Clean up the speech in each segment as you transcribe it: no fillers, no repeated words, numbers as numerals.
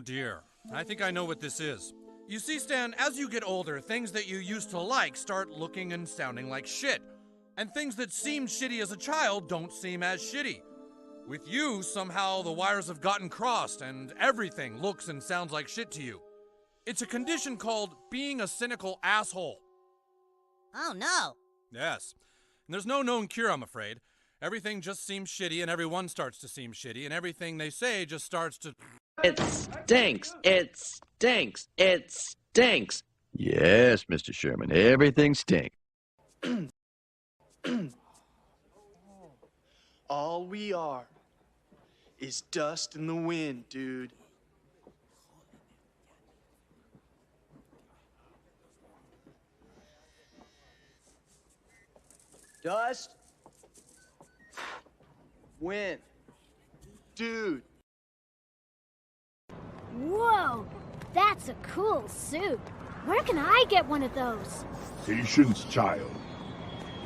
Oh dear. I think I know what this is. You see, Stan, as you get older, things that you used to like start looking and sounding like shit. And things that seemed shitty as a child don't seem as shitty. With you, somehow the wires have gotten crossed and everything looks and sounds like shit to you. It's a condition called being a cynical asshole. Oh no. Yes. And there's no known cure, I'm afraid. Everything just seems shitty and everyone starts to seem shitty and everything they say just starts to... It stinks. It stinks. It stinks. Yes, Mr. Sherman, everything stinks. All we are is dust in the wind, dude. Dust. Wind. Dude. Whoa, that's a cool suit. Where can I get one of those? Patience, child.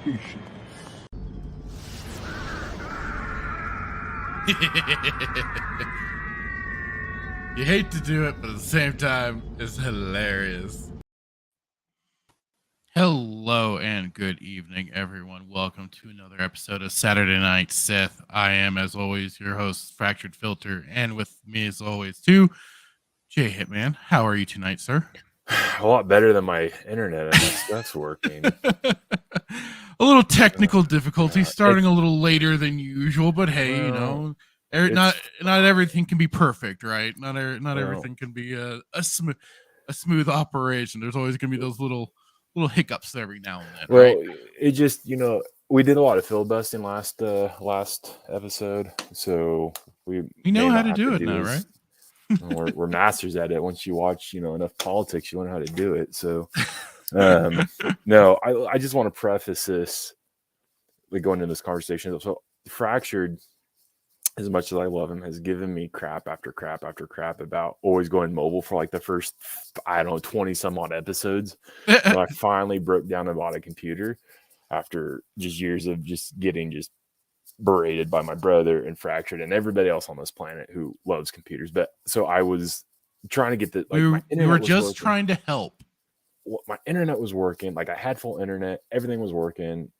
Patience. You hate to do it, but at the same time, it's hilarious. Hello and good evening, everyone. Welcome to another episode of Saturday Night Sith. I am, as always, your host, Fractured Filter, and with me, as always, too, Jay Hitman. How are you tonight, sir? A lot better than my internet. That's working. A little technical difficulty, starting a little later than usual, but hey, you know, not everything can be perfect, right? Not everything can be a smooth operation. There's always going to be those little hiccups every now and then. Well, right? It just, we did a lot of filibustering last episode, so we know how to do it now, right? we're masters at it. Once you watch, enough politics, you learn how to do it. So, no, I just want to preface this, going into this conversation. So, Fractured, as much as I love him, has given me crap after crap after crap about always going mobile for like the first, 20 some odd episodes. So I finally broke down and bought a computer after just years of just getting berated by my brother and Fractured and everybody else on this planet who loves computers. But so I was trying to get the we were just trying to help. My internet was working. Like I had full internet, everything was working.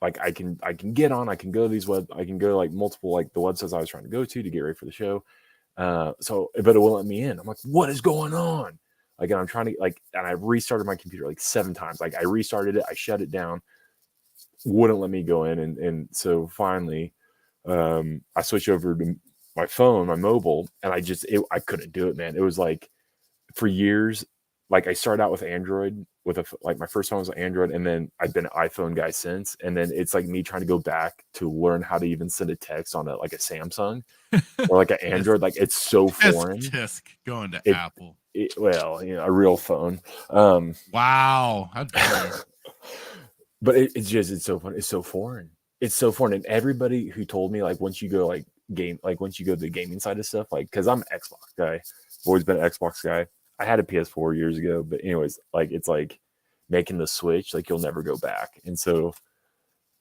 Like I can get on, I can go to these I can go like multiple, like the websites I was trying to go to get ready for the show. But it won't let me in. I'm like, what is going on? Like, and I'm trying to and I restarted my computer like 7 times. Like I restarted it, I shut it down, wouldn't let me go in. And so finally, I switched over to my phone, my mobile, and I couldn't do it, man. It was like for years, like I started out with Android my first phone was Android, and then I've been an iPhone guy since. And then it's like me trying to go back to learn how to even send a text on a Samsung or like an Android. Like it's so foreign. Just going to Apple. A real phone. Wow. How dare you. But it's so fun. It's so foreign. It's so foreign. And everybody who told me once you go once you go to the gaming side of stuff, because I'm an Xbox guy, I've always been an Xbox guy. I had a PS4 years ago, but anyways, it's like making the switch, you'll never go back. And so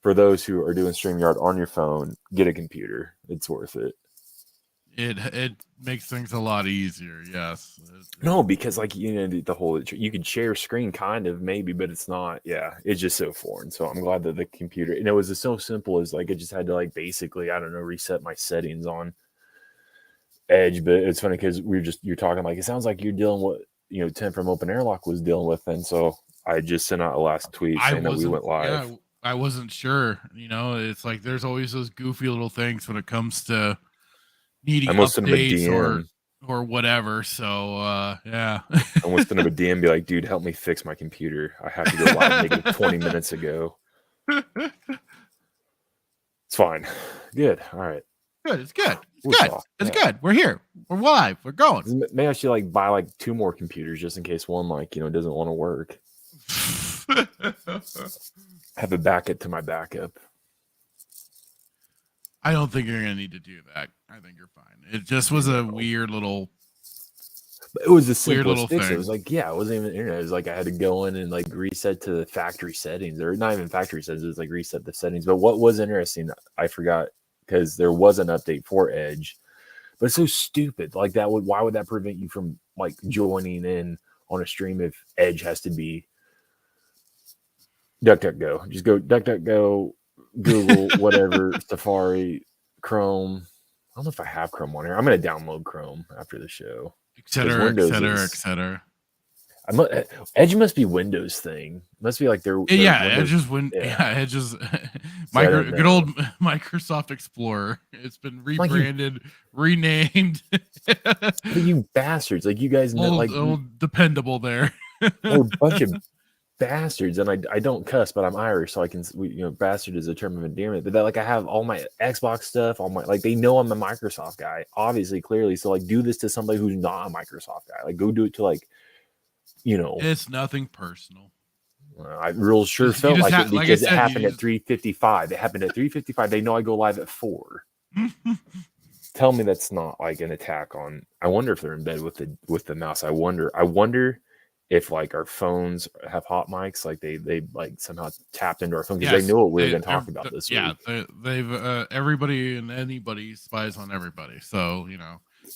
for those who are doing StreamYard on your phone, get a computer. It's worth it. It makes things a lot easier. Yes. No, because the whole, you can share screen kind of maybe, but it's not. Yeah. It's just so foreign. So I'm glad that the computer, and it was so simple as I just had to basically, reset my settings on Edge. But it's funny because you're talking it sounds like you're dealing with Tim from Open Airlock was dealing with. And so I just sent out a last tweet saying that we went live. Yeah, I wasn't sure. It's like there's always those goofy little things when it comes to needing updates or whatever. So yeah. I almost sent him a DM and be like, dude, help me fix my computer. I have to go live maybe 20 minutes ago. It's fine. Good. All right. Good. It's good. It's good. We're here. We're live. We're going. Maybe I should buy 2 more computers just in case one doesn't want to work. Have a backup to my backup. I don't think you're gonna need to do that. I think you're fine. It just was a weird little. It was a simple thing. It was it wasn't even internet. It was I had to go in and reset to the factory settings, or not even factory settings. It was reset the settings. But what was interesting, I forgot, because there was an update for Edge, But it's so stupid. Like that would why would that prevent you from like joining in on a stream if Edge has to be DuckDuckGo? Just go DuckDuckGo, Google, whatever, Safari, Chrome. I don't know if I have Chrome on here. I'm going to download Chrome after the show. Etc. Etc. Etc. Edge must be Windows thing. It must be like their Edge is Edge is good old Microsoft Explorer. It's been rebranded, renamed. But you bastards, like you guys know, old dependable there. A bunch of bastards, and I don't cuss, but I'm Irish, so I can bastard is a term of endearment. But that, like, I have all my Xbox stuff, all my, like, they know I'm a Microsoft guy, obviously, clearly. So like, do this to somebody who's not a Microsoft guy. Like, go do it to like, it's nothing personal. I real sure felt like it because it happened at 3:55. It happened at 3:55. They know I go live at 4. Tell me that's not like an attack on. I wonder if they're in bed with the mouse. I wonder if like our phones have hot mics, like they like somehow tapped into our phone because they know what we're going to talk about this week. Yeah, they've everybody and anybody spies on everybody, so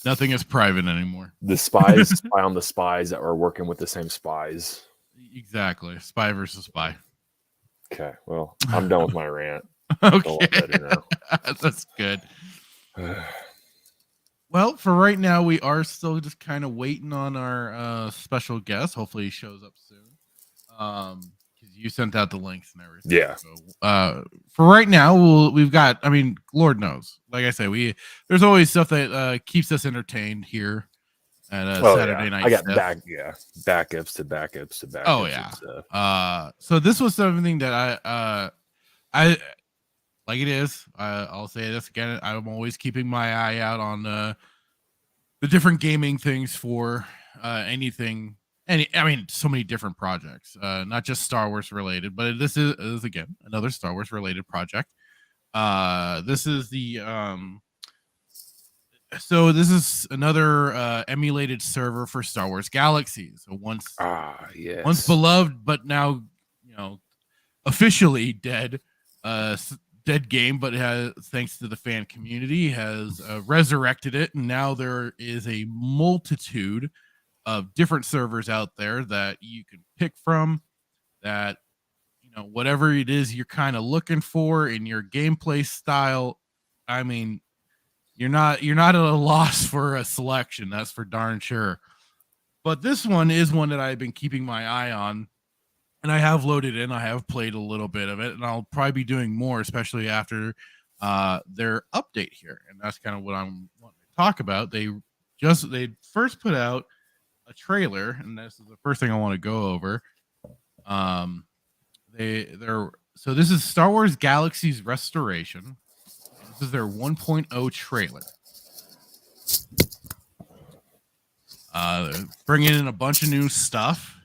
nothing is private anymore. The spies spy on the spies that are working with the same spies. Exactly, spy versus spy. Okay, well, I'm done with my rant. Okay, that's good. Well, for right now, we are still just kind of waiting on our special guest. Hopefully, he shows up soon. Because you sent out the links and everything. Yeah. So, for right now, we've got. I mean, Lord knows. Like I say, there's always stuff that keeps us entertained here at Saturday night. I got backups to backups to backups. Oh yeah. So this was something that I. Like it is. I'll say this again. I'm always keeping my eye out on the different gaming things for anything. So many different projects, not just Star Wars related, but this is again another Star Wars related project. This is the this is another emulated server for Star Wars Galaxies. So once beloved, but now officially dead. Dead game, but thanks to the fan community, has resurrected it, and now there is a multitude of different servers out there that you can pick from. That whatever it is you're kind of looking for in your gameplay style. I mean, you're not at a loss for a selection. That's for darn sure. But this one is one that I've been keeping my eye on. And I have loaded in. I have played a little bit of it, and I'll probably be doing more, especially after their update here. And that's kind of what I'm wanting to talk about. They first put out a trailer, and this is the first thing I want to go over. So this is Star Wars Galaxies Restoration. This is their 1.0 trailer. Bringing in a bunch of new stuff.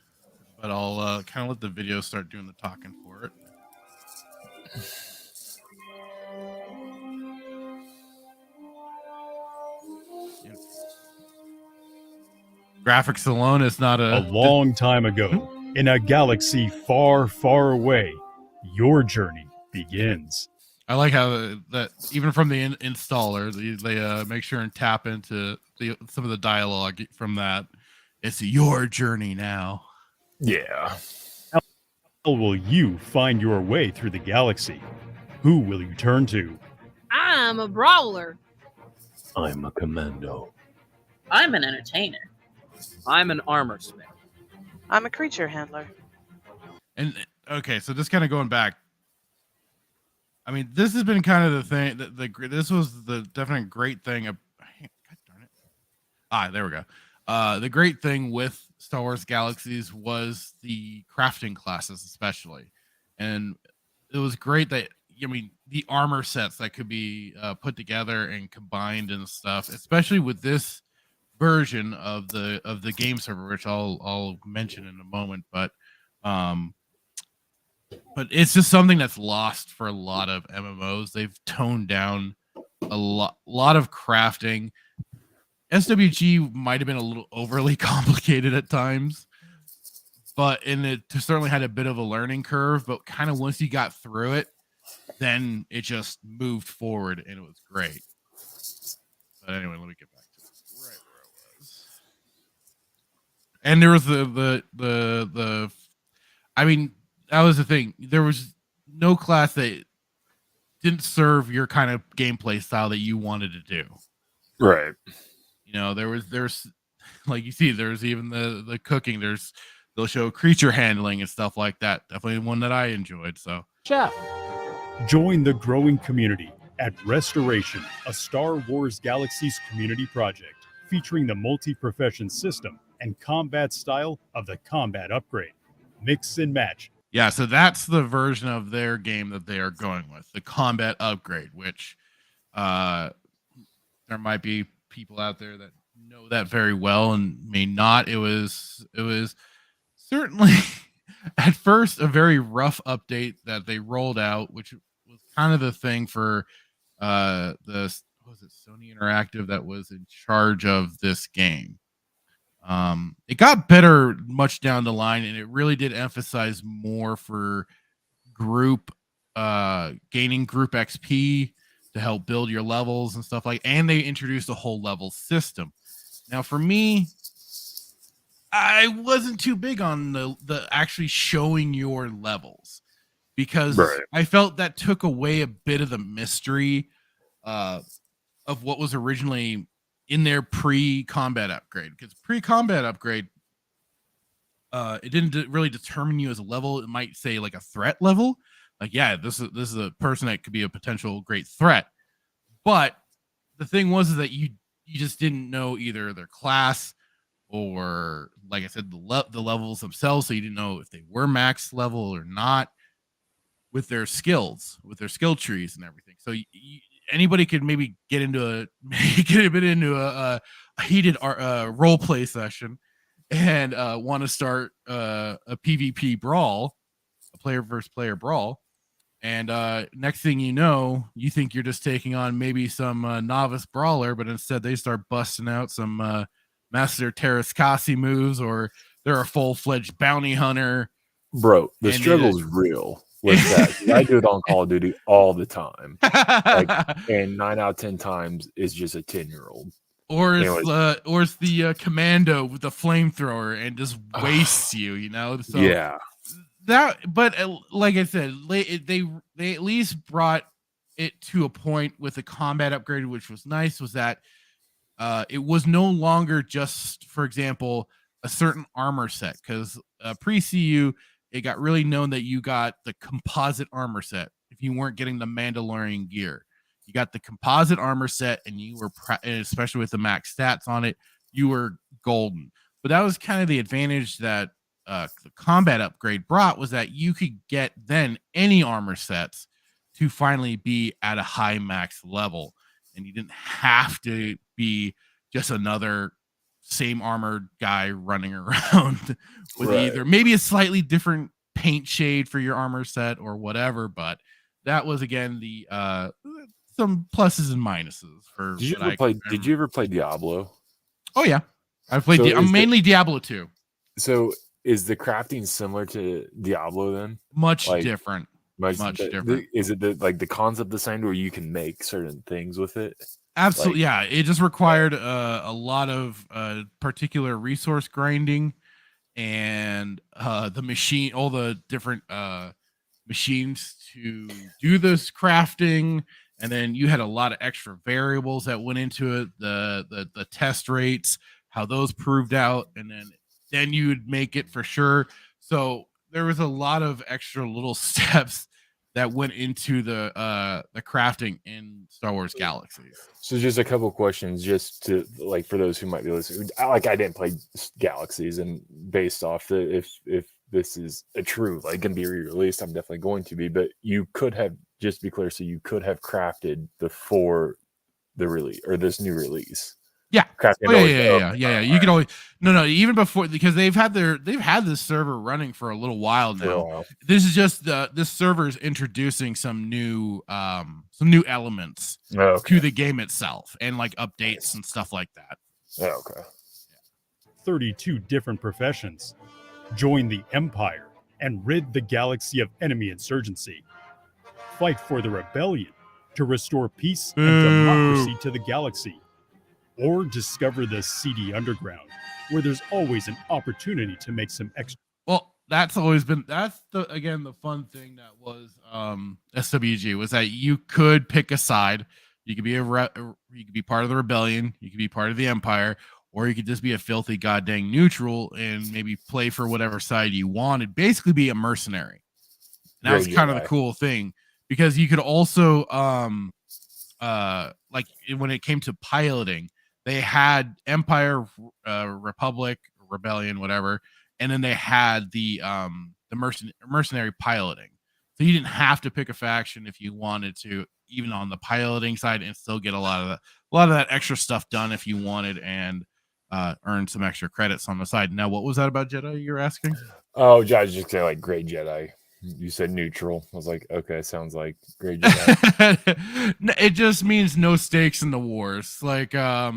But I'll kind of let the video start doing the talking for it. Graphics alone is not a long time ago, in a galaxy far, far away, your journey begins. I like how that even from the installer, they make sure and tap into some of the dialogue from that. It's your journey now. Yeah. How will you find your way through the galaxy? Who will you turn to? I'm a brawler. I'm a commando. I'm an entertainer. I'm an armor smith. I'm a creature handler. And okay, so just kind of going back. I mean, this has been kind of the thing. This was the definite great thing. God darn it! There we go. The great thing with Star Wars Galaxies was the crafting classes, especially, and it was great that the armor sets that could be put together and combined and stuff, especially with this version of the game server, which I'll mention in a moment, but it's just something that's lost for a lot of MMOs. They've toned down a lot of crafting. SWG might have been a little overly complicated at times, but it certainly had a bit of a learning curve. But kind of once you got through it, then it just moved forward and it was great. But anyway, let me get back to right where I was. And there was the I mean, that was the thing. There was no class that didn't serve your kind of gameplay style that you wanted to do. Right. You know, there's like you see, there's even the cooking. They'll show creature handling and stuff like that. Definitely one that I enjoyed. So, Chef. Join the growing community at Restoration, a Star Wars Galaxies community project featuring the multi-profession system and combat style of the combat upgrade. Mix and match. Yeah, so that's the version of their game that they are going with, the combat upgrade, which there might be people out there that know that very well and may not. It was certainly at first a very rough update that they rolled out, which was kind of the thing for Sony Interactive that was in charge of this game. It got better much down the line, and it really did emphasize more for group gaining group XP to help build your levels and stuff like, and they introduced a whole level system. Now for me, I wasn't too big on the actually showing your levels, because I felt that took away a bit of the mystery of what was originally in their pre-combat upgrade. Because pre-combat upgrade, it didn't really determine you as a level. It might say like a threat level, like, yeah, this is a person that could be a potential great threat. But the thing was is that you just didn't know either their class or, like I said, the levels themselves. So you didn't know if they were max level or not with their skills, with their skill trees and everything. So anybody could maybe get into a heated role play session and want to start a PvP brawl, a player versus player brawl. And next thing you know, you think you're just taking on maybe some novice brawler, but instead they start busting out some Master Terrascasi moves, or they're a full-fledged bounty hunter. Bro, the struggle's real with that. I do it on Call of Duty all the time. And 9 out of 10 times is just a 10-year-old. Or it's the commando with the flamethrower and just wastes you, you know? So yeah. But like I said, they at least brought it to a point with the combat upgrade, which was nice, was that it was no longer just, for example, a certain armor set, because pre-CU, it got really known that you got the composite armor set if you weren't getting the Mandalorian gear. You got the composite armor set, and you were, especially with the max stats on it, you were golden. But that was kind of the advantage that the combat upgrade brought, was that you could get then any armor sets to finally be at a high max level, and you didn't have to be just another same armored guy running around with either maybe a slightly different paint shade for your armor set or whatever. But that was, again, the some pluses and minuses for. Did you ever play Diablo? Oh yeah, I've played. I'm mainly Diablo 2. So is the crafting similar to Diablo then? Much different. Much different. Is it the concept the same, where you can make certain things with it? Absolutely, yeah. It just required a lot of particular resource grinding, and the machine, all the different machines to do this crafting, and then you had a lot of extra variables that went into it, the test rates, how those proved out, and then you would make it for sure. So there was a lot of extra little steps that went into the crafting in Star Wars Galaxies. So just a couple questions, just to for those who might be listening. I didn't play Galaxies, and based off if this is a true going to be re-released, I'm definitely going to be. But you could have, just to be clear, so you could have crafted before the release or this new release. Yeah. Yeah. You can always even before, because they've had this server running for a little while now. This is just this server is introducing some new elements to the game itself, and updates and stuff like that. Oh, okay. 32 different professions. Join the Empire and rid the galaxy of enemy insurgency. Fight for the rebellion to restore peace and democracy to the galaxy. or discover the seedy underground, where there's always an opportunity to make some extra. Well, that's the fun thing that was SWG was that you could pick a side. You could be you could be part of the rebellion, you could be part of the Empire, or you could just be a filthy goddamn neutral and maybe play for whatever side you wanted. Basically, be a mercenary. And that was kind of the cool thing, because you could also like when it came to piloting, they had Empire, Republic, Rebellion, whatever, and then they had the mercenary piloting. So you didn't have to pick a faction if you wanted to, even on the piloting side, and still get a lot of that extra stuff done if you wanted, and earn some extra credits on the side. Now, what was that about Jedi you're asking? Oh, I was just saying, like, great Jedi. You said neutral. I was like, okay, sounds like great Jedi. It just means no stakes in the wars, like a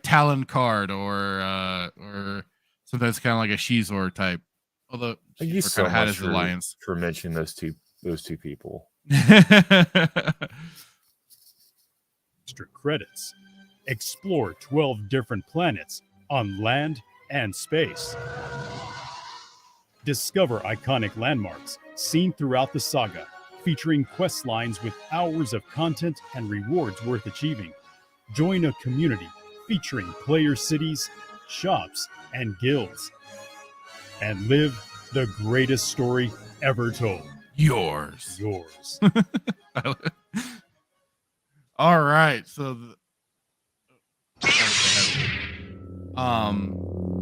Talon card or sometimes kind of like a Shizor type. Although you kind of had his alliance for mentioning those two people. Extra credits. Explore 12 different planets on land and space. Discover iconic landmarks seen throughout the saga, featuring quest lines with hours of content and rewards worth achieving. Join a community featuring player cities, shops, and guilds. And live the greatest story ever told. Yours. All right, so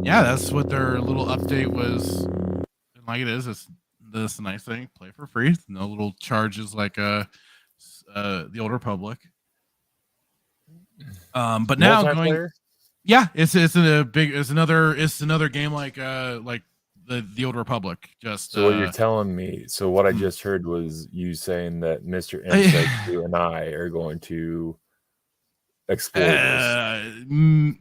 yeah, that's what their little update was. And like it is, it's this nice thing, play for free, no little charges like the Old Republic. But now going, yeah, it's another game like the Old Republic. Just so what you're telling me. So what I just heard was you saying that Mr. Insect, you and I are going to explore this.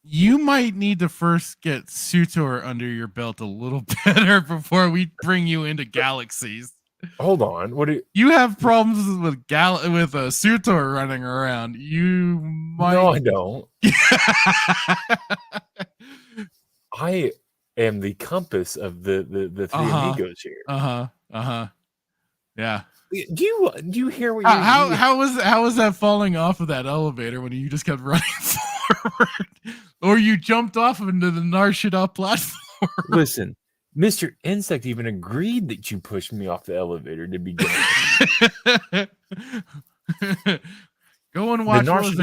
You might need to first get Sutor under your belt a little better before we bring you into Galaxies. Hold on, what do you have problems with Sutor running around? You might. No, I don't. I am the compass of the three amigos here. Yeah. Do you hear what how was that falling off of that elevator when you just kept running forward, or you jumped off into the Nar Shaddaa platform? Listen, Mr. Insect even agreed that you pushed me off the elevator to begin with. Go and watch. What was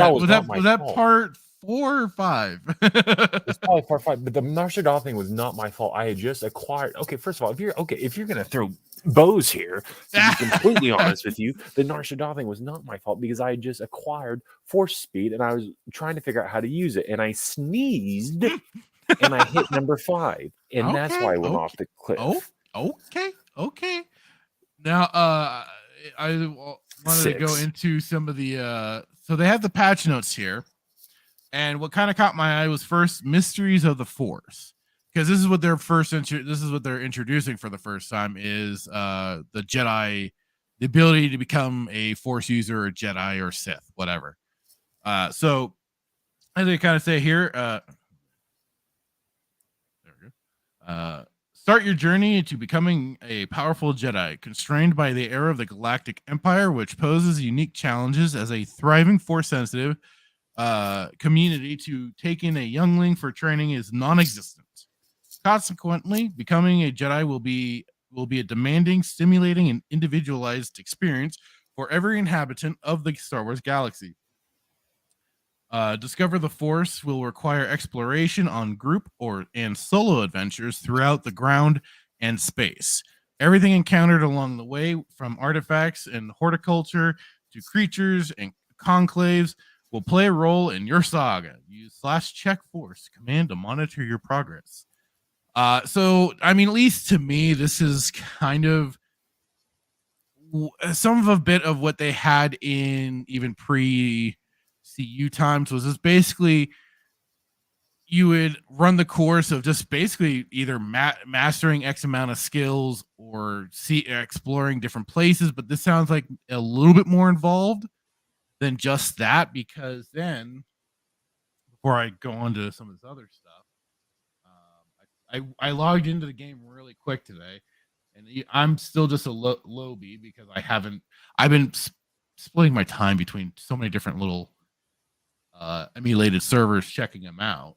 that part 4 or 5? It's probably part 5, but the Nar Shaddaa thing was not my fault. I had just acquired. Okay, first of all, if you're gonna throw bows here, to be completely honest with you, the Nar Shaddaa thing was not my fault because I had just acquired force speed and I was trying to figure out how to use it, and I sneezed and I hit number 5, and that's why I went off the cliff. Okay. Now, I wanted to go into some of the. So they have the patch notes here. And what kind of caught my eye was first Mysteries of the Force, because this is what they're introducing for the first time is the Jedi, the ability to become a Force user or Jedi or Sith, whatever. So as they kind of say here, there we go. Start your journey into becoming a powerful Jedi, constrained by the era of the Galactic Empire, which poses unique challenges as a thriving Force-sensitive community. To take in a youngling for training is non-existent. Consequently, becoming a Jedi will be a demanding, stimulating, and individualized experience for every inhabitant of the Star Wars galaxy. Discover the Force will require exploration on group and solo adventures throughout the ground and space. Everything encountered along the way, from artifacts and horticulture to creatures and conclaves, will play a role in your saga. Use /check Force command to monitor your progress. So, I mean, at least to me, this is kind of some of a bit of what they had in even pre-CU times. Was this basically you would run the course of just basically either mastering X amount of skills or exploring different places, but this sounds like a little bit more involved than just that, because then before I go on to some of this other stuff. I logged into the game really quick today, and I'm still just a lowbie because I've been splitting my time between so many different little emulated servers, checking them out.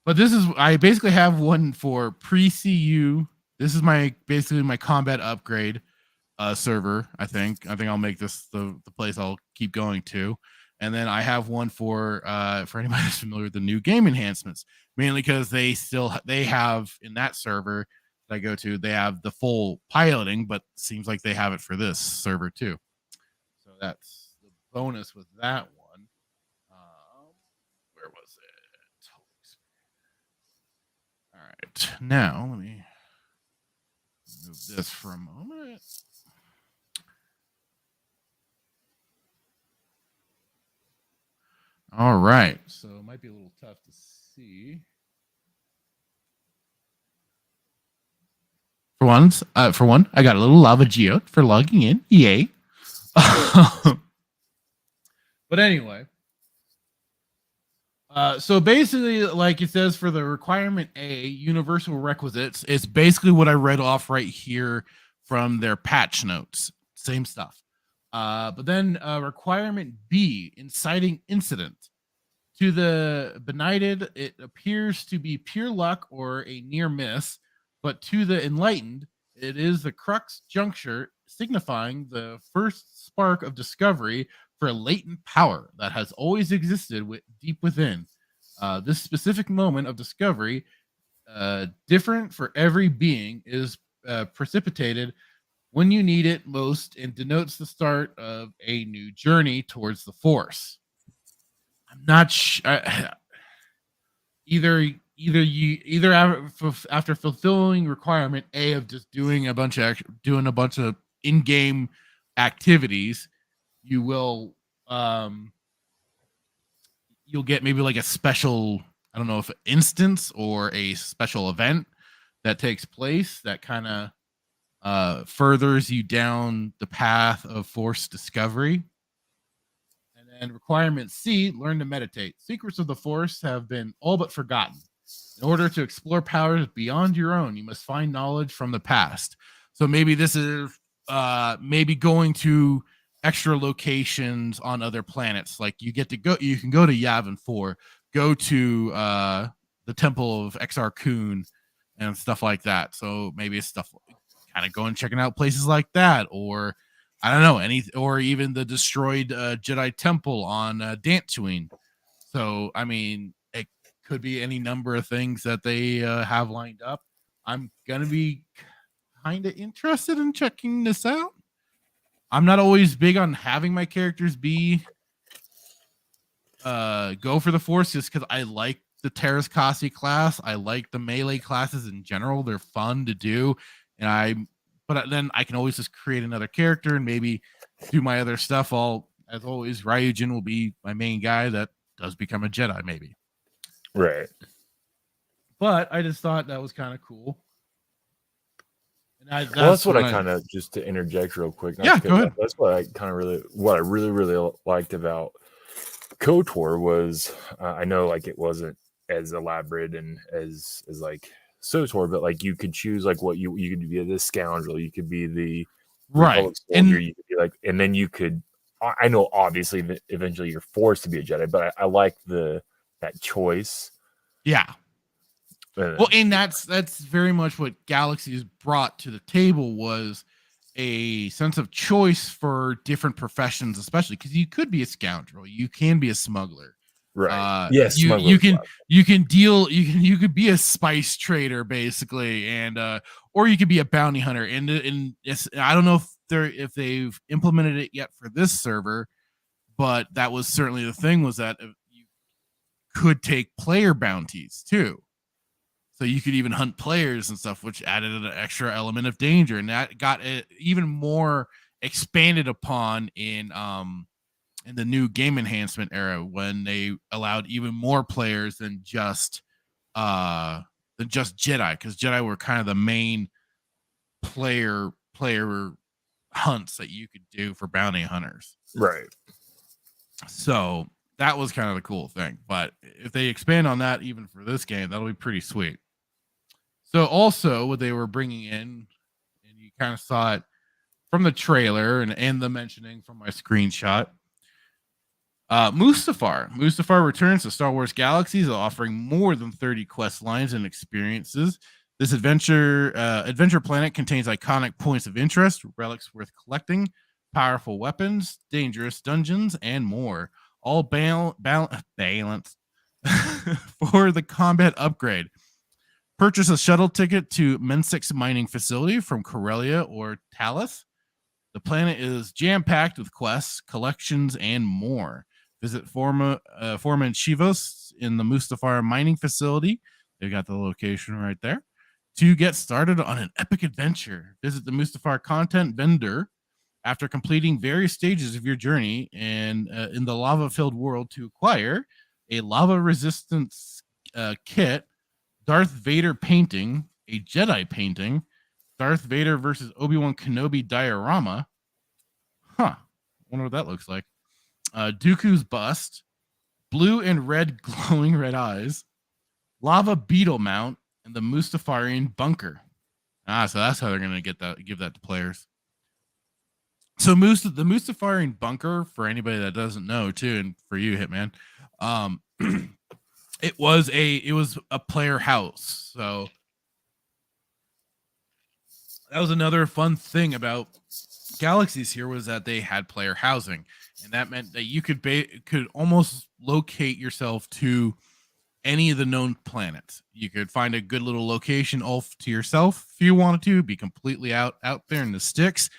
But I basically have one for pre-CU. This is basically my combat upgrade server. I think I'll make this the place I'll keep going to. And then I have one for anybody who's familiar with the new game enhancements, mainly because they have in that server that I go to, they have the full piloting, but seems like they have it for this server too. So that's the bonus with that one. Where was it? All right, now let me move this for a moment. All right, so it might be a little tough to see. For one, I got a little lava geode for logging in. Yay! But anyway, so basically, like it says for the requirement A, universal requisites, it's basically what I read off right here from their patch notes. Same stuff. But then requirement B, inciting incident. To the benighted, it appears to be pure luck or a near miss, but to the enlightened, it is the crux juncture signifying the first spark of discovery for a latent power that has always existed deep within. This specific moment of discovery, different for every being, is precipitated when you need it most and denotes the start of a new journey towards the Force. I'm not either after fulfilling requirement A of just doing a bunch of in-game activities, you will you'll get maybe like a special, I don't know if instance or a special event that takes place that kind of furthers you down the path of Force discovery. And requirement C, learn to meditate. Secrets of the Force have been all but forgotten. In order to explore powers beyond your own, you must find knowledge from the past. So maybe this is maybe going to extra locations on other planets. Like you can go to Yavin 4, go to the Temple of Exar Kun and stuff like that. So maybe it's stuff kind of going checking out places like that, or I don't know, or even the destroyed Jedi temple on Dantooine. So, I mean, it could be any number of things that they have lined up. I'm going to be kind of interested in checking this out. I'm not always big on having my characters go for the Force just because I like the Terras Kasi class. I like the melee classes in general. They're fun to do. But then I can always just create another character and maybe do my other stuff. As always, Ryujin will be my main guy that does become a Jedi, maybe. Right. But I just thought that was kind of cool. And that's what I kind of, just to interject real quick. Yeah, go ahead. That's what I really liked about KOTOR was, I know like it wasn't as elaborate and as like SOTOR, but like you could choose like what you could be the scoundrel, you could be the right soldier, you could be like, and then you could, I know obviously that eventually you're forced to be a Jedi, but I like that choice. Yeah. Well, and that's very much what Galaxies brought to the table, was a sense of choice for different professions, especially because you could be a scoundrel, you can be a smuggler. Right. Yes. You could be a spice trader basically, and or you could be a bounty hunter. And I don't know if they've implemented it yet for this server, but that was certainly the thing, was that you could take player bounties too. So you could even hunt players and stuff, which added an extra element of danger, and that got even more expanded upon in the new game enhancement era, when they allowed even more players than just Jedi, because Jedi were kind of the main player hunts that you could do for bounty hunters. Right. So that was kind of the cool thing. But if they expand on that even for this game, that'll be pretty sweet. So also what they were bringing in, and you kind of saw it from the trailer and the mentioning from my screenshot, Mustafar returns to Star Wars Galaxies, offering more than 30 quest lines and experiences. This adventure planet contains iconic points of interest, relics worth collecting, powerful weapons, dangerous dungeons, and more. All balanced for the combat upgrade. Purchase a shuttle ticket to Mensix mining facility from Corellia or Talos. The planet is jam-packed with quests, collections, and more. Visit Forma and Chivos in the Mustafar mining facility. They've got the location right there. To get started on an epic adventure, visit the Mustafar content vendor after completing various stages of your journey and in the lava-filled world to acquire a lava resistance kit, Darth Vader painting, a Jedi painting, Darth Vader versus Obi-Wan Kenobi diorama. Wonder what that looks like. Dooku's bust, blue and red glowing red eyes, lava beetle mount, and the Mustafarian bunker. So that's how they're going to give that to players. So the Mustafarian bunker, for anybody that doesn't know too, and for you, Hitman, it was a player house. So that was another fun thing about Galaxies here, was that they had player housing, and that meant that you could almost locate yourself to any of the known planets. You could find a good little location all to yourself if you wanted to, be completely out there in the sticks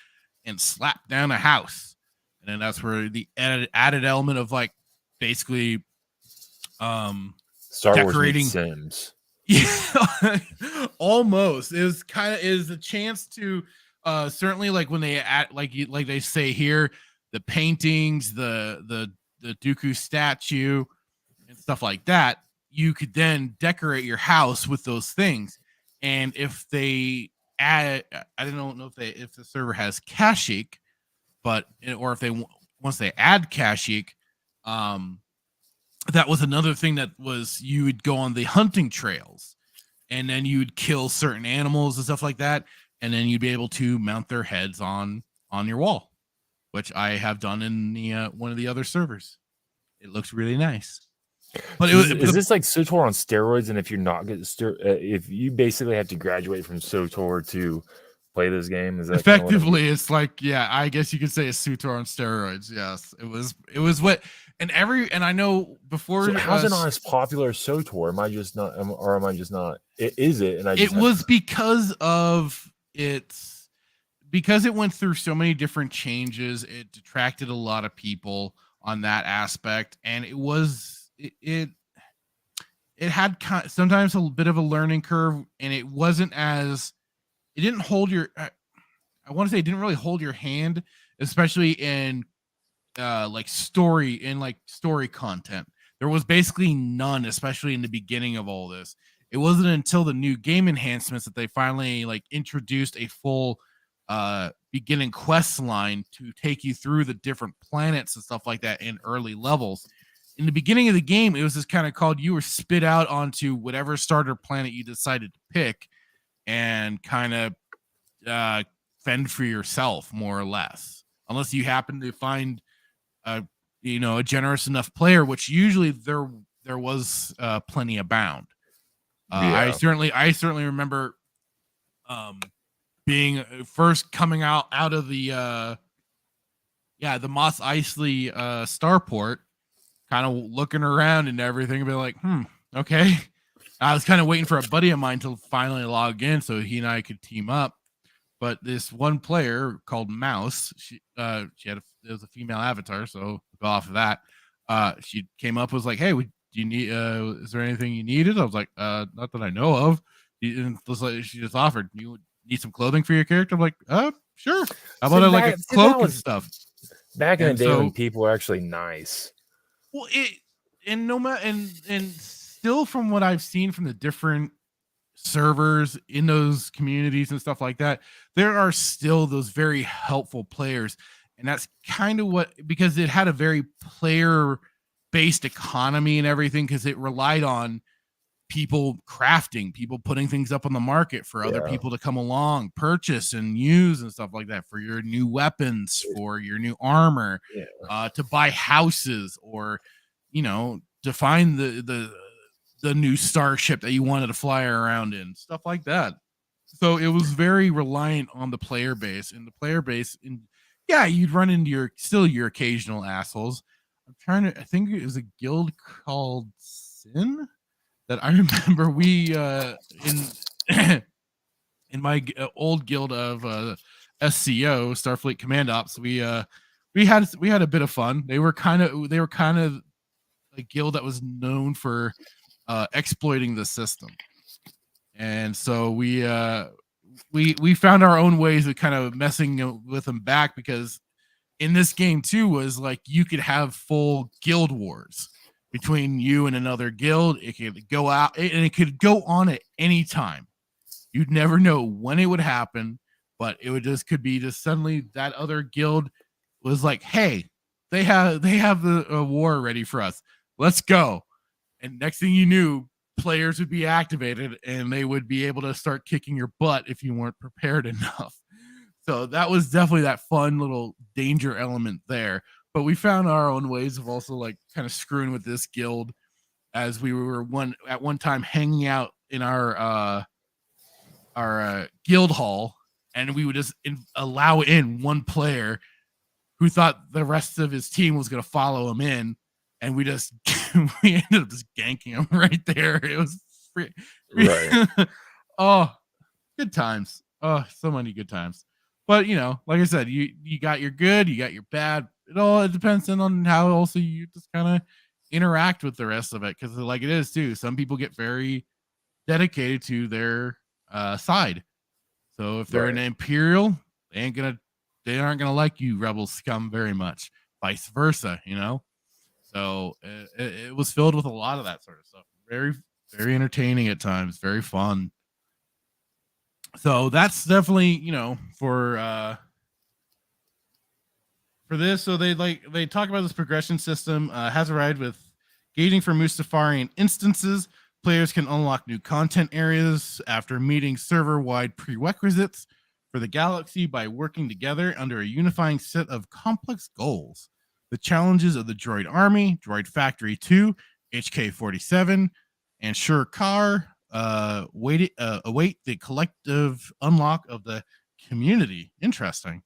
and slap down a house. And then that's where the added element of like basically Star decorating Wars Sims. Yeah, almost. It was a chance to certainly, like when they like they say here, the paintings, the Dooku statue and stuff like that, you could then decorate your house with those things. And if they add, I don't know if the server has Kashyyyk, but or if they once they add Kashyyyk, that was another thing that was, you would go on the hunting trails and then you would kill certain animals and stuff like that, and then you'd be able to mount their heads on your wall, which I have done in the one of the other servers. It looks really nice. But is this like SWTOR on steroids? And if you're not good, if you basically have to graduate from SWTOR to play this game, is that effectively? It's like, yeah, I guess you could say it's SWTOR on steroids. Yes, it was what, and I know before. So how's it not as popular as SWTOR? Am I just not, or am I just not? Is it? And it was because of its, because it went through so many different changes. It detracted a lot of people on that aspect, and it was. It had sometimes a bit of a learning curve, and it wasn't as, it didn't hold your, I want to say it didn't really hold your hand, especially in story content. There was basically none, especially in the beginning of all this. It wasn't until the new game enhancements that they finally introduced a full beginning quest line to take you through the different planets and stuff like that in early levels. In the beginning of the game, it was just kind of called, you were spit out onto whatever starter planet you decided to pick and kind of fend for yourself, more or less. Unless you happen to find a generous enough player, which usually there was plenty abound. I certainly remember being first coming out of the Mos Eisley starport, kind of looking around and everything, and be like, okay. I was kind of waiting for a buddy of mine to finally log in so he and I could team up. But this one player called Mouse, it was a female avatar, so go off of that. She came up, was like, "Hey, do you need? Is there anything you needed?" I was like, "Not that I know of." She just offered, "You need some clothing for your character?" I'm like, "Sure." How about a cloak and stuff? Back in the day when people were actually nice. Well, and still from what I've seen from the different servers in those communities and stuff like that, there are still those very helpful players. And that's kind of because it had a very player based economy and everything because it relied on people crafting, people putting things up on the market for other people to come along, purchase and use and stuff like that for your new weapons, for your new armor, to buy houses, or to find the new starship that you wanted to fly around in, stuff like that. So it was very reliant on the player base, and the player base, you'd run into your occasional assholes. I think it was a guild called Sin that I remember we in my old guild of SCO, Starfleet Command Ops, we had a bit of fun. They were kind of a guild that was known for exploiting the system, and so we found our own ways of kind of messing with them back, because in this game too was like you could have full guild wars between you and another guild. It could go out and it could go on at any time. You'd never know when it would happen, but it could be suddenly that other guild was like, hey, they have the war ready for us. Let's go. And next thing you knew, players would be activated and they would be able to start kicking your butt if you weren't prepared enough. So that was definitely that fun little danger element there. But we found our own ways of also like kind of screwing with this guild, as we were at one time hanging out in our guild hall, and we would just allow in one player who thought the rest of his team was going to follow him in, and we ended up just ganking him right there. It was right. Oh, good times. Oh, so many good times. But like I said, you got your good, you got your bad. It depends on how also you just kind of interact with the rest of it, because like it is too, some people get very dedicated to their side. So if they're an Imperial, they aren't gonna like you rebel scum very much. Vice versa, So it was filled with a lot of that sort of stuff. Very, very entertaining at times, very fun. So that's definitely for this. So they talk about this progression system has arrived with gauging for Mustafarian instances. Players can unlock new content areas after meeting server-wide prerequisites for the galaxy by working together under a unifying set of complex goals. The challenges of the Droid Army, Droid Factory 2, HK-47, and Shur-Kar await the collective unlock of the community. Interesting.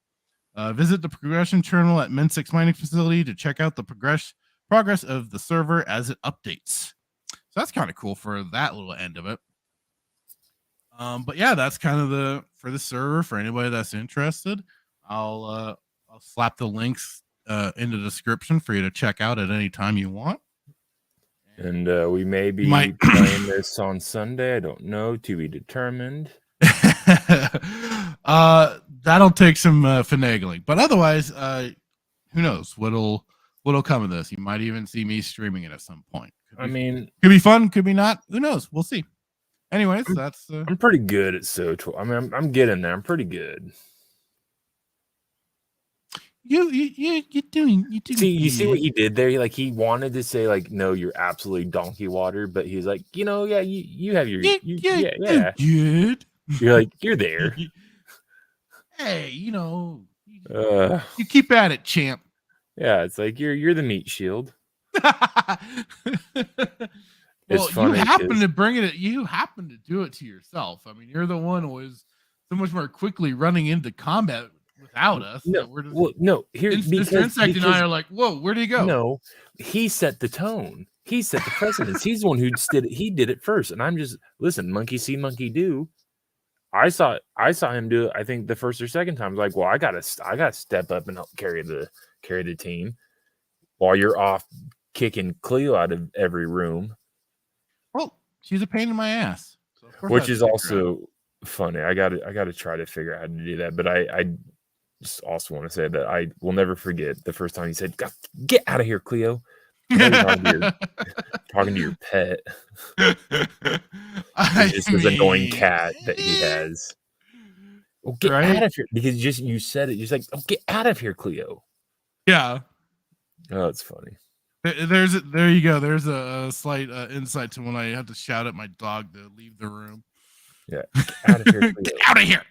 Visit the progression terminal at Min 6 mining facility to check out the progress of the server as it updates. So that's kind of cool for that little end of it. But yeah, that's kind of for the server for anybody that's interested. I'll slap the links in the description for you to check out at any time you want. And we may be playing this on Sunday. I don't know, to be determined. That'll take some finagling, but otherwise, who knows what'll come of this? You might even see me streaming it at some point. Could be fun, could be not. Who knows? We'll see. Anyways, that's. I'm pretty good at SWG. I mean, I'm getting there. I'm pretty good. You're doing. See, you see what he did there? He wanted to say no, you're absolutely donkey water, but he's like, yeah, you have your yeah. Good. You're like, you're there. Hey, you keep at it, champ. Yeah, it's like you're the meat shield. Well, you happen to bring it. You happen to do it to yourself. I mean, you're the one who was so much more quickly running into combat without us. No, here Mr. Insect and I are like, whoa, where'd he go? No, he set the tone. He set the precedence. He's the one who did it. He did it first, and I'm just monkey see, monkey do. I saw him do it. I think the first or second time. I was like, well, I gotta step up and help carry the team while you're off kicking Cleo out of every room. Well, she's a pain in my ass, so which is also funny. I gotta try to figure out how to do that. But I just also want to say that I will never forget the first time he said, "Get out of here, Cleo." Talking to your pet. Just this annoying cat that he has. Oh, get out of here. Because you said it. You're like, oh, get out of here, Cleo. Yeah. Oh, it's funny. There you go. There's a slight insight to when I have to shout at my dog to leave the room. Yeah, out of here, Cleo. Get out of here.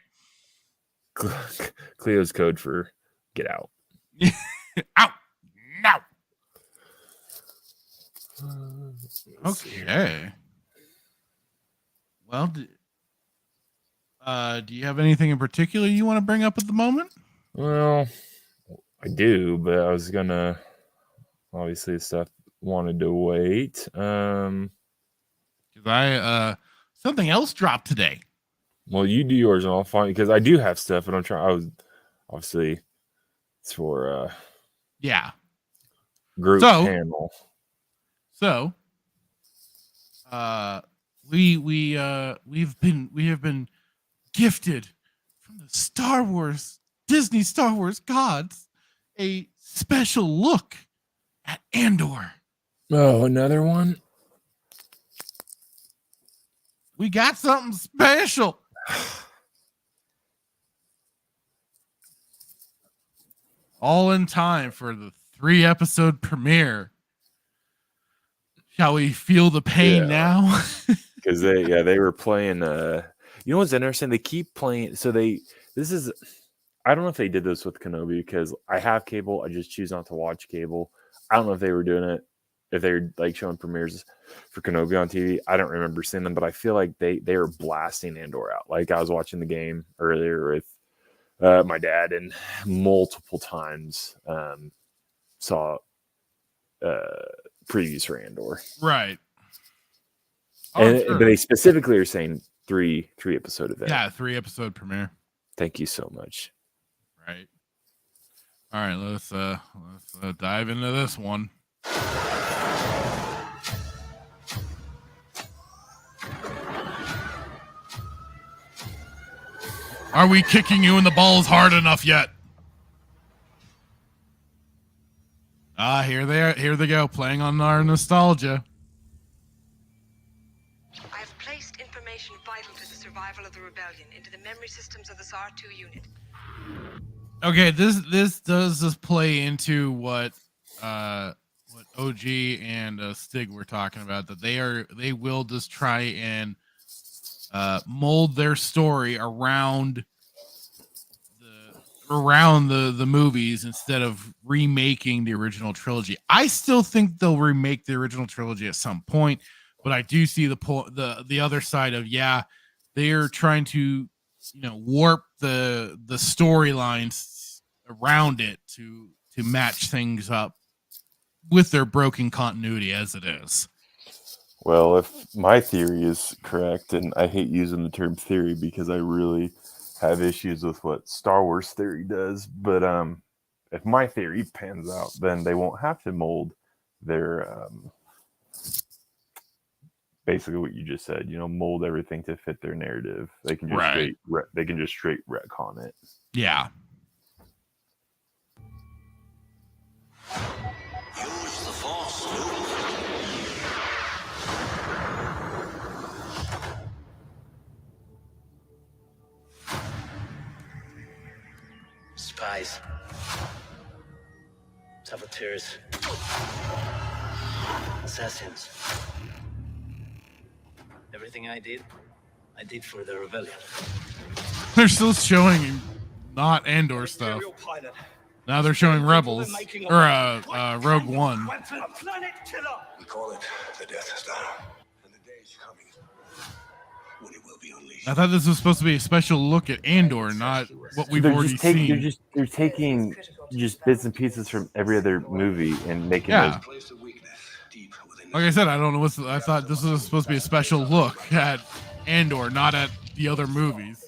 Cleo's code for get out. Out now. Okay. Well, do you have anything in particular you want to bring up at the moment? Well, I do, but I was gonna obviously stuff wanted to wait. Because I something else dropped today. Well, you do yours and I'll find because I do have stuff, but I'm trying. I was obviously it's for group panel. So we have been gifted from the Disney Star Wars gods a special look at Andor. Oh, another one. We got something special. All in time for the 3-episode premiere. Shall we feel the pain now? Because they were playing. You know what's interesting? They keep playing. So I don't know if they did this with Kenobi because I have cable. I just choose not to watch cable. I don't know if they were doing it. If they're like showing premieres for Kenobi on TV, I don't remember seeing them, but I feel like they were blasting Andor out. Like I was watching the game earlier with my dad, and multiple times saw previews for Andor. Right. But they specifically are saying three episode event. Yeah, 3-episode premiere. Thank you so much. Right. All right, let's dive into this one. Are we kicking you in the balls hard enough yet? Here they go, playing on our nostalgia. I have placed information vital to the survival of the rebellion into the memory systems of this R2 unit. Okay, this does play into what OG and Stig were talking about, that they will just try and mold their story around the movies instead of remaking the original trilogy. I still think they'll remake the original trilogy at some point, but I do see the other side of they're trying to warp the storylines around it to match things up with their broken continuity as it is. Well, if my theory is correct, and I hate using the term theory because I really have issues with what Star Wars theory does, but if my theory pans out, then they won't have to mold their basically what you just said, mold everything to fit their narrative. They can just straight retcon it. Yeah. Use the Force, Luke. Spies. Saboteurs. Assassins. Everything I did for the rebellion. They're still showing not Andor stuff. Now they're showing Rebels or Rogue One. We call it the Death Star, and the day is coming when it will be unleashed. I thought this was supposed to be a special look at Andor, not what we've already seen. They're taking just bits and pieces from every other movie and making those. Like I said, I don't know I thought this was supposed to be a special look at Andor, not at the other movies.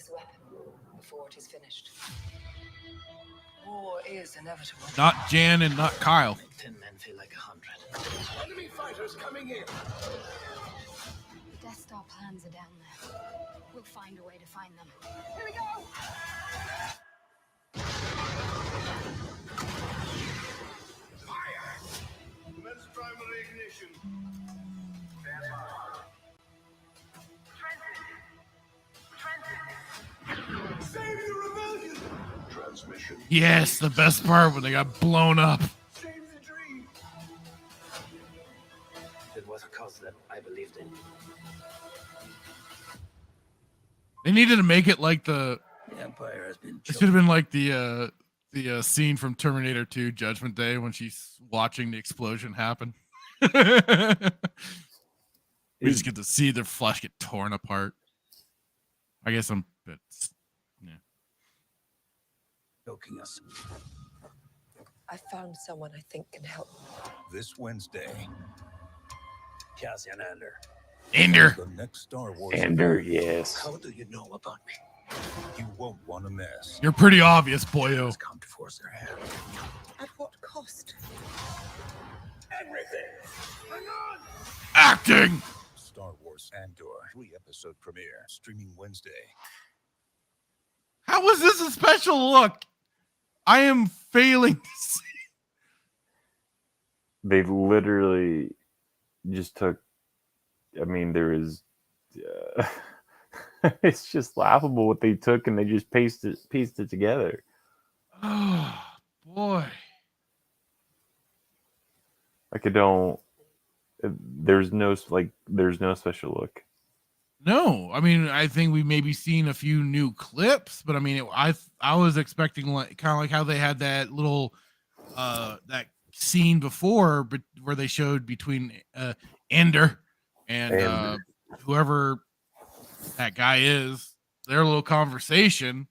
Not Jan and not Kyle. 10 men feel like 100. Enemy fighters coming in. The Death Star plans are down there. We'll find a way to find them. Here we go! Fire! Commence primary ignition. Save the rebellion! Transmission. Yes, the best part when they got blown up. Save the dream. They needed to make it like the Empire has been it should have been like the scene from Terminator 2 Judgment Day when she's watching the explosion happen. We just get to see their flesh get torn apart. I guess I'm a bit, yeah. Choking us. I found someone I think can help. This Wednesday, Cassian Andor. Andor. The next Star Wars. Andor, yes. How do you know about me? You won't want to mess. You're pretty obvious, boyo. Come to force their hand. At what cost? Everything. Hang on. Acting. Star Wars Andor 3-episode premiere streaming Wednesday. How was this a special look? I am failing to see. They literally just took. I mean, there is. It's just laughable what they took and they just pieced it together. Oh boy! Like I don't. There's no special look. No, I mean, I think we maybe seen a few new clips, but I mean, I was expecting like kind of like how they had that little that scene before, but where they showed between Andor and whoever that guy is, their little conversation.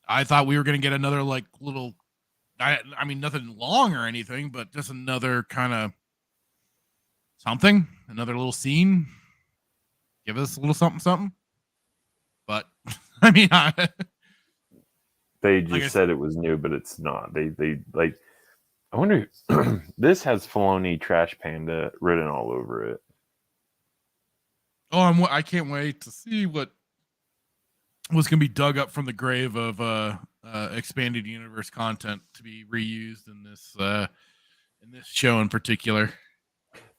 I thought we were going to get another like little, I mean, nothing long or anything, but just another kind of something, another little scene. Give us a little something. But I mean, they just said it was new, but it's not. They like. I wonder. This has Filoni Trash Panda written all over it. Oh, I can't wait to see what's going to be dug up from the grave of expanded universe content to be reused in this show in particular.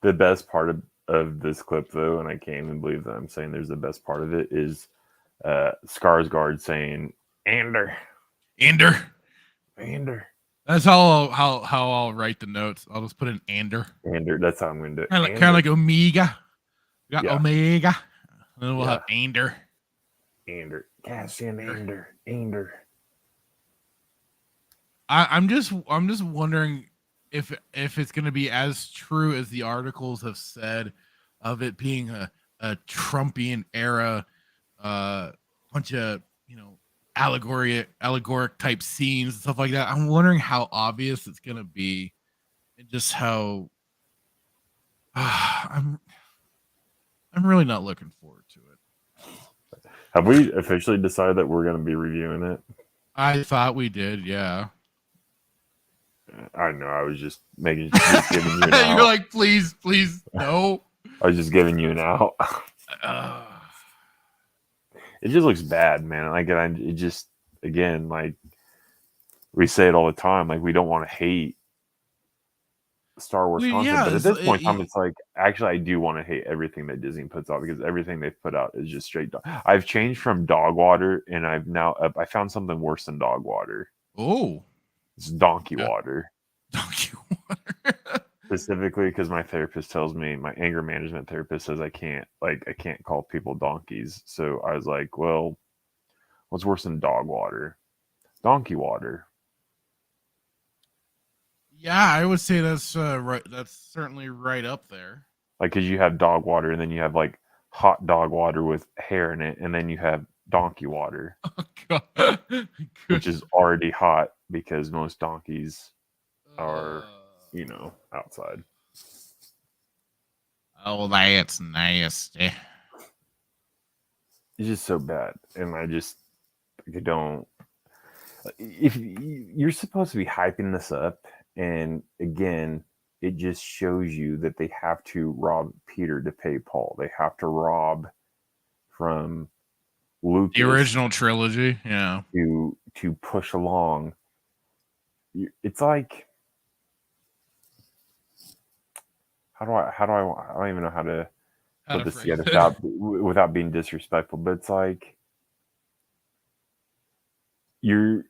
The best part of this clip, though, and I can't even believe that I'm saying there's the best part of it, is Skarsgård saying Andor. That's how I'll write the notes. I'll just put in Andor. That's how I'm going to do it. Kind of like Omega. We got Omega. And then we'll have Andor. Cassian Andor. I'm just wondering if it's going to be as true as the articles have said of it being a Trumpian era, bunch of allegoric type scenes and stuff like that. I'm wondering how obvious it's going to be, and just how I'm really not looking forward to it. Have we officially decided that we're going to be reviewing it? I thought we did, yeah. I know. I was just giving you an out. You're like, please, no. I was just giving you an out. It just looks bad, man. Like, it just, again, like we say it all the time, like we don't want to hate Star Wars content, but at this point in time, it's like, actually, I do want to hate everything that Disney puts out, because everything they've put out is just straight. I've changed from dog water, and I found something worse than dog water. Oh, it's donkey water. Donkey water. Specifically because my therapist tells me, my anger management therapist says I can't call people donkeys. So I was like, well, what's worse than dog water? Donkey water. Yeah, I would say that's right. That's certainly right up there. Like, because you have dog water, and then you have like hot dog water with hair in it, and then you have donkey water, which is already hot because most donkeys are, outside. Oh, that's nasty. It's just so bad, and I don't. If you're supposed to be hyping this up, and again, it just shows you that they have to rob Peter to pay Paul. They have to rob from Lucas, the original trilogy, yeah, to push along. It's like, I don't even know how to put this together without being disrespectful, but it's like you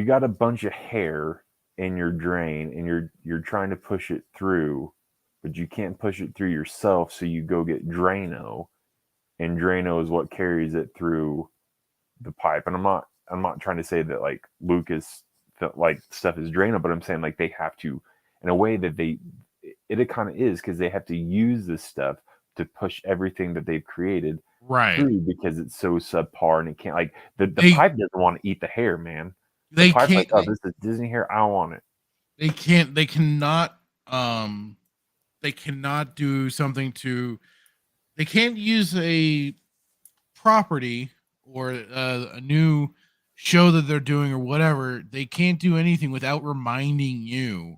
got a bunch of hair in your drain, and you're trying to push it through, but you can't push it through yourself, so you go get Drano, and Drano is what carries it through the pipe. And I'm not trying to say that like Lucas felt like stuff is Drano, but I'm saying like they have to, in a way that it kind of is, because they have to use this stuff to push everything that they've created through, because it's so subpar and it can't, like the pipe doesn't want to eat the hair, man. The pipe's like, oh, this is Disney hair, I want it. They cannot do something to, they can't use a property or a new show that they're doing or whatever. They can't do anything without reminding you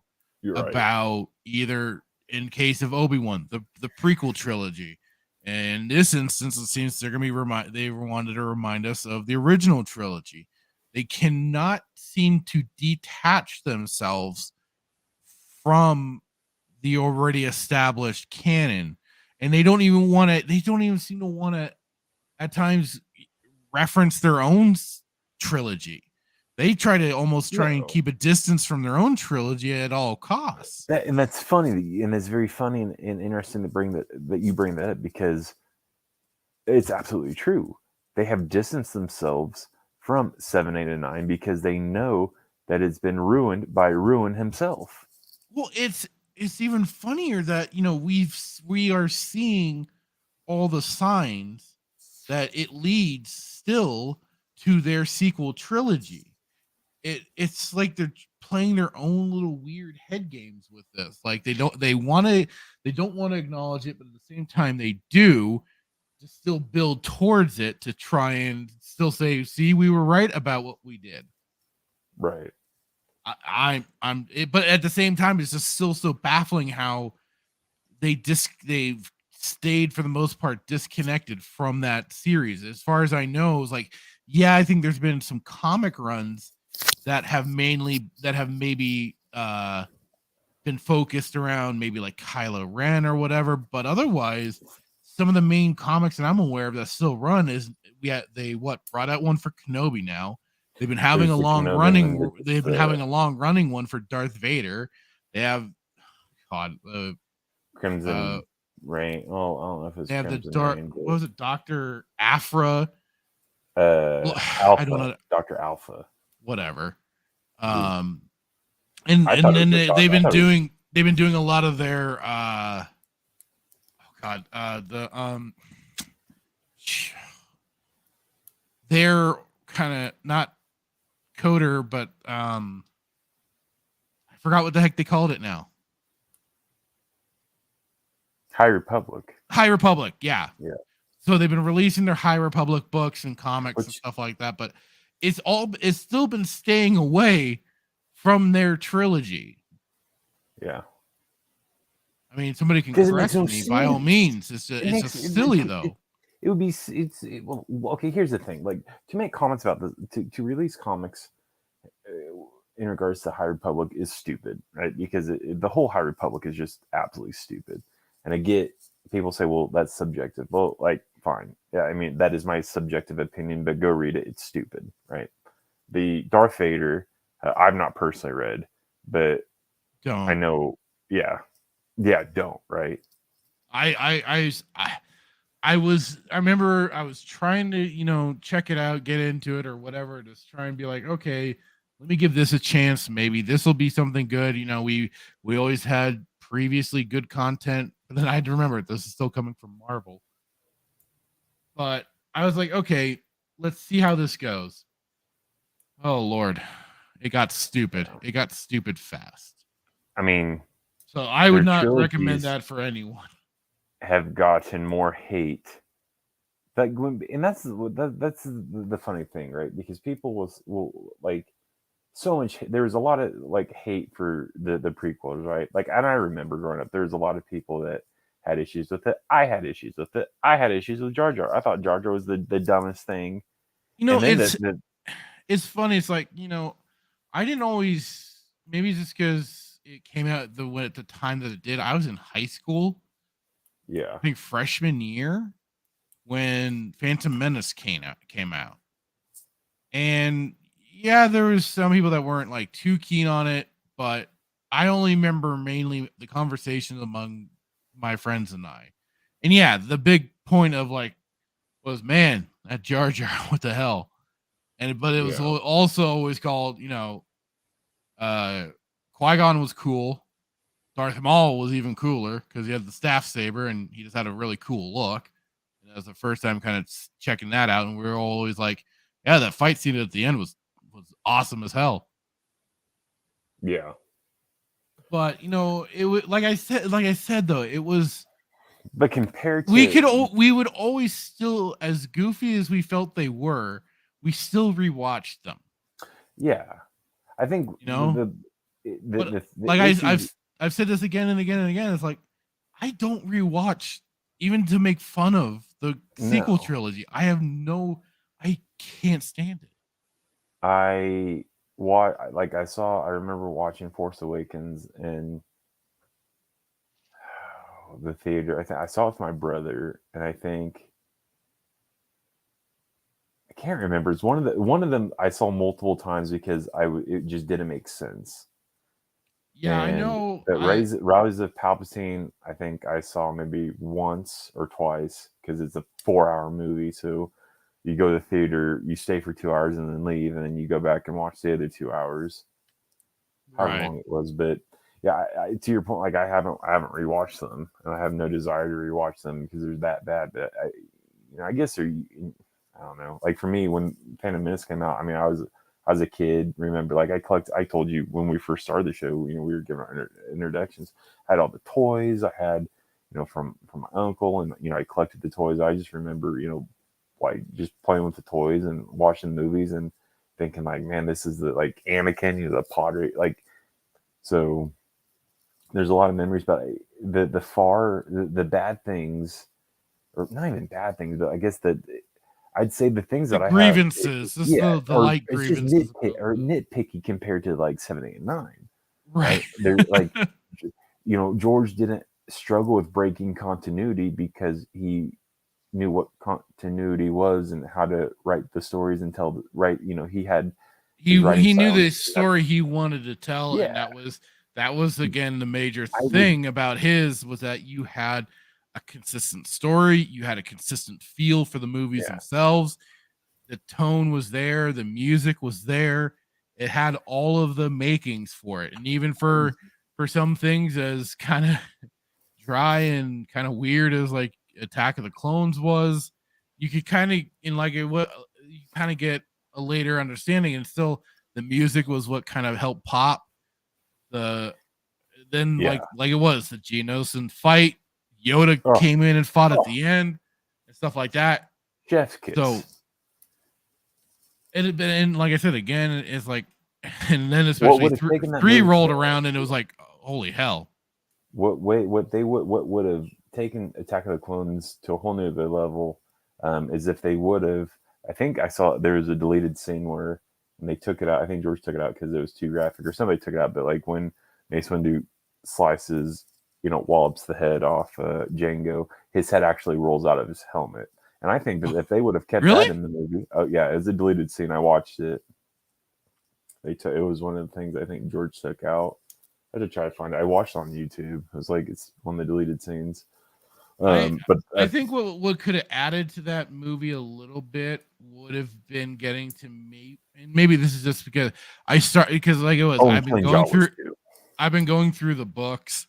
about either, in case of Obi-Wan, the prequel trilogy. And in this instance, it seems they're gonna be they wanted to remind us of the original trilogy. They cannot seem to detach themselves from the already established canon, and they don't even seem to want to at times reference their own trilogy. They try to almost and keep a distance from their own trilogy at all costs. That's funny, and it's very funny and interesting to bring that you bring that up, because it's absolutely true. They have distanced themselves from 7, 8, and 9 because they know that it's been ruined by Ruin himself. Well, it's even funnier that we are seeing all the signs that it leads still to their sequel trilogy. It's like they're playing their own little weird head games with this. Like they don't want to acknowledge it, but at the same time they do to still build towards it, to try and still say, see, we were right about what we did. Right. But at the same time, it's just still so baffling how they've stayed for the most part disconnected from that series. As far as I know, it's like, yeah, I think there's been some comic runs that have maybe been focused around maybe like Kylo Ren or whatever, but otherwise some of the main comics that I'm aware of that still run is they brought out one for Kenobi now. They've been having a long running one for Darth Vader. They have Crimson Rain. Oh, I don't know if it's Crimson Rain. What was it, Dr. Aphra? Alpha. I don't know. Dr. Alpha. Whatever. And then they've been doing a lot of their they're kind of not coder, but I forgot what the heck they called it now. High Republic, yeah. Yeah. So they've been releasing their High Republic books and comics and stuff like that, but it's still been staying away from their trilogy. Yeah. I mean, somebody can correct me by all means. It's just silly though. It would be well, okay, here's the thing. Like, to make comments about to release comics in regards to High Republic is stupid, right? Because the whole High Republic is just absolutely stupid. And I get people say, well, that's subjective. Well, like, fine. Yeah, I mean, that is my subjective opinion, but go read it. It's stupid, right? The Darth Vader, I've not personally read, but don't. I know, yeah, don't, right? I remember I was trying to, check it out, get into it or whatever, just try and be like, okay, let me give this a chance. Maybe this will be something good. We always had previously good content, but then I had to remember this is still coming from Marvel. But I was like, okay, let's see how this goes. Oh Lord, it got stupid. It got stupid fast. I mean, so I would not recommend that for anyone. Have gotten more hate. And that's the funny thing, right? Because people will like so much. There was a lot of like hate for the prequels, right? Like, and I remember growing up, there was a lot of people that had issues with it. I had issues with it. I had issues with Jar Jar. I thought Jar Jar was the dumbest thing. It's funny. It's like, I didn't always. Maybe just because it came out at the time that it did. I was in high school. Yeah, I think freshman year when Phantom Menace came out, and yeah, there was some people that weren't like too keen on it, but I only remember mainly the conversations among my friends and I, and yeah, the big point of like was, man, that Jar Jar, what the hell? but it was also always called, Qui-Gon was cool. Darth Maul was even cooler because he had the staff saber and he just had a really cool look. And that was the first time kind of checking that out, and we were always like, yeah, that fight scene at the end was awesome as hell. Yeah. But it was like I said though, it was. But compared to we would always still, as goofy as we felt they were, we still rewatched them. Yeah, I think I've said this again and again and again. It's like I don't rewatch even to make fun of the sequel trilogy. I can't stand it. I remember watching Force Awakens in the theater. I saw it with my brother, and I can't remember. It's one of them I saw multiple times because it just didn't make sense. Yeah, and I know. Rise of Palpatine, I think I saw maybe once or twice because it's a 4-hour movie. So you go to the theater, you stay for 2 hours, and then leave, and then you go back and watch the other 2 hours. However long it was, but yeah, to your point, like I haven't rewatched them, and I have no desire to rewatch them because they're that bad. But I guess I don't know. Like for me, when Phantom Menace came out, I mean, I was a kid. Remember, like I told you when we first started the show, we were giving our introductions. I had all the toys. I had, from my uncle, and I collected the toys. I just remember, like just playing with the toys and watching movies and thinking like, man, this is the like Anakin, the Padre, like. So there's a lot of memories, but the bad things, or not even bad things, but I guess I'd say the things that I grievances, have, the light grievances, nitpicky compared to like 7, 8, and 9. Right? There's like, George didn't struggle with breaking continuity because he knew what continuity was and how to write the stories and tell he had. He knew the story he wanted to tell, yeah. and that was again the major thing about his was that you had a consistent story, you had a consistent feel for the movies themselves. The tone was there, the music was there. It had all of the makings for it, and even for some things as kind of dry and kind of weird as like Attack of the Clones was, you could kind of get a later understanding, and still the music was what kind of helped pop like it was the Geonosian fight. Yoda came in and fought at the end and stuff like that. Chef's kiss. So and like I said again, it's like, and then especially 3 rolled around and it was like, holy hell. What would have taken Attack of the Clones to a whole new level is if they would have. I think I saw there was a deleted scene where they took it out. I think George took it out because it was too graphic, or somebody took it out. But like when Mace Windu slices, wallops the head off Jango, his head actually rolls out of his helmet. And I think that if they would have kept that in the movie, it was a deleted scene. I watched it. It was one of the things I think George took out. I had to try to find it. I watched it on YouTube. It was like it's one of the deleted scenes. But I think what could have added to that movie a little bit would have been getting to maybe this is just because I've been going through the books.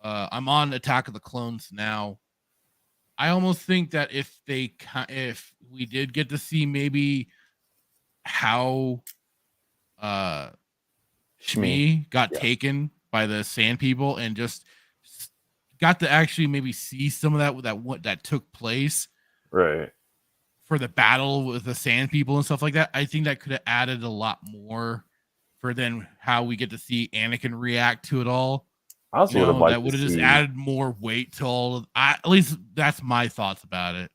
I'm on Attack of the Clones now. I almost think that if we did get to see maybe how Shmi got taken by the Sand People and just got to actually maybe see some of that took place, right, for the battle with the Sand People and stuff like that. I think that could have added a lot more for then how we get to see Anakin react to it all. I also would have liked that would have just added more weight to all of. At least that's my thoughts about it.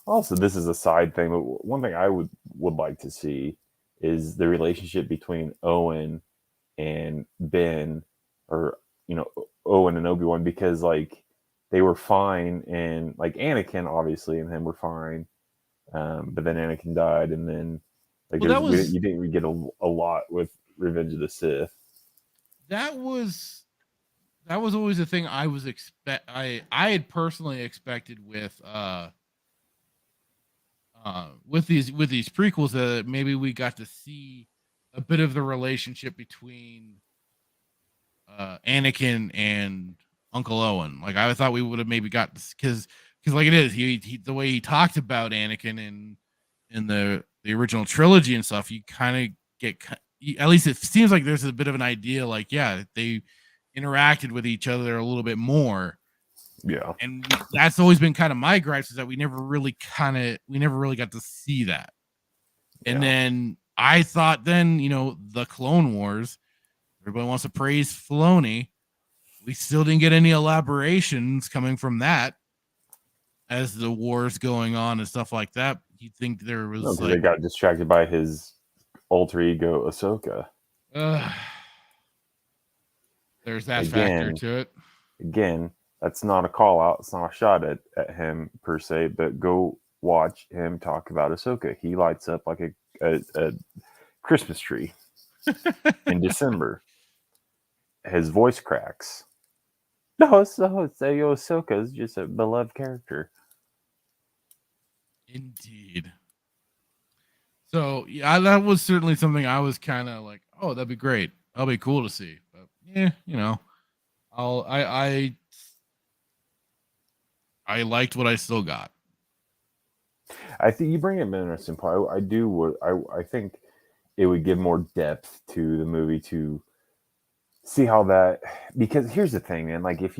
Also, this is a side thing, but one thing I would like to see is the relationship between Owen and Ben, or Owen and Obi-Wan, because like they were fine, and like Anakin obviously and him were fine, but then Anakin died, and then like you didn't get a lot with Revenge of the Sith. That was always the thing I was I had personally expected with with these prequels, maybe we got to see a bit of the relationship between Anakin and Uncle Owen. Like I thought we would have maybe got this because like it is he the way he talked about Anakin in the original trilogy and stuff, you kind of get, at least it seems like there's a bit of an idea, like yeah, they interacted with each other a little bit more. Yeah, and that's always been kind of my gripes, is that we never really got to see that. And then I thought, then the Clone Wars, everybody wants to praise Filoni. We still didn't get any elaborations coming from that as the war's going on and stuff like that. You'd think there was they got distracted by his alter ego Ahsoka. There's that factor to it. Again, that's not a call out. It's not a shot at him per se, but go watch him talk about Ahsoka. He lights up like a Christmas tree in December. His voice cracks. No, Ahsoka is just a beloved character. Indeed. So yeah, that was certainly something I was kind of like, oh, that'd be great. That'll be cool to see. But yeah, I liked what I still got. I think you bring up an interesting point. I think it would give more depth to the movie to see how that, because here's the thing, man. Like if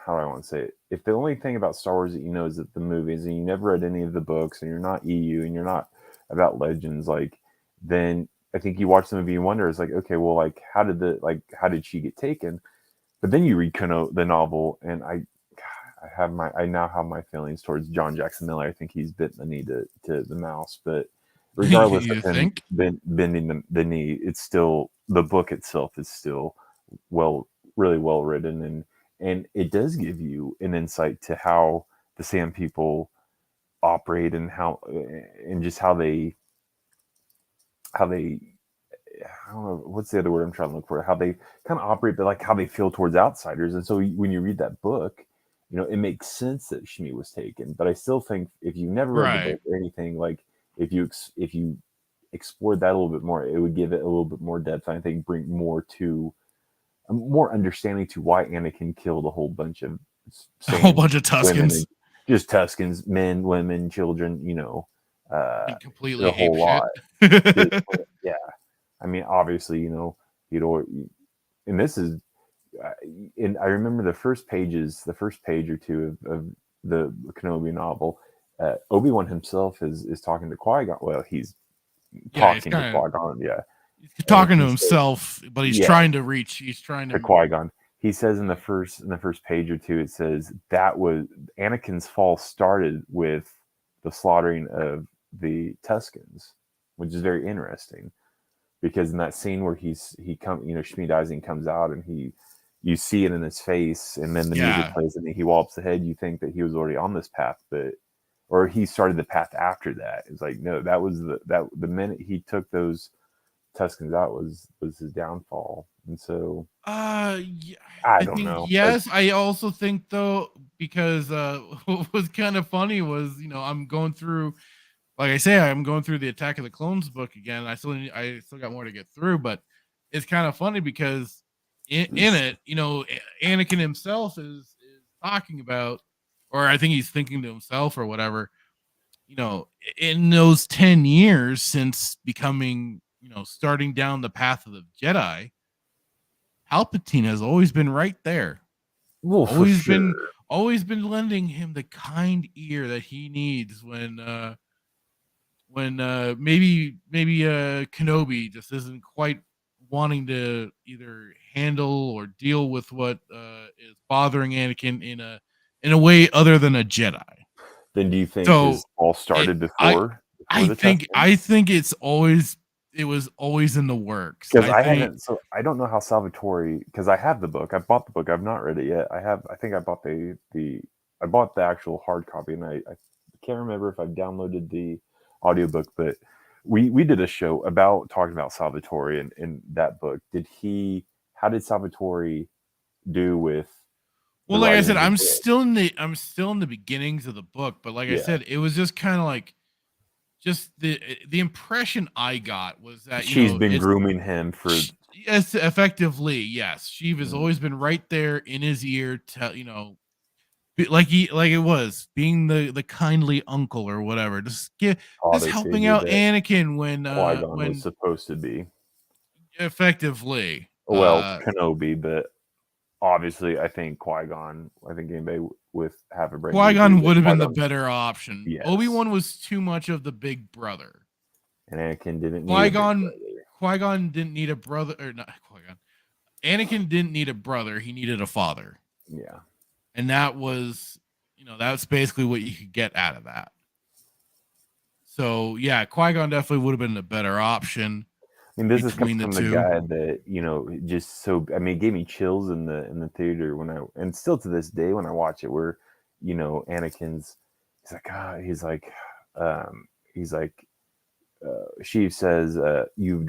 how do I want to say it? If the only thing about Star Wars that you know is that the movies, and you never read any of the books, and you're not EU, and you're not about legends, like, then I think you watch the movie and wonder, it's like, okay, well, like, how did she get taken? But then you read the novel, and I now have my feelings towards John Jackson Miller. I think he's bitten the knee to the mouse, but regardless of him bending the knee, it's still, the book itself is still really well written, and it does give you an insight to how the Sand People operate, and just how they I don't know, what's the other word I'm trying to look for, how they kind of operate, but like how they feel towards outsiders. And so when you read that book, it makes sense that Shmi was taken. But I still think if you never read the book or anything, like if you explored that a little bit more, it would give it a little bit more depth. And I think bring more understanding to why Anakin killed a whole bunch of Tuskens, just Tuskens, men, women, children, completely a whole lot. Yeah. I mean, obviously, and this is, and I remember the first page or two of the Kenobi novel, Obi-Wan himself is talking to Qui-Gon. Well, he's talking to Qui-Gon. Yeah. He's talking to himself, but he's trying to Qui-Gon. He says in the first page or two, it says that was Anakin's fall started with the slaughtering of the Tuskens, which is very interesting, because in that scene where Shmi dies and comes out, and you see it in his face, and then the music plays and he wobbles ahead, you think that he was already on this path, or he started the path after that. It's like, no, that was the minute he took those Tuskens out was his downfall. And so I don't know. Yes, I also think though, because what was kind of funny was, I'm going through, like I say, I'm going through the Attack of the Clones book again. I still got more to get through, but it's kind of funny because in it, Anakin himself is talking about, or I think he's thinking to himself or whatever, in those 10 years since becoming, starting down the path of the Jedi, Palpatine has always been right there. Well, always been lending him the kind ear that he needs when maybe Kenobi just isn't quite wanting to either handle or deal with what is bothering Anakin in a way other than a Jedi. Then do you think this all started before? I think it was always in the works. Because I don't know how Salvatore, because I have the book. I bought the book. I've not read it yet. I think I bought I bought the actual hard copy, and I can't remember if I've downloaded the audiobook, but we did a show talking about Salvatore in that book. How did Salvatore do with Well, like I said, I'm still in the beginnings of the book, but like I said, it was just kind of like just the impression I got was that she's been grooming him for. Yes, effectively, yes. Sheev has always been right there in his ear, like it was being the kindly uncle or whatever, just helping out Anakin when Qui-Gon was supposed to be effectively. Kenobi, but obviously, I think Qui-Gon. I think anybody with half a brain. Qui-Gon would have been the better option. Yes. Obi-Wan was too much of the big brother, and Anakin didn't. Qui-Gon didn't need a brother, or not Qui-Gon. Anakin didn't need a brother; he needed a father. Yeah, and that was, that's basically what you could get out of that. So yeah, Qui-Gon definitely would have been the better option. I mean, this is coming from the guy that just so. I mean, it gave me chills in the theater and still to this day when I watch it, where Anakin's, he's like, Sheev says, you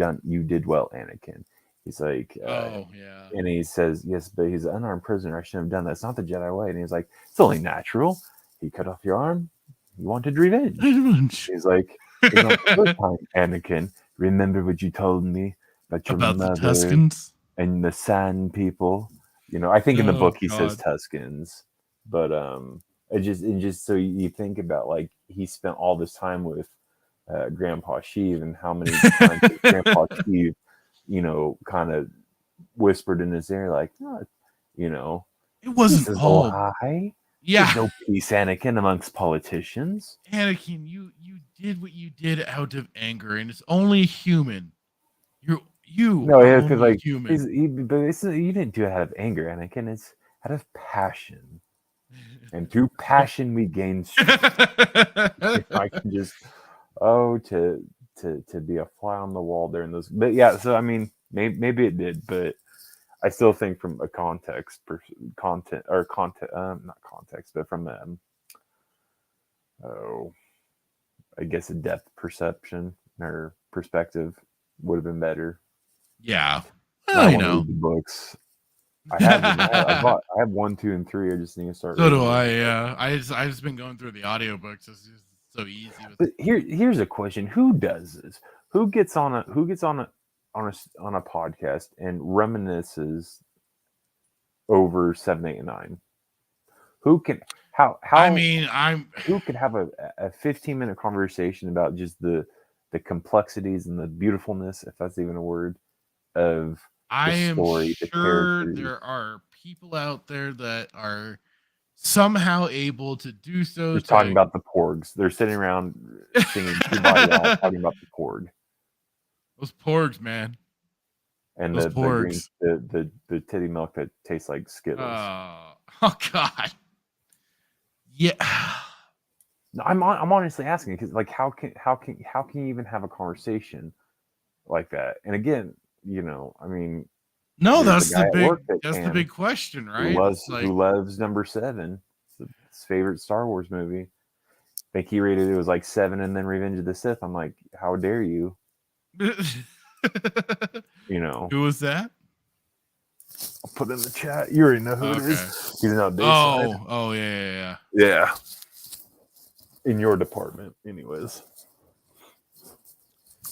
did well, Anakin. He's like, and he says, yes, but he's an unarmed prisoner. I shouldn't have done that. It's not the Jedi way. And he's like, it's only natural. He cut off your arm. You wanted revenge. He's like, it's not the first time, Anakin. Remember what you told me about your mother the Tuscans and the Sand people. I think in the book he says Tuscans, but it just so you think about, like, he spent all this time with Grandpa Sheev, and how many times Grandpa Sheev, kind of whispered in his ear, like, it wasn't all high. Yeah, there's no peace, Anakin, amongst politicians. Anakin, you did what you did out of anger, and it's only human. You because like human. You didn't do it out of anger, Anakin. It's out of passion, and through passion we gain strength. I can just to be a fly on the wall during those. But yeah, so I mean, maybe it did, but I still think from a not context, but from I guess a depth perception or perspective would have been better. Yeah, I the books. I have 1, 2, and 3. I just need to start. So do I. Yeah, I just been going through the audiobooks. It's just so easy. But here's a question: who does this? Who gets on a podcast and reminisces over 7, 8, and 9? Who can who could have a 15-minute conversation about just the complexities and the beautifulness, if that's even a word, of the story, the characters? There are people out there that are somehow able to do so. They're talking about the porgs. They're sitting around singing Kumbaya, talking about the porg. Those porgs, man. And those porgs. The titty milk that tastes like Skittles. Oh God. Yeah. I'm honestly asking, because like how can you even have a conversation like that? And again, I mean, no, that's the big question, right? Who loves number 7? It's his favorite Star Wars movie. I think he rated it was like 7, and then Revenge of the Sith. I'm like, how dare you? Who was that? I'll put it in the chat. You already know who it is. He's not yeah. Yeah. In your department, anyways.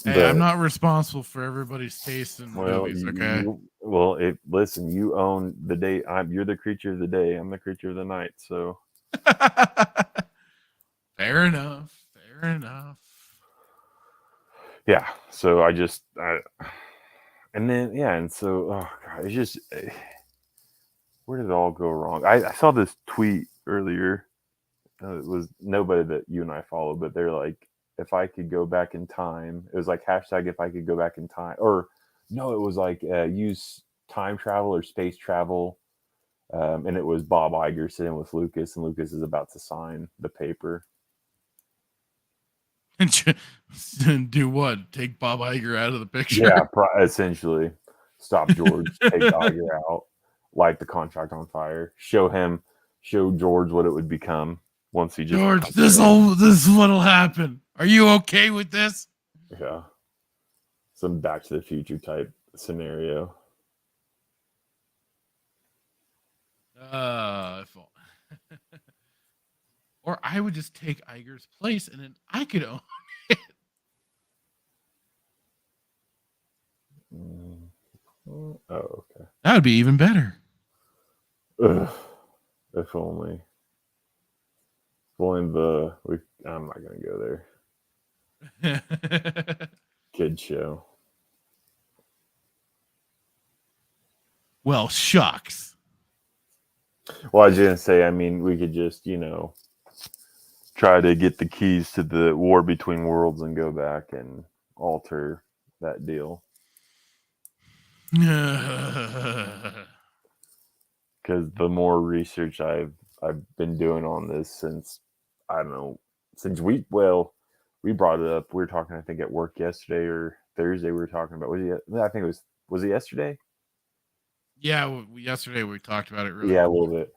Hey, I'm not responsible for everybody's taste in movies, okay? Listen, you own the day. You're the creature of the day. I'm the creature of the night. So fair enough. Yeah. So and so oh God, it's just where did it all go wrong? I saw this tweet earlier. It was nobody that you and I follow, but they're like, if I could go back in time, it was like hashtag if I could go back in time, or no, it was like use time travel or space travel, and it was Bob Iger sitting with Lucas, and Lucas is about to sign the paper. And do what? Take Bob Iger out of the picture? Yeah, essentially. Stop George, take Iger out, light the contract on fire, show George what it would become once he just. George, this is what'll happen. Are you okay with this? Yeah. Some Back to the Future type scenario. If or I would just take Iger's place, and then I could own it. Oh, okay. That would be even better. Ugh, if only. If only I'm not gonna go there. Kid show. Well, shucks. Well, I was gonna say, I mean, we could just, try to get the keys to the War Between Worlds and go back and alter that deal. Because the more research I've been doing on this since, I don't know, since we brought it up. We were talking, I think, at work yesterday or Thursday. We were talking about, I think it was it yesterday? Yeah, yesterday we talked about it. Really, yeah, a little bit.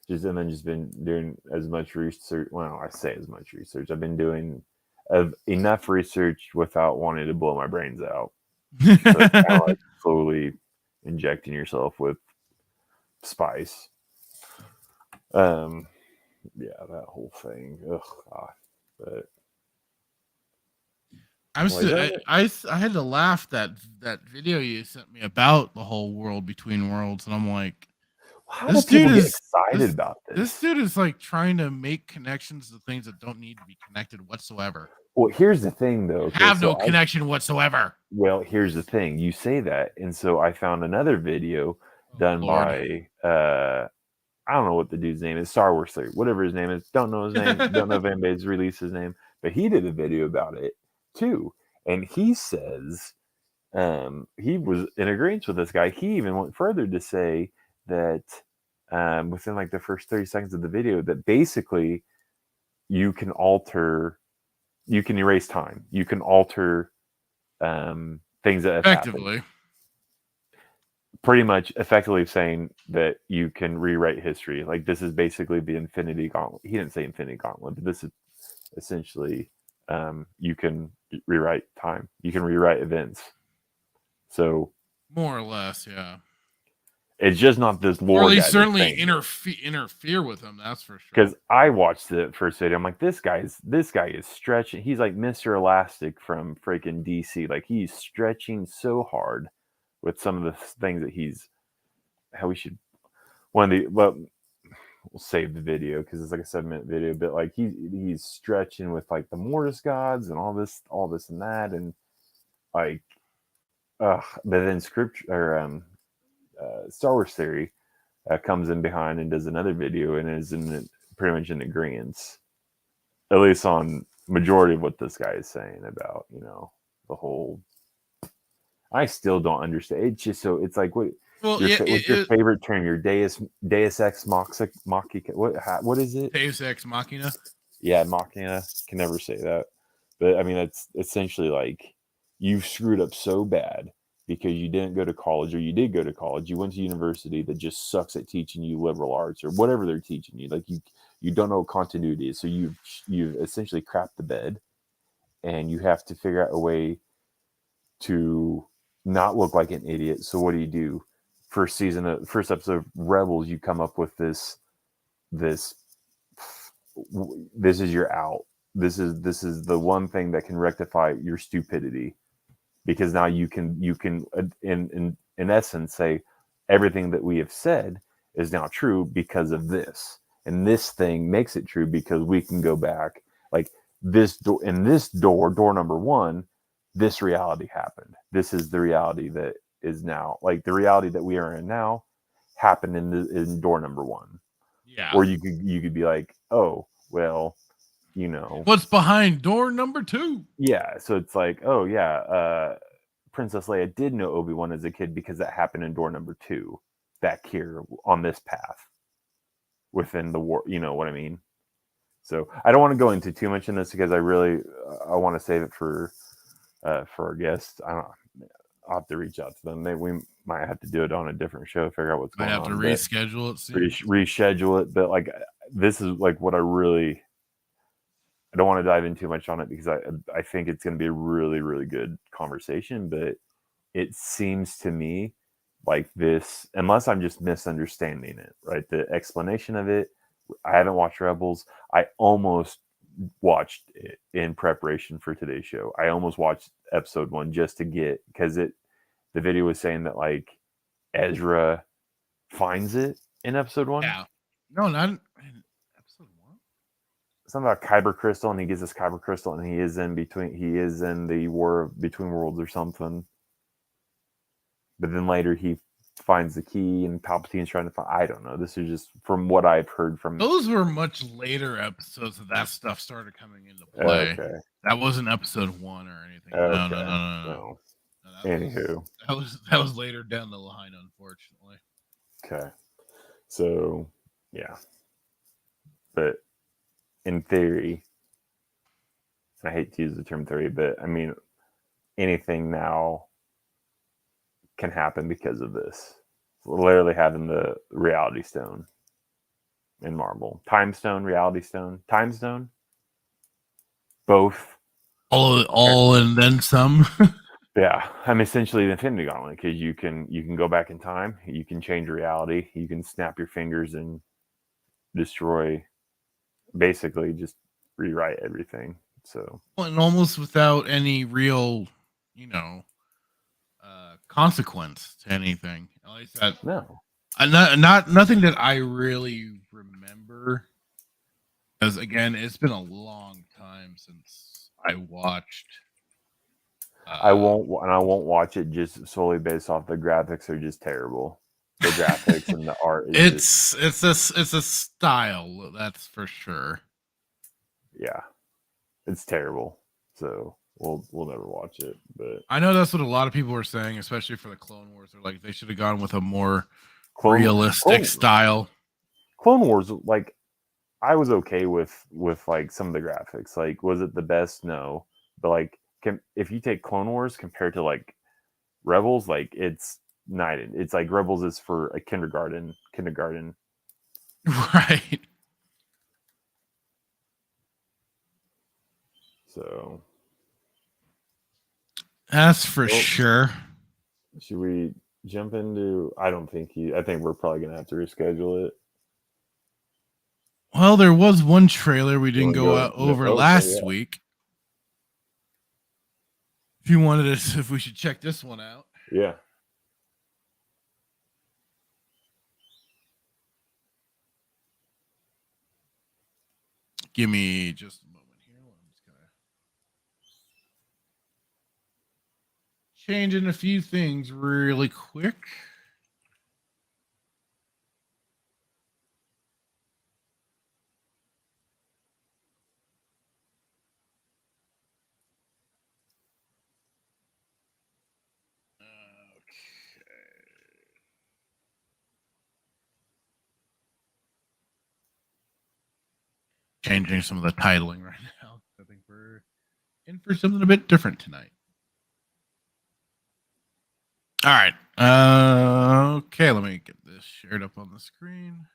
Just been doing as much research. Well, I say as much research. I've been doing enough research without wanting to blow my brains out. So it's kind of like slowly injecting yourself with spice. Yeah, that whole thing. Ugh, God. But I had to laugh that video you sent me about the whole World Between Worlds, and I'm like, how do people get excited about this? This dude is like trying to make connections to things that don't need to be connected whatsoever. Well, here's the thing, though. Have no connection whatsoever. Well, here's the thing. You say that, and so I found another video done by I don't know what the dude's name is, Star Wars 3, whatever his name is. Don't know his name. Don't know if anybody's released his name, but he did a video about it too, and he says he was in agreement with this guy. He even went further to say that within like the first 30 seconds of the video, that basically you can erase time. You can alter things that have effectively happened. Pretty much effectively saying that you can rewrite history. Like, this is basically the Infinity Gauntlet. He didn't say Infinity Gauntlet, but this is essentially you can rewrite time. You can rewrite events. So more or less, yeah. It's just not this lore. Or at least certainly interfere with him. That's for sure. Because I watched the first video, I'm like, this guy is stretching. He's like Mr. Elastic from freaking DC. Like, he's stretching so hard with some of the things that we'll save the video because it's like a 7-minute video, but like he's stretching with like the Mortis gods and all this and that, and like but then scripture or Star Wars Theory comes in behind and does another video and is pretty much in agreement, at least on majority of what this guy is saying about the whole. I still don't understand. It's just so it's like what's your favorite term? Your Deus Ex Machina. What is it? Deus Ex Machina. Yeah, Machina. Can never say that, but I mean that's essentially like you've screwed up so bad because you didn't go to college, or you did go to college. You went to university that just sucks at teaching you liberal arts or whatever they're teaching you. Like you don't know what continuity is, so you've essentially crapped the bed, and you have to figure out a way to not look like an idiot. So what do? First episode of Rebels, you come up with this is your out. This is the one thing that can rectify your stupidity, because now you can in essence say everything that we have said is now true because of this, and this thing makes it true because we can go back like this door, in this door number 1. This reality happened. This is the reality that is now. Like, the reality that we are in now happened in door number 1. Yeah. Or you could be like, oh, well, what's behind door number 2? Yeah. So it's like, oh yeah, Princess Leia did know Obi-Wan as a kid because that happened in door number 2 back here on this path within the war. You know what I mean? So I don't want to go into too much in this because I want to save it for our guests. I'll have to reach out to them. Maybe we might have to do it on a different show, figure out what's going on. I have to reschedule it. Reschedule it. But like, this is like what I don't want to dive in too much on it because I think it's going to be a really, really good conversation. But it seems to me like this, unless I'm just misunderstanding it, right? The explanation of it, I haven't watched Rebels. I almost watched it in preparation for today's show. I almost watched episode 1 just to get, because the video was saying that like Ezra finds it in episode 1. Yeah. No, not in episode 1. Something about Kyber crystal, and he gets this Kyber crystal, and he is in the war between worlds or something. But then later he finds the key, and Palpatine's trying to find. I don't know. This is just from what I've heard from. Those were much later episodes that stuff started coming into play. Okay. That wasn't episode 1 or anything. Okay. No. Anywho, that was later down the line, unfortunately. Okay. So yeah, but in theory, and I hate to use the term theory, but I mean, anything now can happen because of this. Literally having the reality stone in Marvel, time stone, reality stone, time stone, both, all and then some. Yeah, I'm essentially the Infinity Gauntlet, because you can go back in time, you can change reality, you can snap your fingers and destroy, basically just rewrite everything. So, and almost without any real, consequence to anything. At least that nothing that I really remember. Because again, it's been a long time since I watched. I won't watch it just solely based off the graphics are just terrible. The graphics and the art. It's a style, that's for sure. Yeah, it's terrible. So we'll never watch it. But I know that's what a lot of people were saying, especially for the Clone Wars. They're like, they should have gone with a more realistic style. Clone Wars, like, I was okay with like some of the graphics. Like, was it the best? No, but like, if you take Clone Wars compared to like Rebels, like it's it's like Rebels is for a kindergarten. Right. So that's for sure. Should we jump into? I think we're probably gonna have to reschedule it. Well, there was one trailer we didn't go over last week. If you wanted to, if we should check this one out. Yeah. Give me just a moment here. I'm just gonna changing a few things really quick. Changing some of the titling right now. I think we're in for something a bit different tonight. All right. Okay, let me get this shared up on the screen.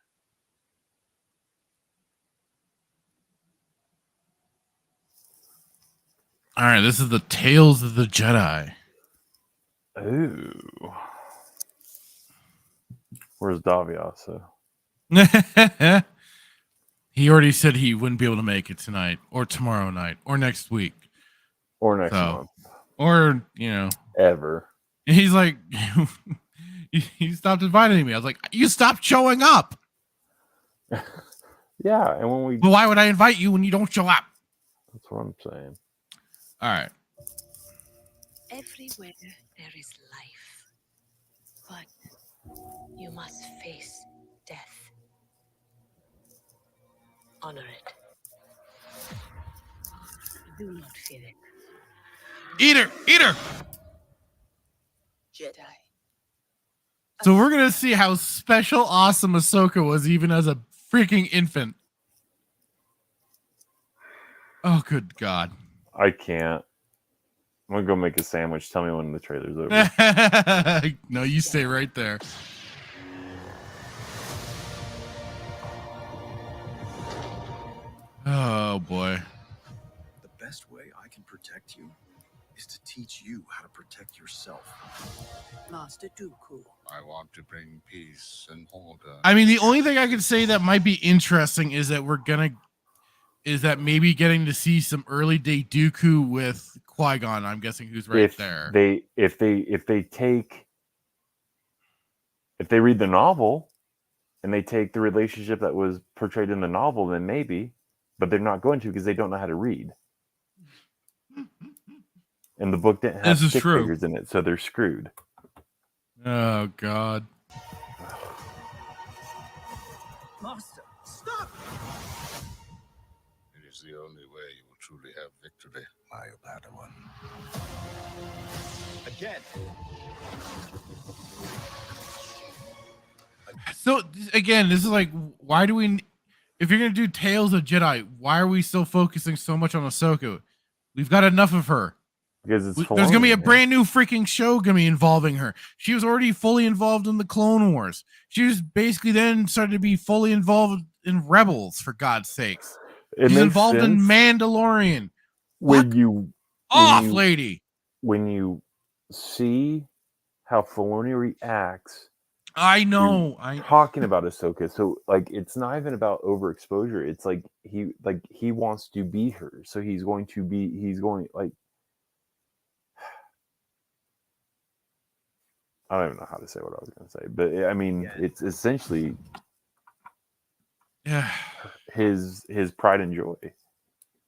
All right, this is the Tales of the Jedi. Ooh. Where's Daviasa? He already said he wouldn't be able to make it tonight or tomorrow night or next week. Or next month. Or, ever. He's like, he stopped inviting me. I was like, you stopped showing up. Yeah, and when we... But why would I invite you when you don't show up? That's what I'm saying. All right. Everywhere there is life, but you must face death. Honor it. Do not fear it. Eat her! Jedi. So we're going to see how special awesome Ahsoka was even as a freaking infant. Oh, good God. I can't. I'm going to go make a sandwich. Tell me when the trailer's over. No, you stay right there. Oh, boy. The best way I can protect you is to teach you how to protect yourself. Master Dooku. I want to bring peace and order. I mean, the only thing I could say that might be interesting is that maybe getting to see some early day Dooku with Qui-Gon. I'm guessing who's right there. If they read the novel and they take the relationship that was portrayed in the novel, then maybe, but they're not going to because they don't know how to read. And the book didn't have stick figures in it, so they're screwed. Oh God. Master, stop! It is the only way you will truly have victory, my Padawan. Again. So again, this is like, why do we? If you're gonna do Tales of Jedi, why are we still focusing so much on Ahsoka? We've got enough of her. Because there's gonna be a brand new freaking show gonna be involving her. She was already fully involved in the Clone Wars. She was basically then started to be fully involved in Rebels, for God's sakes. She's involved in Mandalorian. Lady. When you see how Filoni reacts, I know. Talking about Ahsoka, so like it's not even about overexposure. It's like he wants to be her, so he's going like. I don't even know how to say what I was going to say, but I mean, it's essentially his pride and joy,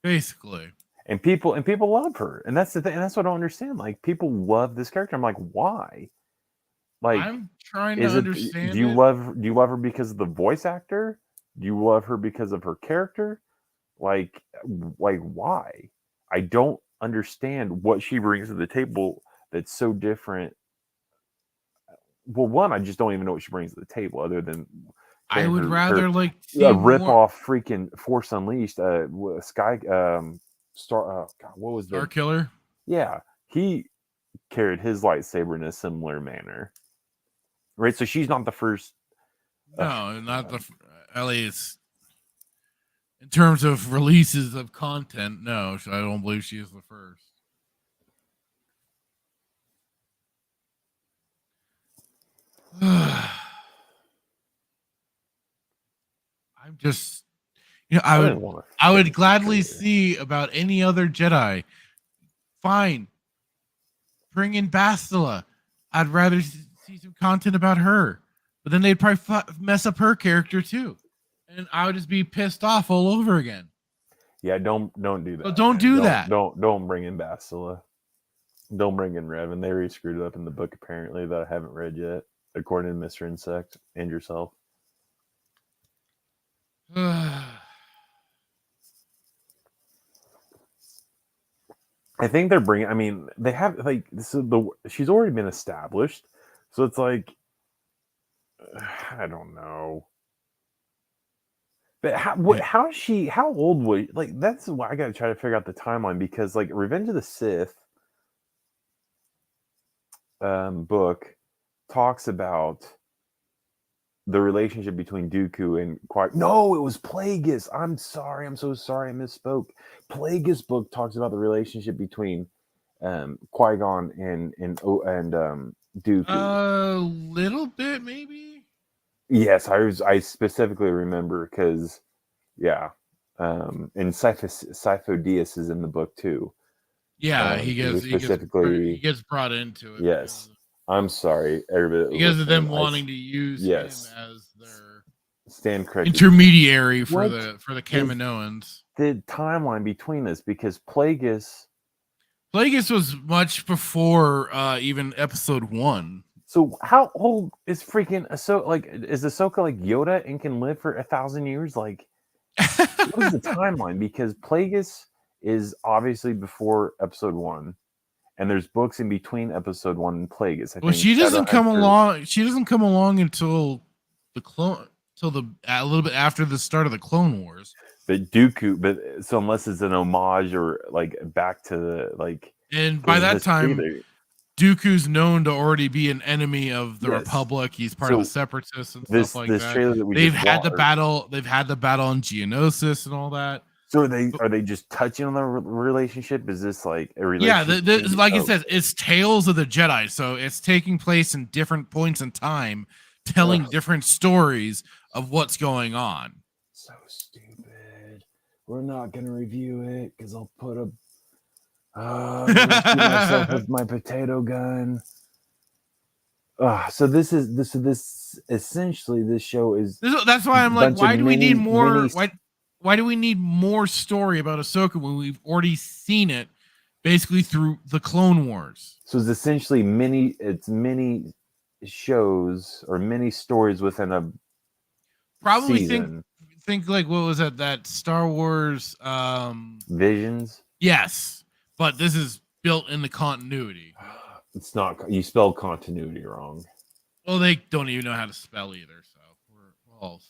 basically. And people love her, and that's the thing. And that's what I don't understand. Like, people love this character. I'm like, why? Like, I'm trying to understand. Do you love her because of the voice actor? Do you love her because of her character? Like why? I don't understand what she brings to the table that's so different. Well, one, I just don't even know what she brings to the table, other than I would rather like rip off freaking Force Unleashed, Sky Star. God, what was Star Killer? Yeah, he carried his lightsaber in a similar manner, right? So she's not the first. No, not the at least in terms of releases of content. No, I don't believe she is the first. I'm just, I would gladly see about any other Jedi. Fine, bring in Bastila. I'd rather see some content about her, but then they'd probably mess up her character too, and I would just be pissed off all over again. Yeah, don't do that. So don't do that. Don't bring in Bastila. Don't bring in Revan. They really screwed it up in the book, apparently, that I haven't read yet, according to Mr. Insect and yourself. I think they're bringing. I mean, they have like she's already been established, so it's like I don't know. But how old was like? That's why I got to try to figure out the timeline, because like Revenge of the Sith book talks about the relationship between Dooku and No, it was Plagueis. I'm sorry. I'm so sorry. I misspoke. Plagueis book talks about the relationship between Qui-Gon and Dooku. A little bit, maybe. Yes, I specifically remember because, and Sifo-Dyas is in the book too. Yeah, he gets brought into it. Yes. I'm sorry, everybody. Because of them wanting to use him as their intermediary for the Kaminoans. The timeline between this, because Plagueis was much before even episode 1. So how old is freaking Ahsoka? Like, is Ahsoka like Yoda and can live for 1,000 years? Like, what is the timeline? Because Plagueis is obviously before episode 1. And there's books in between episode 1 and Plagueis. Well, she doesn't come along. She doesn't come along until a little bit after the start of the Clone Wars. But Dooku, so unless it's an homage or like back to the like. And by that time, Dooku's known to already be an enemy of the Republic. He's part of the Separatists and stuff like that. Trailer that they've had the battle. They've had the battle in Geonosis and all that. So are they just touching on the relationship? Is this like a relationship? Yeah, like it says, it's Tales of the Jedi, so it's taking place in different points in time, telling different stories of what's going on. So stupid. We're not gonna review it because I'll put a. I'm gonna shoot myself with my potato gun. So this essentially this show is. That's why I'm like, why do we need more? Why do we need more story about Ahsoka when we've already seen it, basically through the Clone Wars? So it's essentially many shows or many stories within a probably season. think like what was that Star Wars Visions? Yes, but this is built in the continuity. It's not. You spelled continuity wrong. Well, they don't even know how to spell either, so we're all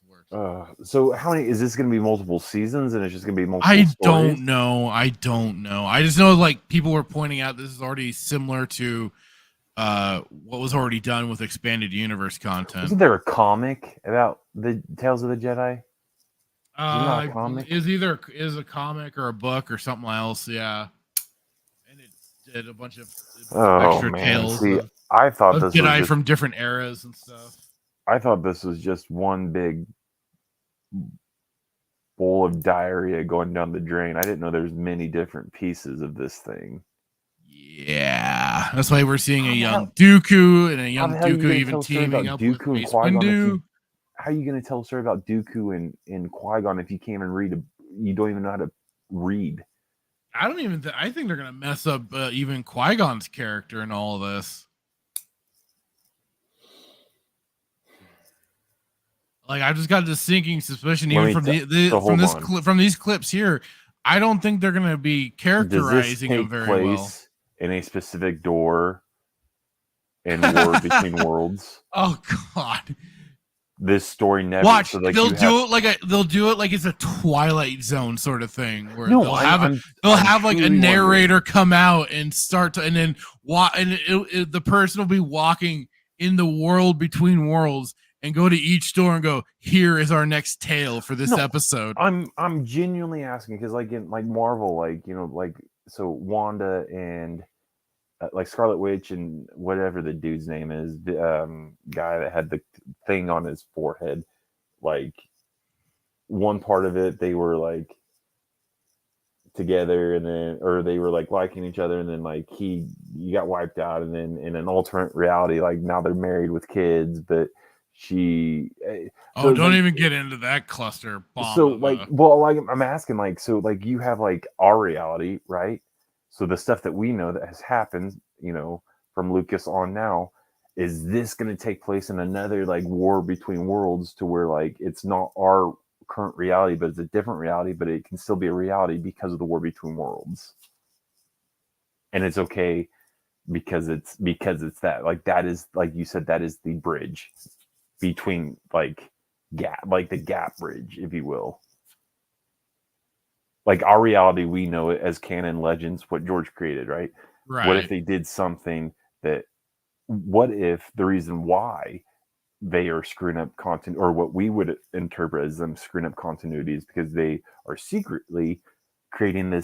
worse. So how many is this going to be? Multiple seasons, and it's just going to be multiple. I stories? don't know. I just know like people were pointing out this is already similar to what was already done with expanded universe content. Isn't there a comic about the Tales of the Jedi? A comic? Is a comic or a book or something else, yeah. And it did a bunch of extra tales. See, I thought this Jedi was just, from different eras and stuff. I thought this was just one big bowl of diarrhea going down the drain. I didn't know there's many different pieces of this thing. Yeah, that's why we're seeing a young Dooku and a young Dooku even teaming up with Dooku and Mace Qui-Gon. Windu. How are you going to tell a story about Dooku and Qui-Gon if you can't even read? You don't even know how to read. I don't even. I think they're going to mess up even Qui-Gon's character in all of this. Like I just got this sinking suspicion, even from these clips here. I don't think they're going to be characterizing them very well. In a specific door in War Between Worlds. Oh God! This story never. Watch. So like they'll do it like it's a Twilight Zone sort of thing, where they'll have like a narrator come out and start to, and then the person will be walking in the world between worlds and go to each door and go, here is our next tale for this episode. I'm genuinely asking because like in like Marvel, like so Wanda and like Scarlet Witch and whatever the dude's name is, the guy that had the thing on his forehead, like one part of it they were like together and then or they were like liking each other and then like he got wiped out and then in an alternate reality like now they're married with kids but she don't like, even get into that cluster bomb. So like well like I'm asking like so like you have like our reality, right? So the stuff that we know that has happened, you know, from Lucas on now, is this going to take place in another like war between worlds to where like it's not our current reality, but it's a different reality, but it can still be a reality because of the war between worlds. And it's okay because it's that like that is like you said, that is the bridge between like the gap bridge, if you will. Like our reality, we know it as canon legends, what George created, right? Right. What if they did something that, what if the reason why they are screwing up content or what we would interpret as them screwing up continuity is because they are secretly creating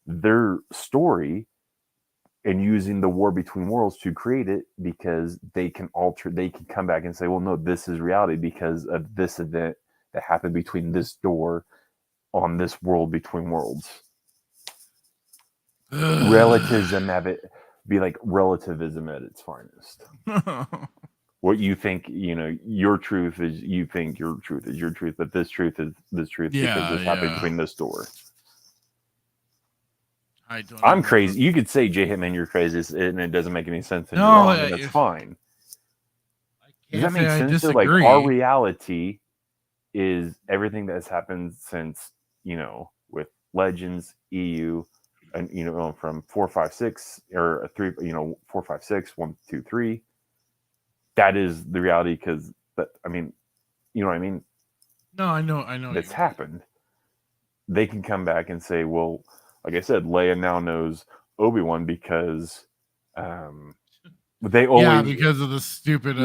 their story and using the war between worlds to create it because they can come back and say, well, no, this is reality because of this event that happened between this door on this world between worlds. Relativism be like relativism at its finest. What you think, you know, your truth is you think your truth is your truth, but this truth is this truth because this happened between this door. I'm crazy. You could say J Hitman, you're crazy, and it doesn't make any sense. No, that's fine. Does that make sense? So, like our reality is everything that has happened since, you know, with Legends, EU, and you know, from 4, 5, 6 or 3, you know, 4, 5, 6, 1, 2, 3. That is the reality because that I mean, you know what I mean? No, I know. That's happened. They can come back and say, well, like I said, Leia now knows Obi-Wan because they always because of the stupid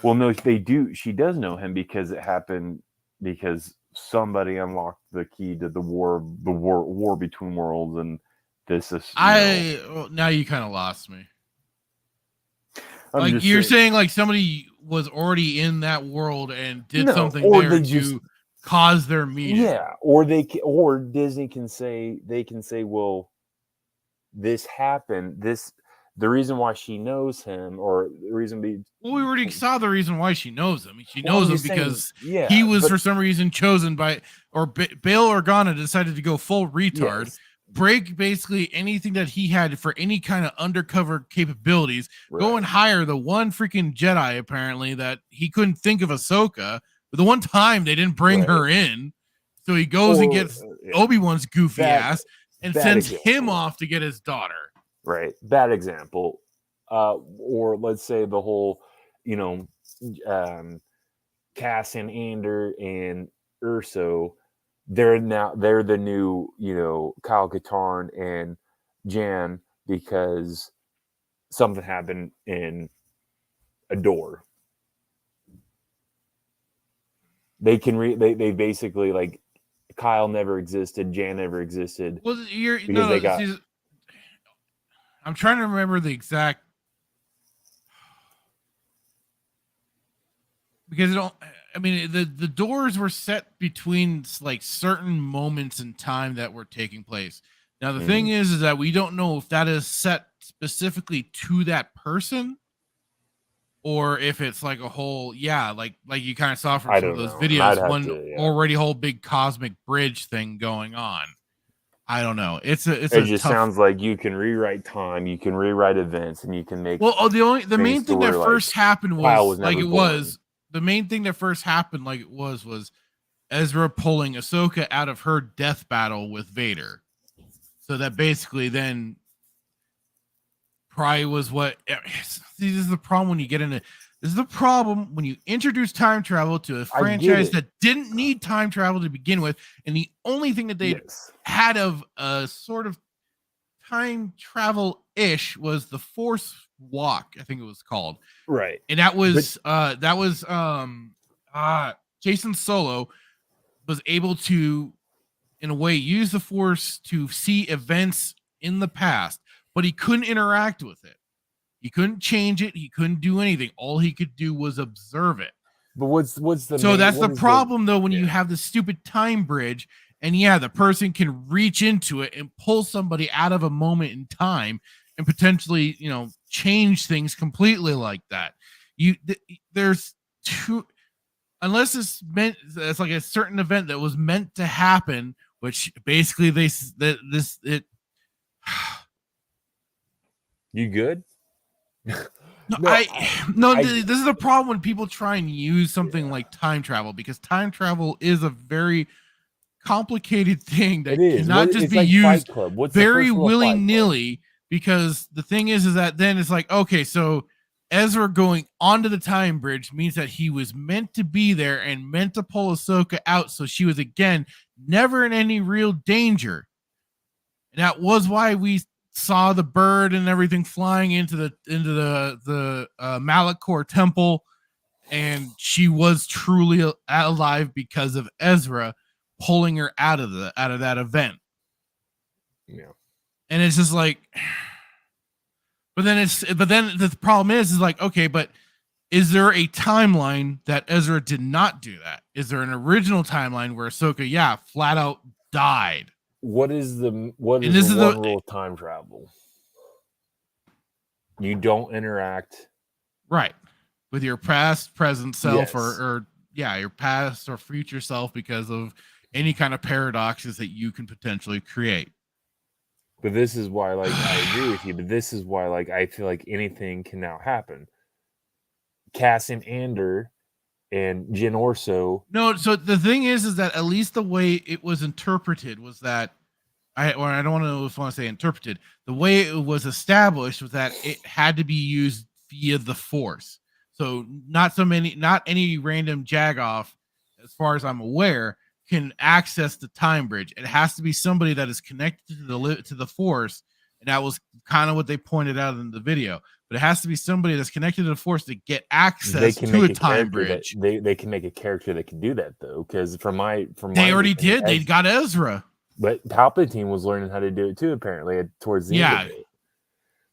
well, no, they do. She does know him because it happened because somebody unlocked the key to the war between worlds, and this is well, now you kind of lost me. Like you're saying, like somebody was already in that world and did something there to cause their meeting. Yeah, or Disney can say well, this happened. The reason why she knows him, or the reason we already saw the reason why she knows him. She knows him because he was for some reason chosen by, or Bail Organa decided to go full retard, break basically anything that he had for any kind of undercover capabilities, go and hire the one freaking Jedi apparently that he couldn't think of Ahsoka, but the one time they didn't bring her in, so he goes and gets Obi-Wan's goofy ass and sends him off to get his daughter. Right, bad example. Or let's say the whole, Cassian, Andor, and Urso. They're the new, Kyle Katarn and Jan because something happened in Andor. They can they basically like Kyle never existed, Jan never existed. Well, I'm trying to remember the exact, because the doors were set between like certain moments in time that were taking place. Now the thing is that we don't know if that is set specifically to that person, or if it's like a whole like you kind of saw from some of those videos, already whole big cosmic bridge thing going on. I don't know. It just sounds like you can rewrite time, you can rewrite events, and you can make. Well, the main thing that first happened was like it was. The main thing that first happened like it was Ezra pulling Ahsoka out of her death battle with Vader. So that basically then probably was what. See, this is the problem when you get into. This is the problem when you introduce time travel to a franchise that didn't need time travel to begin with, and the only thing that they had of a sort of time travel-ish was the Force Walk, I think it was called. Right. And that was Jason Solo was able to, in a way, use the Force to see events in the past, but he couldn't interact with it. He couldn't change it. He couldn't do anything. All he could do was observe it. But what's the that's the problem though when you have the stupid time bridge, and the person can reach into it and pull somebody out of a moment in time and potentially change things completely like that. There's two, unless it's like a certain event that was meant to happen, which basically You good? This is the problem when people try and use something like time travel, because time travel is a very complicated thing that cannot just be used very willy-nilly, because the thing is that then it's like, okay, so Ezra going onto the time bridge means that he was meant to be there and meant to pull Ahsoka out, so she was again never in any real danger. And that was why we saw the bird and everything flying into the Malachor temple, and she was truly alive because of Ezra pulling her out of that event. Yeah. And it's just like, but then the problem is like, okay, but is there a timeline that Ezra did not do that? Is there an original timeline where Ahsoka, flat out died? What is the rule of time travel? You don't interact with your past, present self, or your past or future self because of any kind of paradoxes that you can potentially create. But this is why, like, I agree with you. But this is why, like, I feel like anything can now happen. Cassian Andor and Jyn Erso. No, so the thing is that at least the way it was interpreted was that I don't want to say interpreted. The way it was established was that it had to be used via the Force. So not any random jagoff, as far as I'm aware, can access the time bridge. It has to be somebody that is connected to the Force and that was kind of what they pointed out in the video. But it has to be somebody that's connected to the Force to get access to a time bridge. They can make a character that can do that though, because they already did. They got Ezra, but Palpatine was learning how to do it too. Apparently, towards the end of it.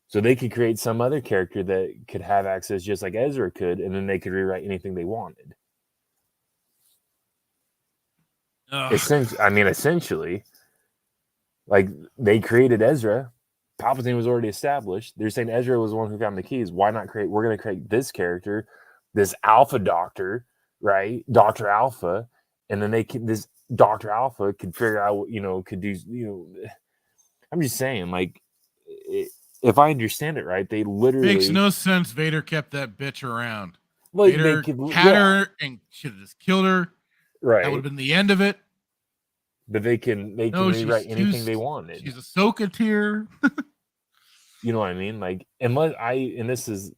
So they could create some other character that could have access just like Ezra could, and then they could rewrite anything they wanted. Essentially, like they created Ezra. Palpatine was already established. They're saying Ezra was the one who found the keys. Why not create? We're going to create this character, this Alpha Doctor, right? Dr. Alpha, and then this Dr. Alpha could figure out, could do, I'm just saying, like, if I understand it right, they literally makes no sense. Vader kept that bitch around. Like Vader had her and should have just killed her. Right. That would have been the end of it. But they can rewrite anything they wanted. She's Ahsoka tier. You know what I mean? Like, and this is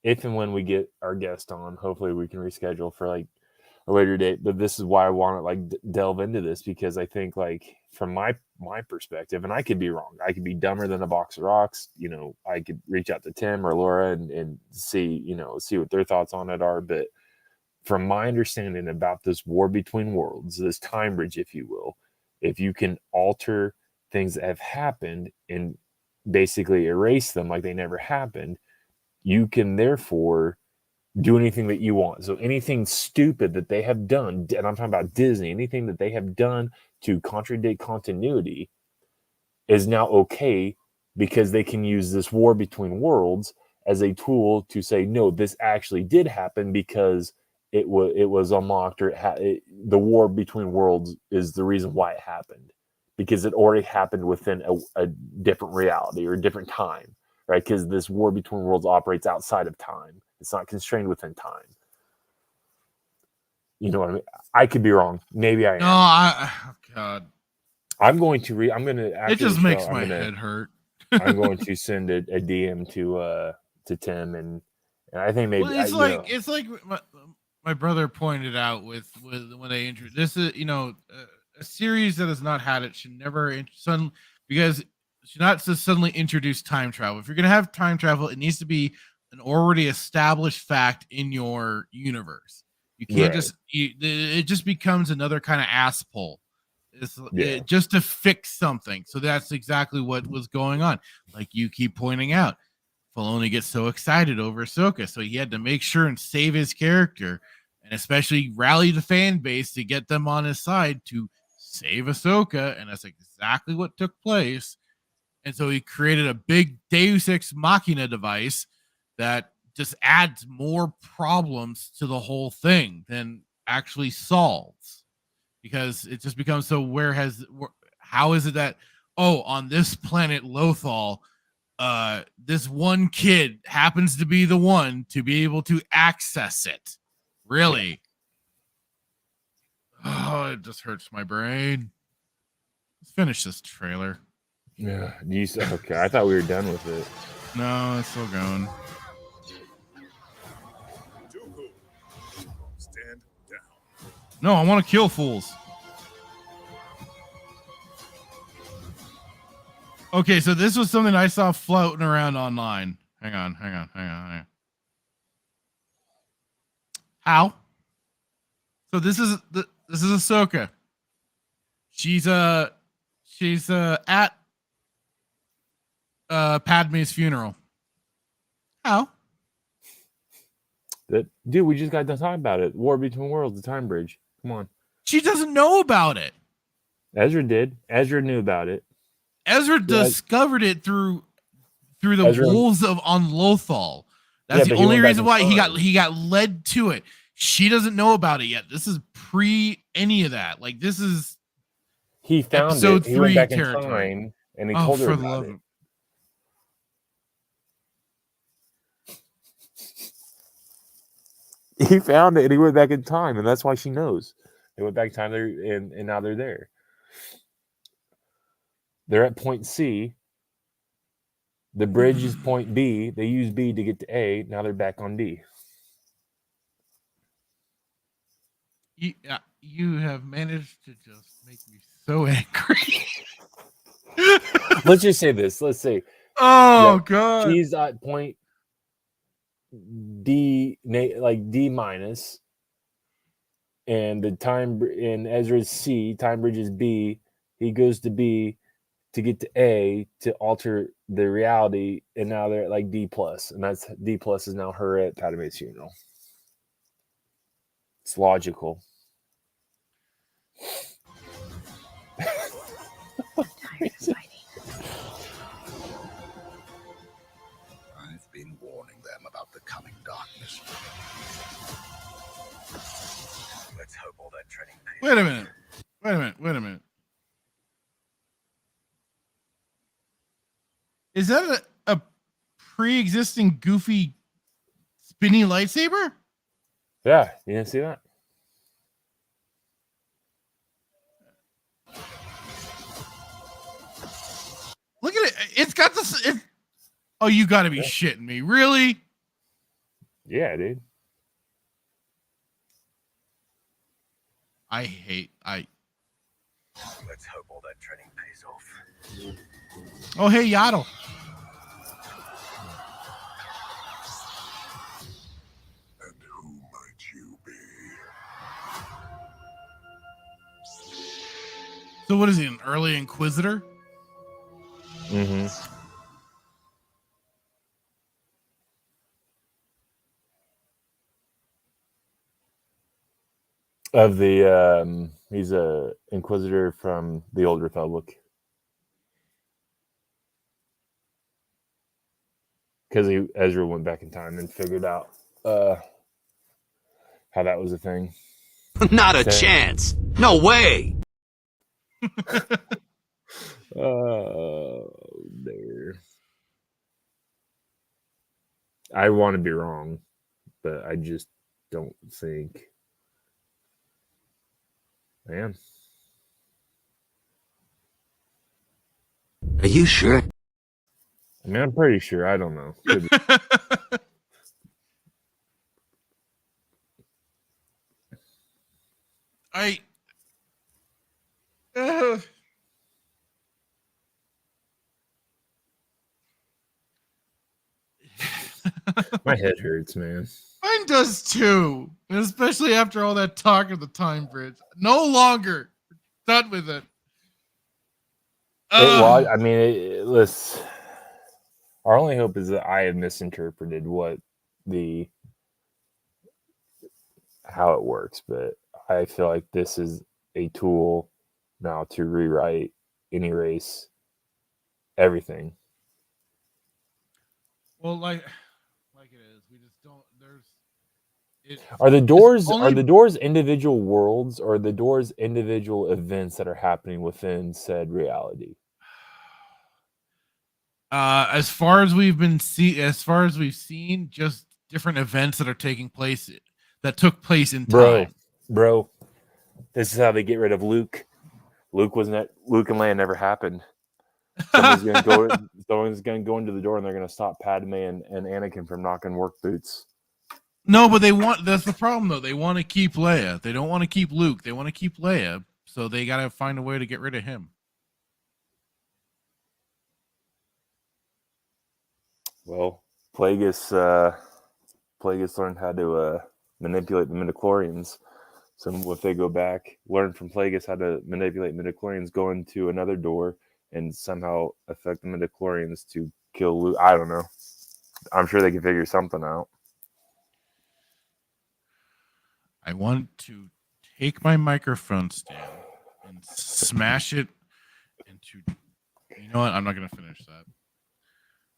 if and when we get our guest on, hopefully we can reschedule for like a later date. But this is why I want to like delve into this, because I think like from my perspective, and I could be wrong. I could be dumber than a box of rocks. I could reach out to Tim or Laura and see what their thoughts on it are. But from my understanding about this war between worlds, this time bridge, if you will, if you can alter things that have happened and basically erase them like they never happened, you can therefore do anything that you want. So anything stupid that they have done, and I'm talking about Disney, anything that they have done to contradict continuity is now okay, because they can use this war between worlds as a tool to say, no, this actually did happen because it was unlocked, or the war between worlds is the reason why it happened, because it already happened within a different reality or a different time, right? Because this war between worlds operates outside of time. It's not constrained within time. You know what I mean? I could be wrong. Maybe I am. Oh God. I'm going to it just makes my head hurt. I'm going to send a DM to Tim, and I think maybe it's like my brother pointed out with when they introduced this is a series that has not had it should never because it should not just suddenly introduce time travel. If you're gonna have time travel, it needs to be an already established fact in your universe. You can't it just becomes another kind of ass pull. Just to fix something. So that's exactly what was going on. Like you keep pointing out, Filoni gets so excited over Ahsoka, so he had to make sure and save his character, and especially rally the fan base to get them on his side to save Ahsoka, and that's exactly what took place. And so he created a big Deus Ex Machina device that just adds more problems to the whole thing than actually solves, because it just becomes so how is it that on this planet Lothal, this one kid happens to be the one to be able to access it? Really? Oh, it just hurts my brain. Let's finish this trailer. Yeah. Okay, I thought we were done with it. No, it's still going. Stand down. No, I want to kill fools. Okay, so this was something I saw floating around online. Hang on. How? So this is Ahsoka. She's at Padme's funeral. How? Dude, we just got done talking about it. War between worlds, the time bridge. Come on. She doesn't know about it. Ezra did. Ezra knew about it. Ezra discovered it through the wolves on Lothal. That's the only reason why he got led to it. She doesn't know about it yet. This is pre any of that. Like this is he found episode it. He 3 went back territory. In time and he told her about it. He found it and he went back in time, and that's why she knows. They went back in time there, and now they're there. They're at point C. The bridge is point B. They use B to get to A. Now they're back on D. You have managed to just make me so angry. Let's just say this. Let's say, oh god, she's at point D, like D minus, and the time in Ezra's C, time bridge is B. He goes to B to get to A to alter the reality, and now they're at like D plus, and that's D plus is now her at Padme's funeral. It's logical. I've been warning them about the coming darkness. Let's hope all that training pays. Wait a minute. Is that a pre-existing goofy spinny lightsaber? Yeah, you didn't see that? Look at it. It's got this. Oh, you got to be shitting me. Really? Yeah, dude. Let's hope all that training pays off. Oh, hey, Yaddle. And who might you be? So what is he, an early Inquisitor? Mm-hmm. Of the he's a Inquisitor from the Old Republic. Because Ezra went back in time and figured out how that was a thing. Not a chance. No way. There. I want to be wrong, but I just don't think. Man. Are you sure? I mean, I'm pretty sure. I don't know. My head hurts, man. Mine does too, and especially after all that talk of the time bridge. No longer done with it. Well, I mean, listen. Our only hope is that I have misinterpreted how it works, but I feel like this is a tool now to rewrite and erase everything. Well, like it is. We just don't. Are the doors individual worlds, or are the doors individual events that are happening within said reality? As far as we've seen, just different events that are taking place that took place in time. Bro, this is how they get rid of Luke. Luke and Leia never happened. Someone's gonna go into the door and they're gonna stop Padme and Anakin from knocking work boots. No, but that's the problem though. They want to keep Leia. They don't want to keep Luke. They want to keep Leia. So they gotta find a way to get rid of him. Well, Plagueis learned how to manipulate the midichlorians. So if they go back, learn from Plagueis how to manipulate midichlorians, go into another door and somehow affect the midichlorians to kill Luke. I don't know. I'm sure they can figure something out. I want to take my microphone stand and smash it into. You know what? I'm not going to finish that.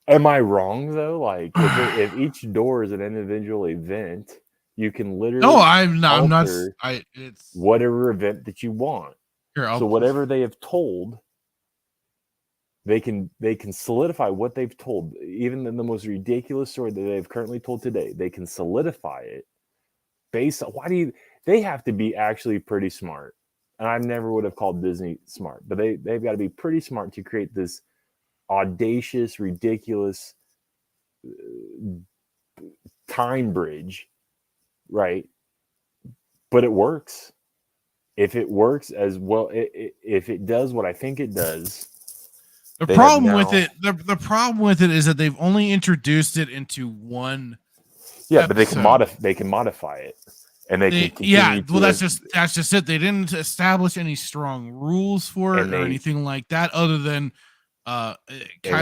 Am I wrong though? Like if each door is an individual event, you can literally I'm not. It's whatever event that you want. Here, so whatever they have told, they can solidify what they've told. Even in the most ridiculous story that they've currently told today, they can solidify it based on they have to be actually pretty smart. And I never would have called Disney smart, but they've got to be pretty smart to create this audacious, ridiculous time bridge, right? But it works. If it works as well, if it does what I think it does, The problem with it, the problem with it is that they've only introduced it into one. Yeah, but they can modify it, and they can continue. Yeah, well, that's just it. They didn't establish any strong rules for it or anything like that, other than kind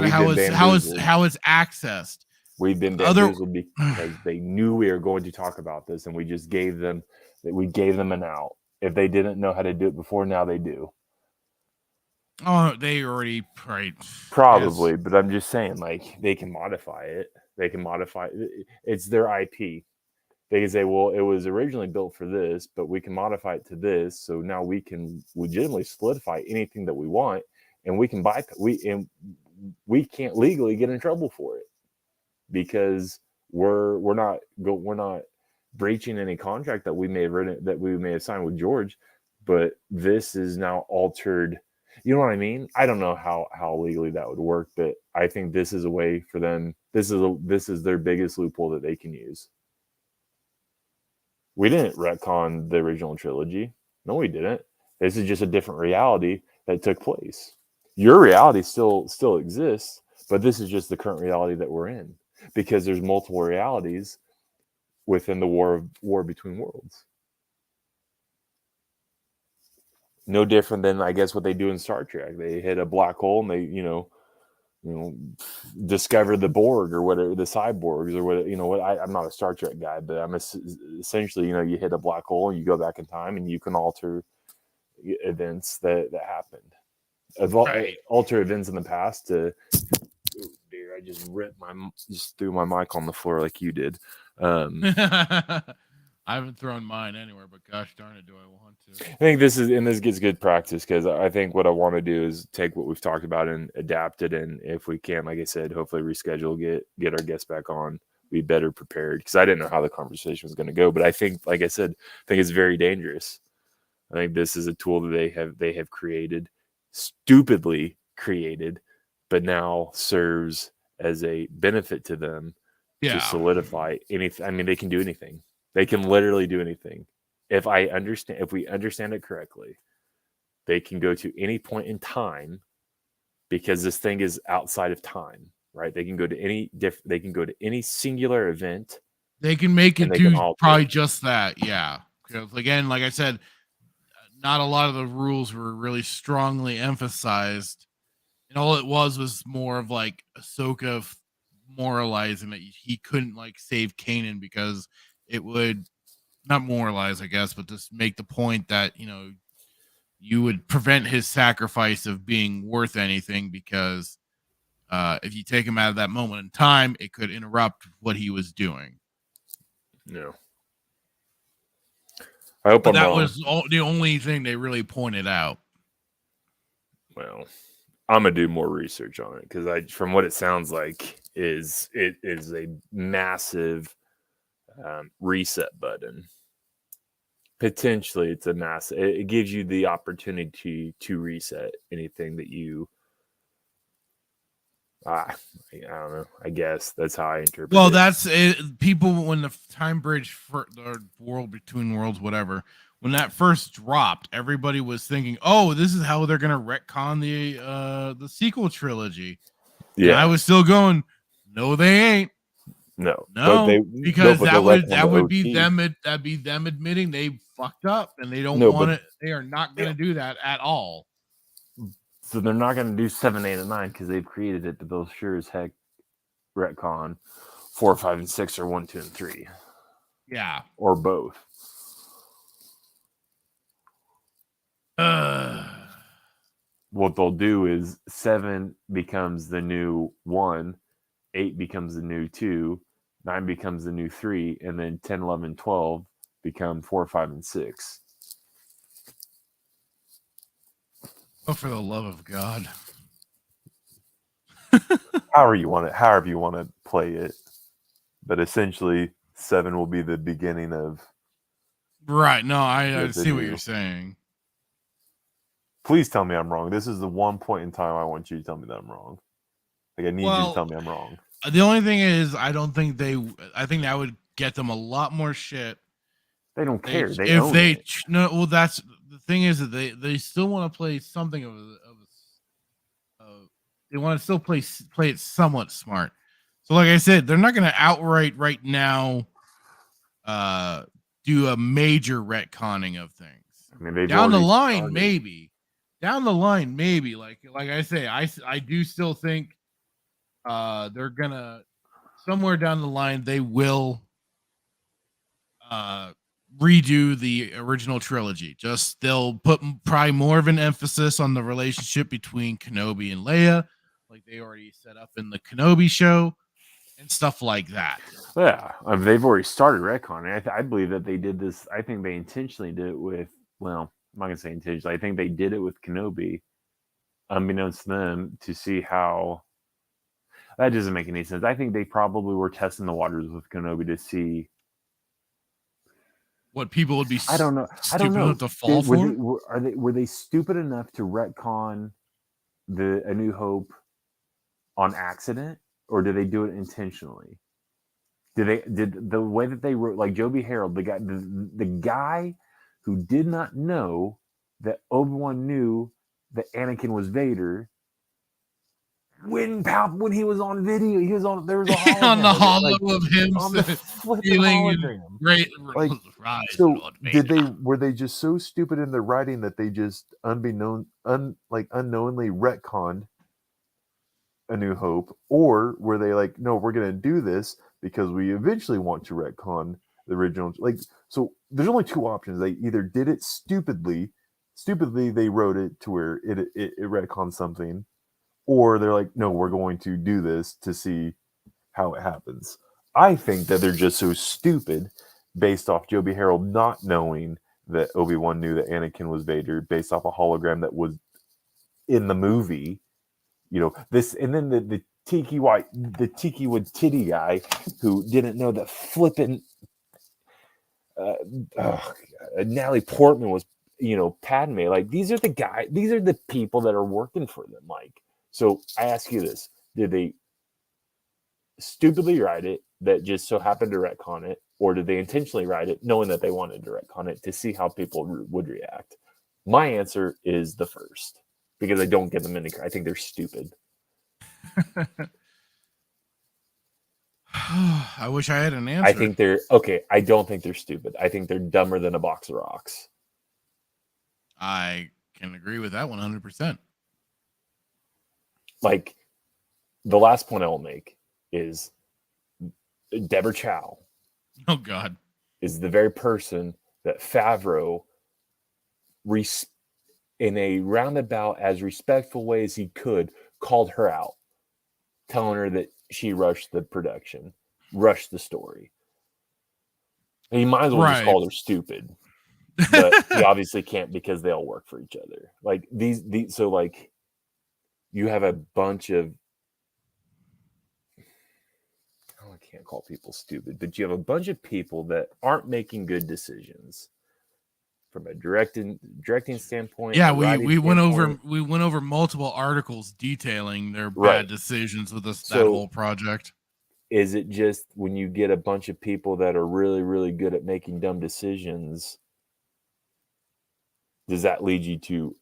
of how it's accessed. We've been bamboozled because they knew we were going to talk about this, and we just gave them an out. If they didn't know how to do it before, now they do. Oh, they already probably, yes. But I'm just saying, like, they can modify it. They can modify it. It's their IP. They can say, well, it was originally built for this, but we can modify it to this, so now we can legitimately solidify anything that we want, and we can we can't legally get in trouble for it because we're not breaching any contract that we may have signed with George, but this is now altered. You know what I mean? I don't know how legally that would work, but I think this is a way for them. This is their biggest loophole that they can use. We didn't retcon the original trilogy. No, we didn't. This is just a different reality that took place. Your reality still exists, but this is just the current reality that we're in because there's multiple realities within the war between worlds. No different than, I guess, what they do in Star Trek. They hit a black hole and they, discover the Borg or whatever, the cyborgs or what. I'm not a Star Trek guy, but I'm essentially, you hit a black hole and you go back in time and you can alter events that happened. Alter events in the past to. Oh dear, I just threw my mic on the floor like you did. I haven't thrown mine anywhere, but gosh darn it, do I want to? I think this gets good practice because I think what I want to do is take what we've talked about and adapt it, and if we can, like I said, hopefully reschedule, get our guests back on, be better prepared because I didn't know how the conversation was going to go, but I think, like I said, it's very dangerous. I think this is a tool that they have created, stupidly created, but now serves as a benefit to them to solidify anything. I mean, they can do anything. They can literally do anything. If we understand it correctly, they can go to any point in time because this thing is outside of time, right? They can go to any singular event. They can make it do probably just that. Yeah. Because again, like I said, not a lot of the rules were really strongly emphasized. And all it was more of like Ahsoka moralizing that he couldn't save Kanan because it would not moralize, I guess, but just make the point that, you would prevent his sacrifice of being worth anything because if you take him out of that moment in time, it could interrupt what he was doing. No. I hope that was the only thing they really pointed out. Well, I'm gonna do more research on it because from what it sounds like, is a massive reset button. Potentially, it's a massive. It gives you the opportunity to reset anything that you. I don't know. I guess that's how I interpret. Well, it. That's it. People, when the time bridge for the world between worlds, whatever, when that first dropped, everybody was thinking, "Oh, this is how they're gonna retcon the sequel trilogy." Yeah, and I was still going, "No, they ain't." No, because that would be them. That'd be them admitting they fucked up and they don't want it. They are not going to do that at all. So they're not going to do 7, 8, and 9 because they've created it, but they'll sure as heck retcon 4, 5, and 6 or 1, 2, and 3. Yeah, or both. What they'll do is 7 becomes the new 1, 8 becomes the new 2, 9 becomes the new 3, and then 10, 11, 12 become 4, 5, and 6. Oh, for the love of God. however you want to play it. But essentially 7 will be the beginning of. Right. No, I see what you're saying. Please tell me I'm wrong. This is the one point in time I want you to tell me that I'm wrong. I need you to tell me I'm wrong. The only thing is, I think that would get them a lot more shit. They don't care. Well, that's the thing is that they still want to play something of to still play it somewhat smart. So, like I said, they're not going to outright right now do a major retconning of things. I mean, they've down the already line, started. maybe. Down the line, maybe. Like I say, I do still think they're gonna somewhere down the line they will redo the original trilogy. Just they'll put probably more of an emphasis on the relationship between Kenobi and Leia, like they already set up in the Kenobi show and stuff like that. Yeah, they've already started retconning. I believe that they did this. I think they intentionally did it with. Well, I'm not gonna say intentionally. I think they did it with Kenobi, unbeknownst to them, to see how. That doesn't make any sense. I think they probably were testing the waters with Kenobi to see what people would be. I don't know. Enough to fall for. Were they stupid enough to retcon A New Hope on accident, or did they do it intentionally? Did the way that they wrote, like Joby Harold, the guy who did not know that Obi-Wan knew that Anakin was Vader. When he was on video, there was a hologram on the hollow of him on the feeling great. Like, so were they just so stupid in their writing that they just unknowingly retconned A New Hope, or were they like, no, we're going to do this because we eventually want to retcon the original? Like, so there's only two options. They either did it stupidly they wrote it to where it retconned something, or they're like, no, we're going to do this to see how it happens. I think that they're just so stupid based off Joby Harold not knowing that Obi-Wan knew that Anakin was Vader based off a hologram that was in the movie. You know, this, and then the Tiki Wood Titty guy who didn't know that flipping Natalie Portman was, Padme. Like, these are the people that are working for them, Mike. So I ask you this: did they stupidly write it that just so happened to retcon it, or did they intentionally write it knowing that they wanted to retcon it to see how people would react? My answer is the first, because I don't give them any. I think they're stupid. I wish I had an answer. I think they're okay. I don't think they're stupid. I think they're dumber than a box of rocks. I can agree with that 100%. Like, the last point I will make is Deborah Chow. Oh, God. Is the very person that Favreau, in a roundabout, as respectful way as he could, called her out, telling her that she rushed the production, rushed the story. And he might as well just call her stupid. But he obviously can't, because they all work for each other. Like, so, like, you have a bunch of, I can't call people stupid, but you have a bunch of people that aren't making good decisions from a directing standpoint. Yeah, we went over multiple articles detailing their bad decisions with that whole project. Is it just when you get a bunch of people that are really, really good at making dumb decisions, does that lead you to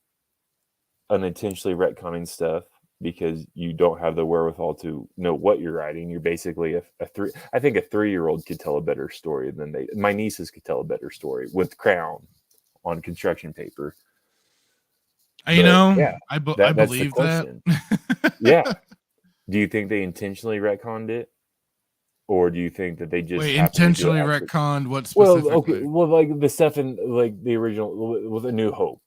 unintentionally retconning stuff because you don't have the wherewithal to know what you're writing? You're basically I think a 3-year-old could tell a better story than my nieces could tell a better story with crayon on construction paper. I believe that. Yeah. Do you think they intentionally retconned it? Or do you think that they just intentionally retconned what specifically? Well, like the stuff in like the original with A New Hope,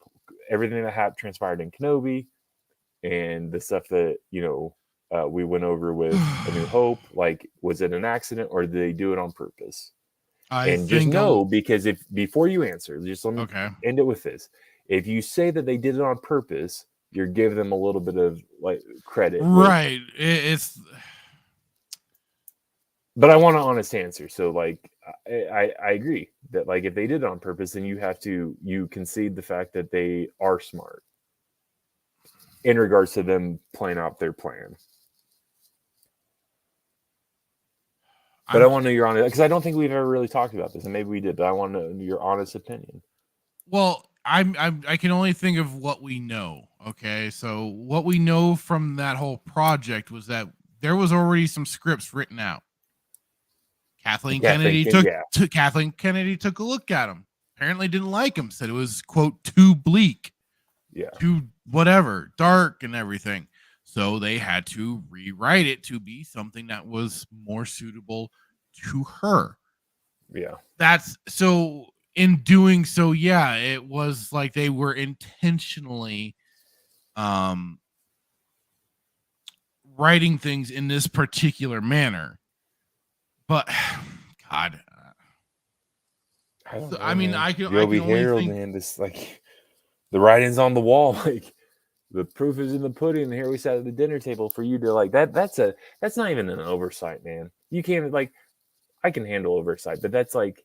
everything that transpired in Kenobi, and the stuff that we went over with A New Hope. Like, was it an accident or did they do it on purpose? Because before you answer, just let me end it with this: if you say that they did it on purpose, you're giving them a little bit of like credit, right? But I want an honest answer. So, like, I agree that, like, if they did it on purpose, then you concede the fact that they are smart in regards to them playing out their plan. But I want to know your honest, because I don't think we've ever really talked about this, and maybe we did, but I want to know your honest opinion. Well, I can only think of what we know, Okay, so what we know from that whole project was that there was already some scripts written out. Kathleen Kennedy took a look at them. Apparently didn't like them. Said it was, quote, too bleak. Yeah. Too whatever, dark and everything. So they had to rewrite it to be something that was more suitable to her. Yeah. That's so in doing so, yeah, it was like they were intentionally writing things in this particular manner. But God, I don't know, I mean, man. I can Joby only Harold, think, man, this like the writing's on the wall. Like the proof is in the pudding. And here we sat at the dinner table for you to like that. That's not even an oversight, man. You can't like I can handle oversight, but that's like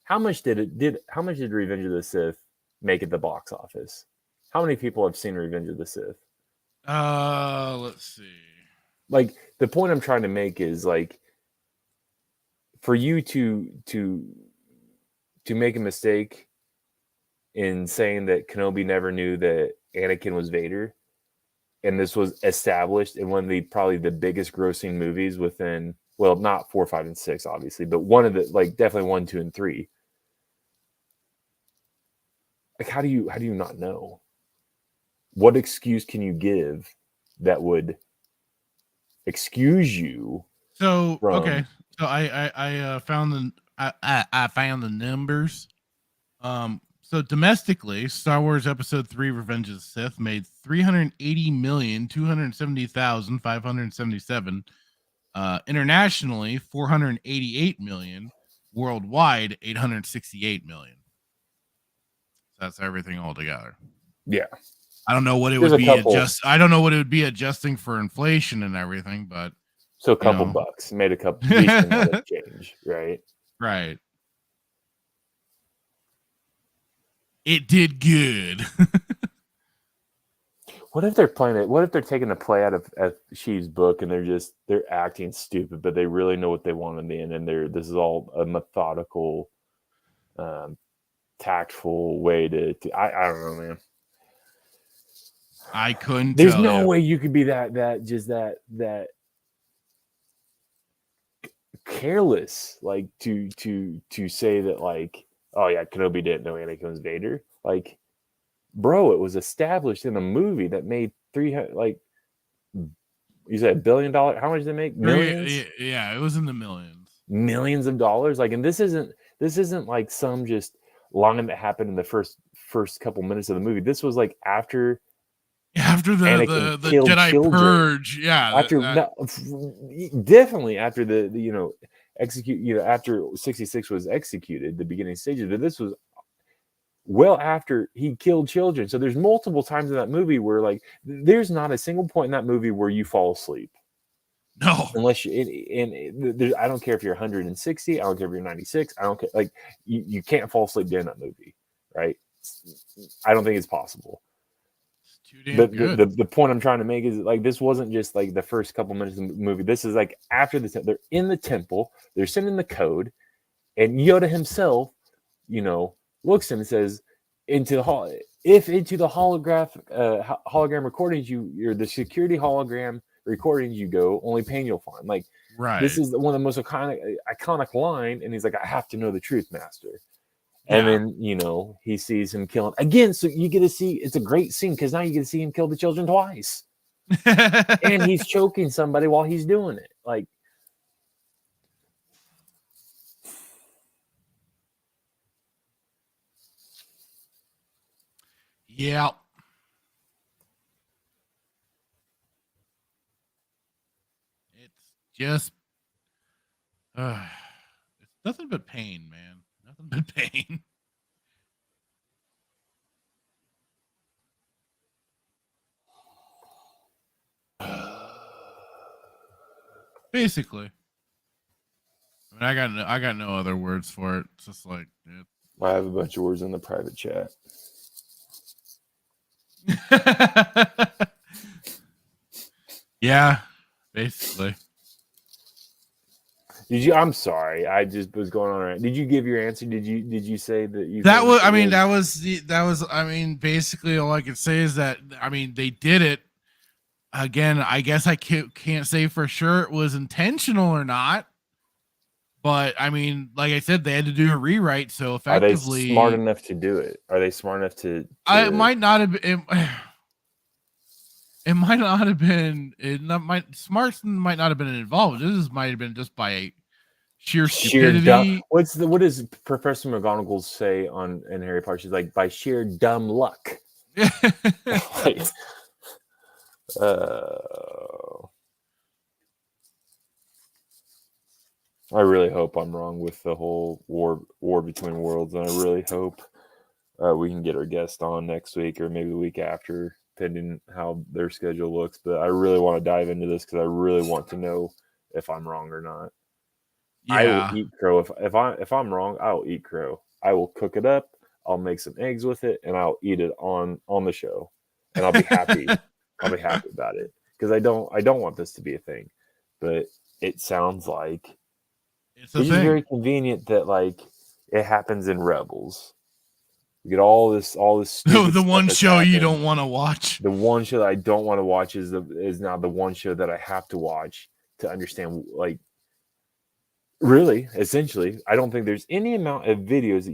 how much did Revenge of the Sith make at the box office? How many people have seen Revenge of the Sith? Let's see. Like the point I'm trying to make is like for you to make a mistake in saying that Kenobi never knew that Anakin was Vader, and this was established in one of the probably the biggest grossing movies within, well, not 4, 5, and 6, obviously, but one of the like definitely 1, 2, and 3. Like, how do you not know? What excuse can you give that would excuse you? So from, okay, so I found the numbers. So domestically, Star Wars Episode 3: Revenge of the Sith made 380,270,577. Internationally, 488 million. Worldwide, 868 million. So that's everything all together. Yeah. I don't know what it There's would a be couple. I don't know what it would be adjusting for inflation and everything, but So a couple bucks made a couple decent amount of change, right? Right. It did good. What if they're playing it? What if they're taking the play out of Sheev's book and they're acting stupid, but they really know what they want in the end, and this is all a methodical, tactful way to I don't know, man. I couldn't. There's no way you could be that careless, like to say that, like, oh yeah, Kenobi didn't know Anakin was Vader. Like, bro, it was established in a movie that made 300, like, you said $1 billion. How much did they make? Millions. Yeah, it was in the millions of dollars. Like, and this isn't like some just line that happened in the first couple minutes of the movie. This was like after the killed Jedi children. purge. Yeah, definitely after the execute, after 66 was executed, the beginning stages. But this was well after he killed children. So there's multiple times in that movie where, like, there's not a single point in that movie where you fall asleep. No, unless you I don't care if you're 160, I don't care if you're 96, I don't care. Like, you can't fall asleep during that movie, right? I don't think it's possible. But the point I'm trying to make is, like, this wasn't just like the first couple minutes of the movie. This is like after they're in the temple, they're sending the code, and Yoda himself, looks and says, into the hologram recordings or the security hologram recordings you go, only pain you'll find. Like, right. This is one of the most iconic line, and he's like, I have to know the truth, Master. And then, he sees him killing again. So you get to see, it's a great scene because now you get to see him kill the children twice. And he's choking somebody while he's doing it. Like, yeah. It's just, it's nothing but pain, man. Nothing but pain. Basically. I mean, I got no other words for it. It's just like, I have a bunch of words in the private chat. Yeah, basically. Did you? I'm sorry. I just was going on. Right. Did you give your answer? Did you say that you? That was. I mean, that was. I mean, basically, all I could say is that I mean they did it. Again, I guess I can't say for sure it was intentional or not. But I mean, like I said, they had to do a rewrite. So effectively, are they smart enough to do it? Are they smart enough to? It might not have been. It might not have been. Smarts might not have been involved. This might have been just by sheer stupidity. What does Professor McGonagall say in Harry Potter? She's like, by sheer dumb luck. Like, I really hope I'm wrong with the whole war between worlds, and I really hope we can get our guest on next week or maybe the week after, depending how their schedule looks. But I really want to dive into this because I really want to know if I'm wrong or not. Yeah. I will eat crow if I'm wrong. I'll eat crow. I will cook it up. I'll make some eggs with it, and I'll eat it on the show, and I'll be happy. I'll be happy about it because I don't want this to be a thing, but it sounds like it's just very convenient that like it happens in Rebels. You get all this. The one show you don't want to watch. The one show that I don't want to watch is now the one show that I have to watch to understand. Like, really, essentially, I don't think there's any amount of videos that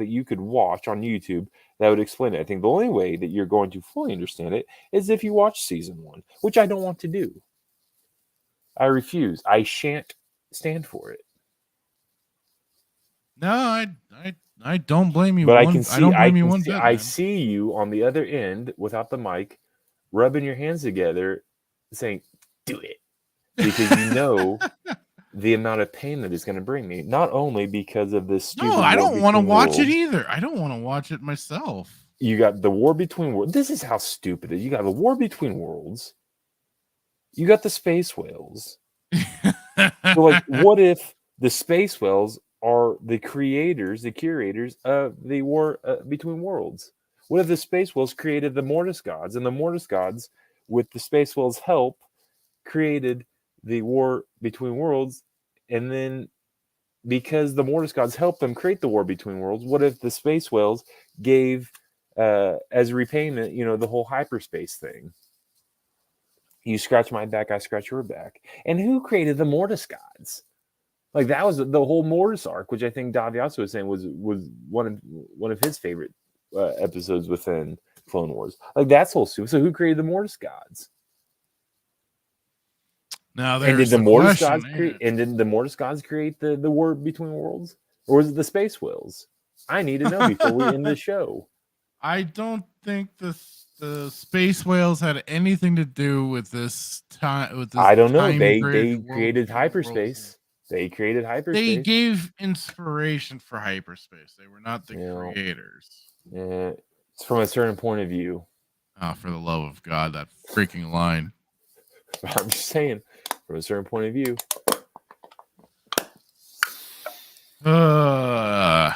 you could watch on YouTube that would explain it. I think the only way that you're going to fully understand it is if you watch season 1, which I don't want to do. I refuse. I shan't stand for it. No, I don't blame you. But I see you on the other end without the mic, rubbing your hands together, saying, "Do it," because you know the amount of pain that is going to bring me. Not only because of this stupid. No, I don't want to watch it either. I don't want to watch it myself. You got the war between worlds. This is how stupid it is. You got the war between worlds. You got the space whales. So, like, what if the space whales are the curators of the war between worlds? What if the space whales created the Mortis gods, and the Mortis gods, with the space whales' help, created the war between worlds, and then because the Mortis gods helped them create the war between worlds, what if the space whales gave as repayment, the whole hyperspace thing? You scratch my back, I scratch your back. And who created the Mortis gods? Like, that was the whole Mortis arc, which I think Daviaso was saying was one of his favorite episodes within Clone Wars. Like, that's whole stupid. So who created the Mortis gods? Now, and did the Mortis gods create the war between worlds, or was it the space whales? I need to know before we end the show. I don't think the space whales had anything to do with this time. I don't know. They created hyperspace. They created hyperspace. They gave inspiration for hyperspace. They were not the creators. Yeah, it's from a certain point of view. Oh, for the love of God, that freaking line. I'm just saying, from a certain point of view.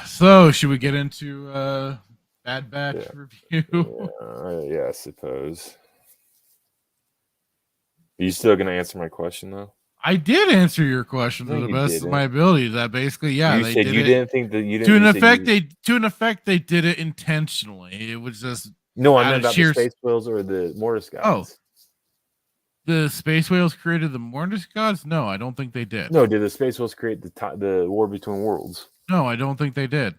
So should we get into Bad Batch review? Yeah, I suppose. Are you still gonna answer my question though? I did answer your question to the best of my ability. That basically, yeah, you said you didn't think that you didn't. To an effect, they did it intentionally. It was just no. I meant about the space whales or the Mortis gods. Oh, the space whales created the Mortis gods? No, I don't think they did. No, did the space whales create the war between worlds? No, I don't think they did.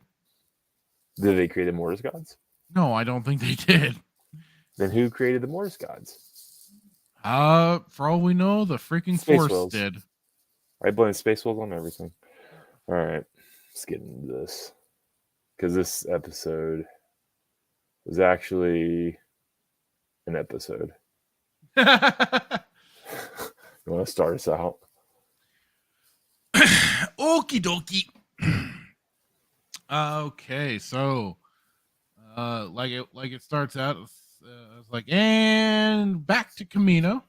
Did they create the Mortis gods? No, I don't think they did. Then who created the Mortis gods? For all we know, the freaking space Force whales did. I blame space whales on everything. All right, let's get into this because this episode was actually an episode. You want to start us out? Okie dokie. Okay, so like it starts out. It's like, and back to Camino.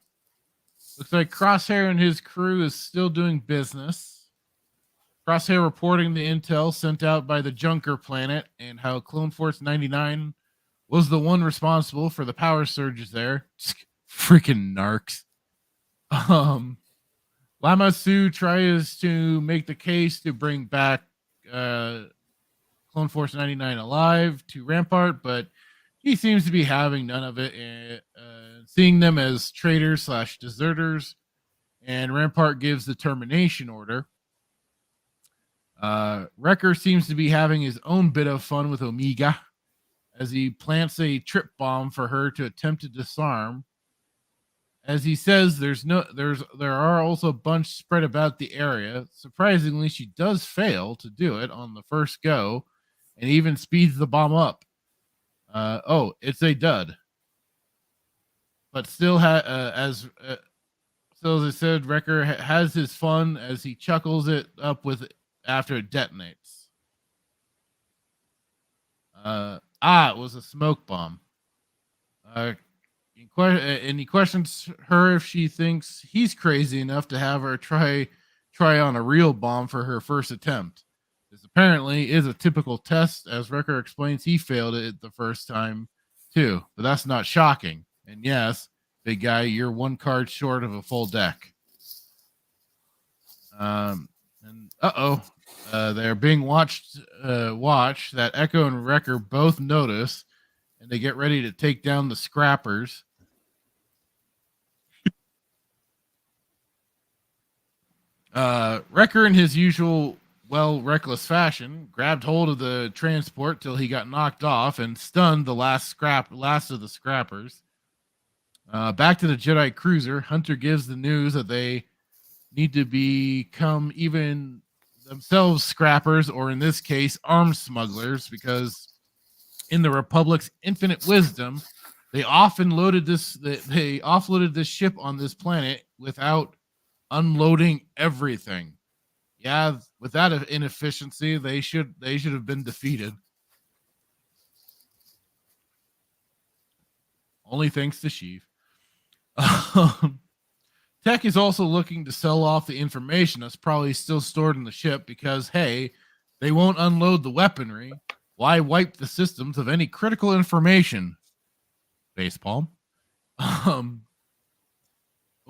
Looks like Crosshair and his crew is still doing business. Crosshair reporting the intel sent out by the Junker planet and how Clone Force 99 was the one responsible for the power surges there. Freaking narcs. Lama Su tries to make the case to bring back Clone Force 99 alive to Rampart, but he seems to be having none of it, seeing them as traitors / deserters, and Rampart gives the termination order. Wrecker seems to be having his own bit of fun with Omega as he plants a trip bomb for her to attempt to disarm. As he says, there are also a bunch spread about the area. Surprisingly, she does fail to do it on the first go, and even speeds the bomb up. It's a dud. But still, as I said, Wrecker has his fun as he chuckles it up with after it detonates. It was a smoke bomb. And he questions her if she thinks he's crazy enough to have her try on a real bomb for her first attempt. This apparently is a typical test, as Wrecker explains he failed it the first time too. But that's not shocking. And yes, big guy, you're one card short of a full deck. They're being watched. Watch that Echo and Wrecker both notice, and they get ready to take down the scrappers. Wrecker, in his usual reckless fashion, grabbed hold of the transport till he got knocked off and stunned the last of the scrappers. Back to the Jedi cruiser, Hunter gives the news that they need to become even themselves scrappers, or in this case, arms smugglers, because in the Republic's infinite wisdom, they offloaded this ship on this planet without unloading everything. Yeah, with that inefficiency, they should have been defeated. Only thanks to Sheev. Tech is also looking to sell off the information that's probably still stored in the ship because, hey, they won't unload the weaponry. Why wipe the systems of any critical information? Facepalm.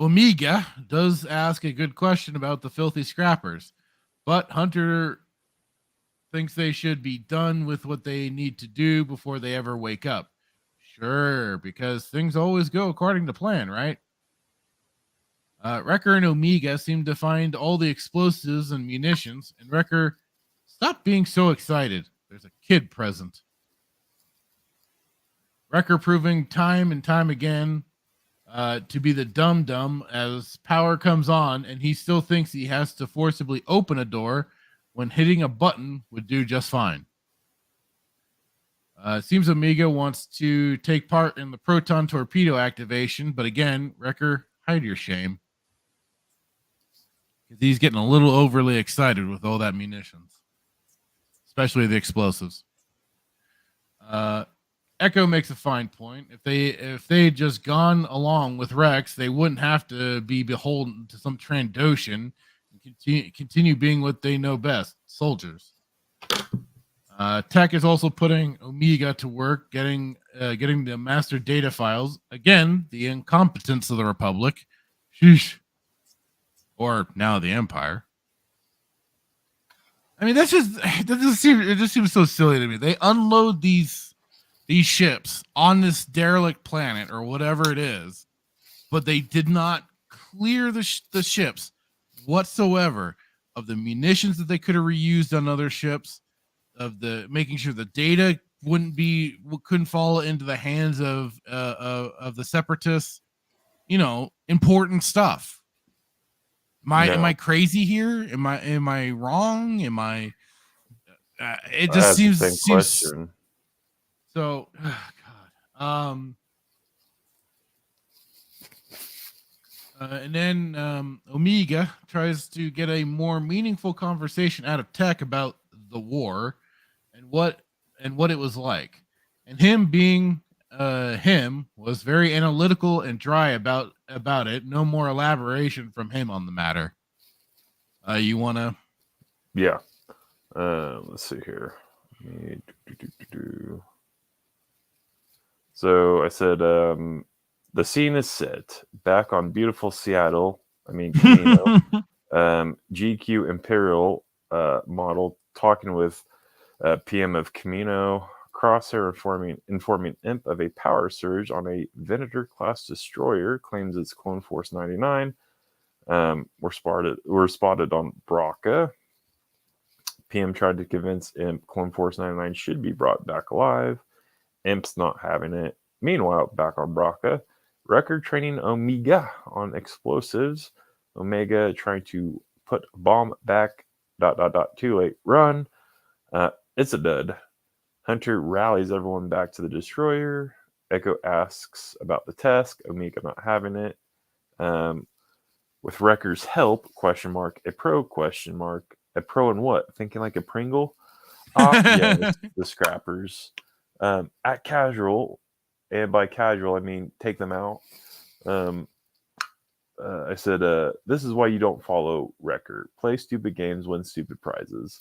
Omega does ask a good question about the filthy scrappers, but Hunter thinks they should be done with what they need to do before they ever wake up. Sure, because things always go according to plan, right? Wrecker and Omega seem to find all the explosives and munitions, and Wrecker, stop being so excited. There's a kid present. Wrecker proving time and time again to be the dum-dum as power comes on, and he still thinks he has to forcibly open a door when hitting a button would do just fine. It seems Omega wants to take part in the proton torpedo activation, but again, Wrecker, hide your shame. He's getting a little overly excited with all that munitions, especially the explosives. Echo makes a fine point. If they had just gone along with Rex, they wouldn't have to be beholden to some Trandoshan and continue being what they know best, soldiers. Tech is also putting Omega to work, getting the master data files. Again, the incompetence of the Republic. Sheesh. Or now the Empire. I mean, it just seems so silly to me. They unload these ships on this derelict planet or whatever it is, but they did not clear the ships whatsoever of the munitions that they could have reused on other ships, of the making sure the data couldn't fall into the hands of the separatists. You know, important stuff. Am I crazy here? Am I wrong? Am I? It just seems question. So. Oh God. And then Omega tries to get a more meaningful conversation out of Tech about the war and what it was like, and him being him was very analytical and dry about it. No more elaboration from him on the matter. You wanna? Yeah. Let's see here. So I said, the scene is set back on beautiful Seattle I mean, Camino. GQ Imperial model talking with PM of Camino. Crosshair informing Imp of a power surge on a Venator class destroyer. Claims it's Clone Force 99. We're spotted on Braca. PM tried to convince Imp Clone Force 99 should be brought back alive. Imp's not having it. Meanwhile, back on Braca, Wrecker training Omega on explosives. Omega trying to put bomb back. ... Too late. Run. It's a dud. Hunter rallies everyone back to the destroyer. Echo asks about the test. Omega not having it. With Wrecker's help, a pro, a pro in what? Thinking like a Pringle? Yes, the scrappers. At casual, and by casual, I mean take them out. I said, this is why you don't follow Wrecker. Play stupid games, win stupid prizes.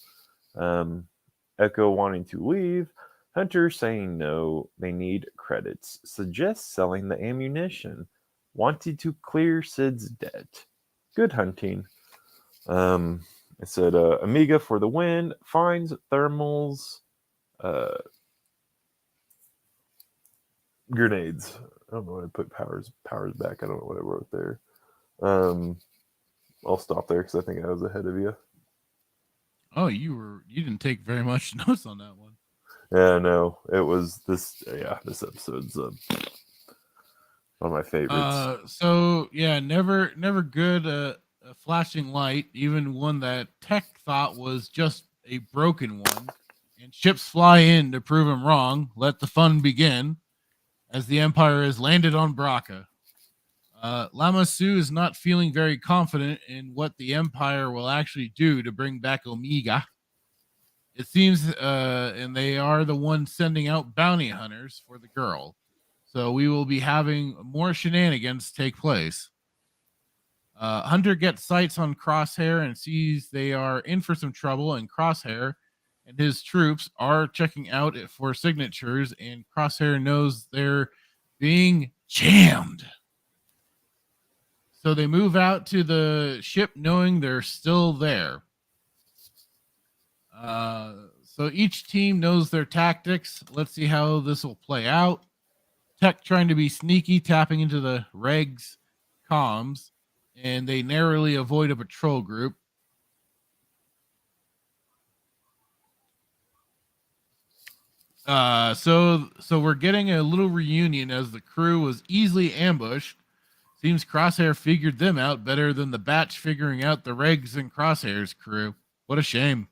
Echo wanting to leave. Hunter saying no, they need credits. Suggests selling the ammunition. Wanted to clear Sid's debt. Good hunting. I said, Amiga for the win. Finds thermals. Grenades. I don't know what I put powers back. I don't know what I wrote there. I'll stop there because I think I was ahead of you. Oh, you didn't take very much notes on that one. Yeah, no, it was this. Yeah, this episode's one of my favorites. So yeah, never good. A flashing light, even one that Tech thought was just a broken one, and ships fly in to prove him wrong. Let the fun begin, as the Empire has landed on Braca. Lama Su is not feeling very confident in what the Empire will actually do to bring back Omega. It seems, and they are the ones sending out bounty hunters for the girl. So we will be having more shenanigans take place. Hunter gets sights on Crosshair and sees they are in for some trouble, and Crosshair and his troops are checking out for signatures, and Crosshair knows they're being jammed. So they move out to the ship knowing they're still there. So each team knows their tactics. Let's see how this will play out. Tech trying to be sneaky, tapping into the regs comms, and they narrowly avoid a patrol group. So we're getting a little reunion as the crew was easily ambushed. Seems Crosshair figured them out better than the batch figuring out the regs and Crosshair's crew. What a shame.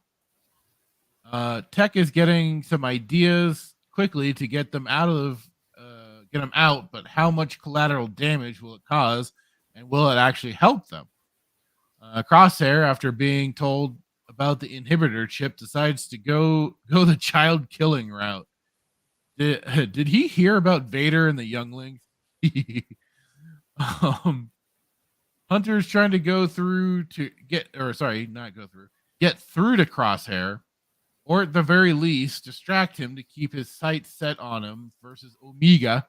Tech is getting some ideas quickly to get them out, but how much collateral damage will it cause, and will it actually help them? Crosshair, after being told about the inhibitor chip, decides to go the child killing route. Did he hear about Vader and the younglings? Hunter's trying to get through to Crosshair, or at the very least distract him to keep his sights set on him versus Omega.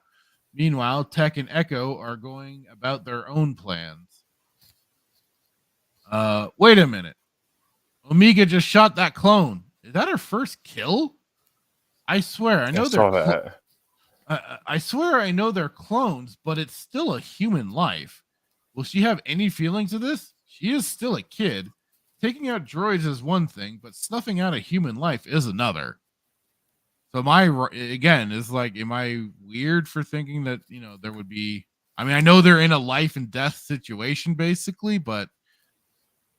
Meanwhile, Tech and Echo are going about their own plans. Wait a minute. Omega just shot that clone. Is that her first kill? I swear, I know I swear I know they're clones, but it's still a human life. Will she have any feelings of this? She is still a kid. Taking out droids is one thing, but snuffing out a human life is another. So am I weird for thinking that, there would be, I know they're in a life and death situation basically, but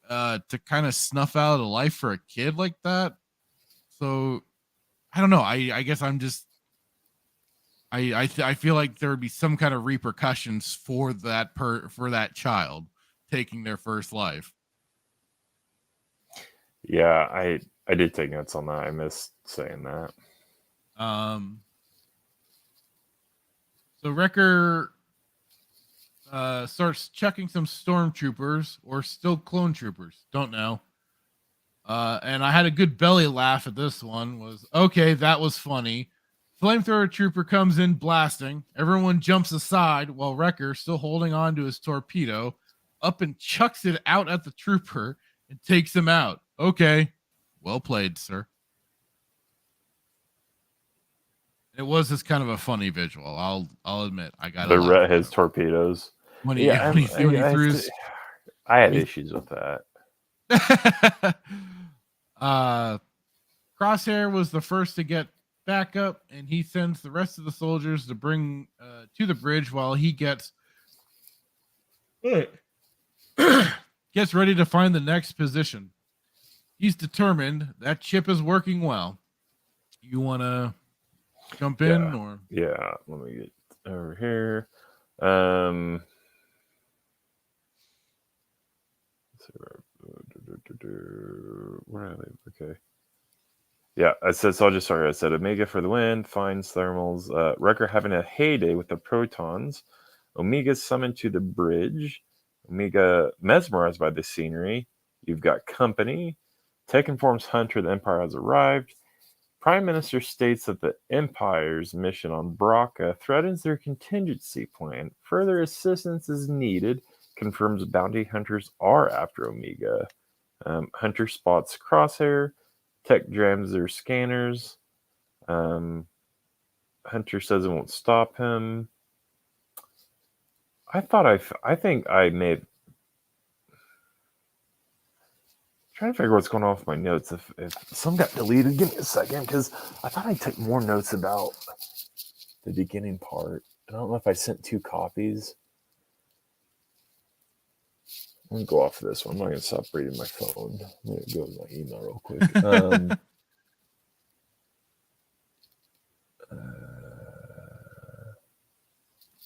to kind of snuff out a life for a kid like that. So I don't know. I guess I'm just, I feel like there would be some kind of repercussions for that child taking their first life. Yeah, I did take notes on that. I missed saying that. So Wrecker starts checking some stormtroopers or still clone troopers. Don't know. And I had a good belly laugh at this one. Was okay. That was funny. Flamethrower trooper comes in blasting. Everyone jumps aside while Wrecker, still holding on to his torpedo, up and chucks it out at the trooper and takes him out. Okay, well played, sir. It was just kind of a funny visual. I'll admit. I got the red his torpedoes. When he threw his. I had issues with that. Crosshair was the first to get back up, and he sends the rest of the soldiers to bring to the bridge while he gets ready to find the next position. He's determined that chip is working well. You want to jump in, or let me get over here. Where are they? Okay. Yeah, I said so. I said Omega for the win. Finds thermals. Wrecker having a heyday with the protons. Omega summoned to the bridge. Omega mesmerized by the scenery. You've got company. Tech informs Hunter the Empire has arrived. Prime Minister states that the Empire's mission on Braca threatens their contingency plan. Further assistance is needed. Confirms bounty hunters are after Omega. Hunter spots Crosshair. Tech jams their scanners. Hunter says it won't stop him. I think I may have... Trying to figure what's going on with my notes. If some got deleted, give me a second, because I thought I took more notes about the beginning part. I don't know if I sent 2 copies. Let me go off of this one. I'm not going to stop reading my phone. I'm going to go to my email real quick.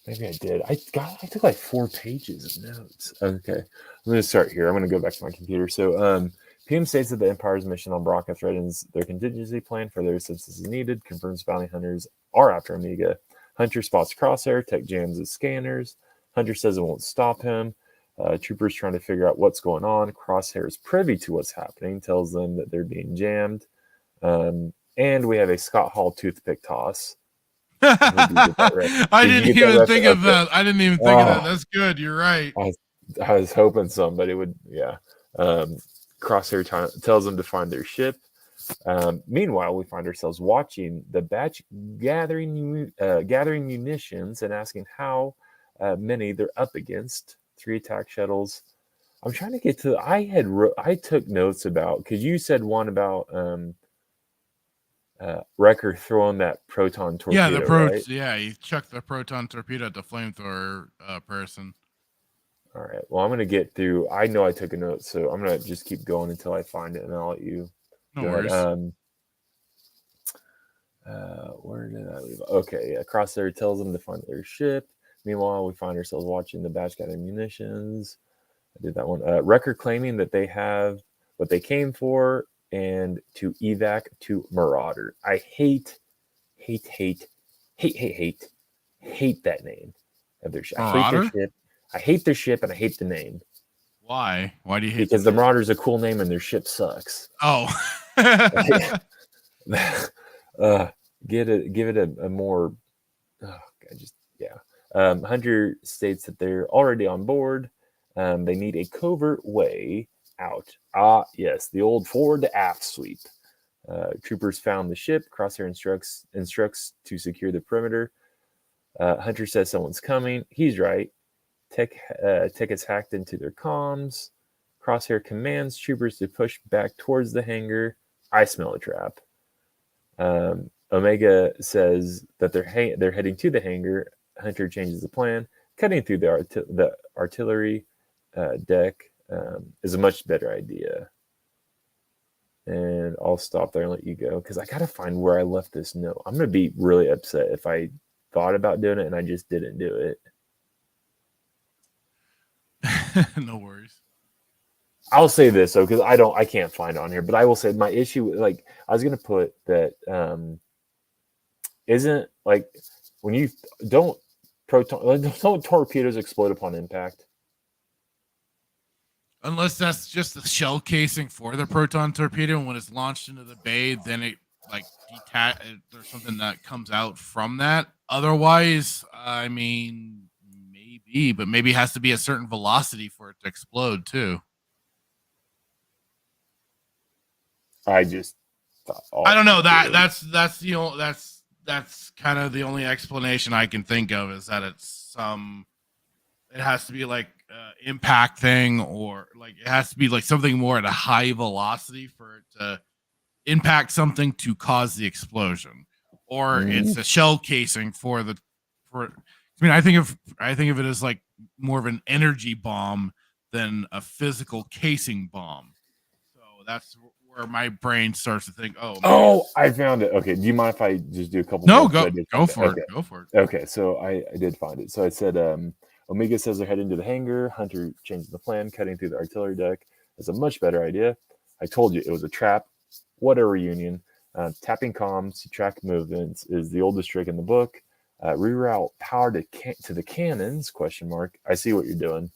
Maybe I did. I took like 4 pages of notes. Okay. I'm going to start here. I'm going to go back to my computer. So, PM states that the Empire's mission on Braca threatens their contingency plan. Further assistance is needed. Confirms bounty hunters are after Omega. Hunter spots Crosshair. Tech jams his scanners. Hunter says it won't stop him. Troopers trying to figure out what's going on. Crosshair is privy to what's happening. Tells them that they're being jammed. And we have a Scott Hall toothpick toss. I didn't even think of that. That's good. You're right. I was hoping somebody would. Yeah. Crosshair tells them to find their ship. Meanwhile, we find ourselves watching the batch gathering munitions and asking how many they're up against. 3 attack shuttles. I'm trying to get to. I took notes about, because you said one about Wrecker throwing that proton torpedo. Right? He chucked the proton torpedo at the flamethrower person. All right. Well, I'm going to get through. I know I took a note, so I'm going to just keep going until I find it, and I'll let you. No worries. Where did I leave? Okay, yeah. Crosshair tells them to find their ship. Meanwhile, we find ourselves watching the batch gathering munitions. I did that one. Wrecker claiming that they have what they came for and to evac to Marauder. I hate that name of their ship. I hate their ship. I hate their ship and I hate the name. Why? Why do you hate? Because the Marauder is a cool name and their ship sucks. Oh. Give it a more. Hunter states that they're already on board. They need a covert way out. Yes, the old forward to aft sweep. Troopers found the ship. Crosshair instructs to secure the perimeter. Hunter says someone's coming. He's right. Tech has hacked into their comms. Crosshair commands troopers to push back towards the hangar. I smell a trap. Omega says that they're heading to the hangar. Hunter changes the plan. Cutting through the artillery deck is a much better idea. And I'll stop there and let you go, because I got to find where I left this note. I'm going to be really upset if I thought about doing it and I just didn't do it. No worries. I'll say this though, because I can't find it on here, but I will say my issue, like I was going to put that isn't like when you don't torpedoes explode upon impact. Unless that's just the shell casing for the proton torpedo, and when it's launched into the bay, then it like there's something that comes out from that. Otherwise, I mean, be, but maybe it has to be a certain velocity for it to explode too. I just thought, I don't know that's kind of the only explanation I can think of is that it has to be like impact thing, or like it has to be like something more at a high velocity for it to impact something to cause the explosion, or it's a shell casing I think of it as like more of an energy bomb than a physical casing bomb. So that's where my brain starts to think, I found it. Okay, do you mind if I just do a couple? No, go for it. Go for it. Okay, so I did find it. So I said, Omega says they're heading to the hangar. Hunter changing the plan, cutting through the artillery deck. That's a much better idea. I told you it was a trap. What a reunion. Tapping comms to track movements is the oldest trick in the book. Reroute power to the cannons, ? I see what you're doing.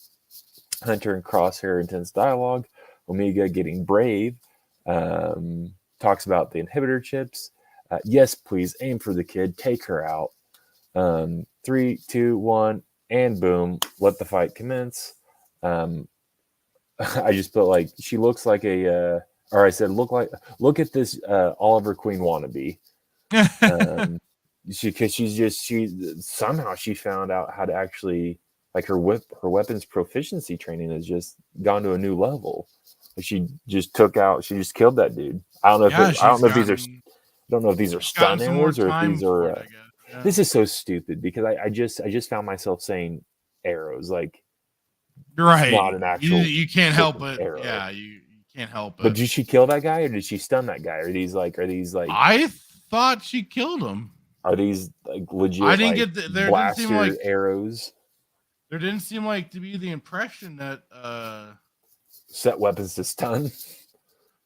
Hunter and Crosshair intense dialogue. Omega getting brave. Talks about the inhibitor chips. Yes, please aim for the kid. Take her out. 3, 2, 1, and boom. Let the fight commence. I just put like she looks like or I said look at this Oliver Queen wannabe. She somehow she found out how to actually like her weapons proficiency training has just gone to a new level. She just killed that dude. I don't know if these are stun arrows or if these are. This is so stupid because I just found myself saying arrows like. Right. Not an actual. You can't help it. Arrow. Yeah, you can't help it. But did she kill that guy or did she stun that guy? Are these like? I thought she killed him. Are these like legit? I didn't get there. Blaster didn't seem like arrows. There didn't seem like to be the impression that set weapons to stun.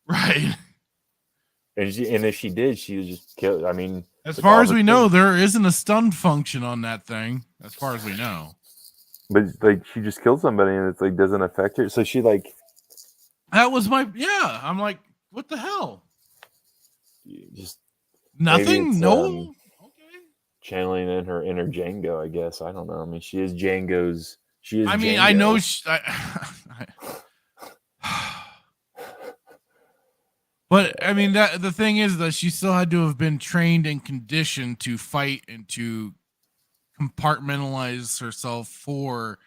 Right. And if she did, she was just killed. I mean, as far as we know, there isn't a stun function on that thing. As far as we know. But like she just killed somebody and it's like doesn't affect her. So she like that was I'm like, what the hell? Just nothing. No. Channeling in her inner Django, I guess. I don't know. I mean, she is Django's. I mean, Django. I know. But I mean, that the thing is that she still had to have been trained and conditioned to fight and to compartmentalize herself for,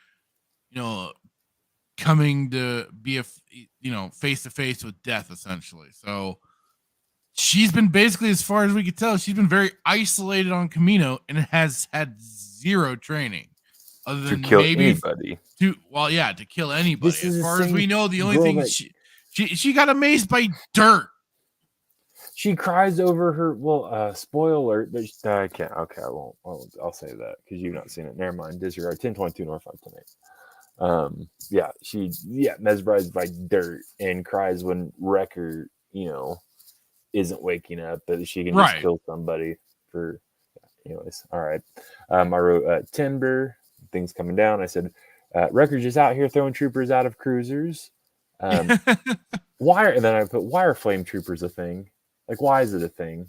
coming to be face to face with death, essentially. So she's been basically, as far as we could tell, she's been very isolated on Camino and has had zero training other than to kill maybe anybody. To kill anybody. As far as we know, the only thing she got amazed by dirt. She cries over her. Spoiler alert. I can't. Okay, I won't. I'll say that because you've not seen it. Never mind. Disregard. 10:22 North 5:10. She mesmerized by dirt and cries when Wrecker, isn't waking up, but she can just kill somebody for. Anyways, all right. I wrote timber. Things coming down. I said, Wrecker's just out here throwing troopers out of cruisers. And then I put why are flame troopers a thing? Like, why is it a thing?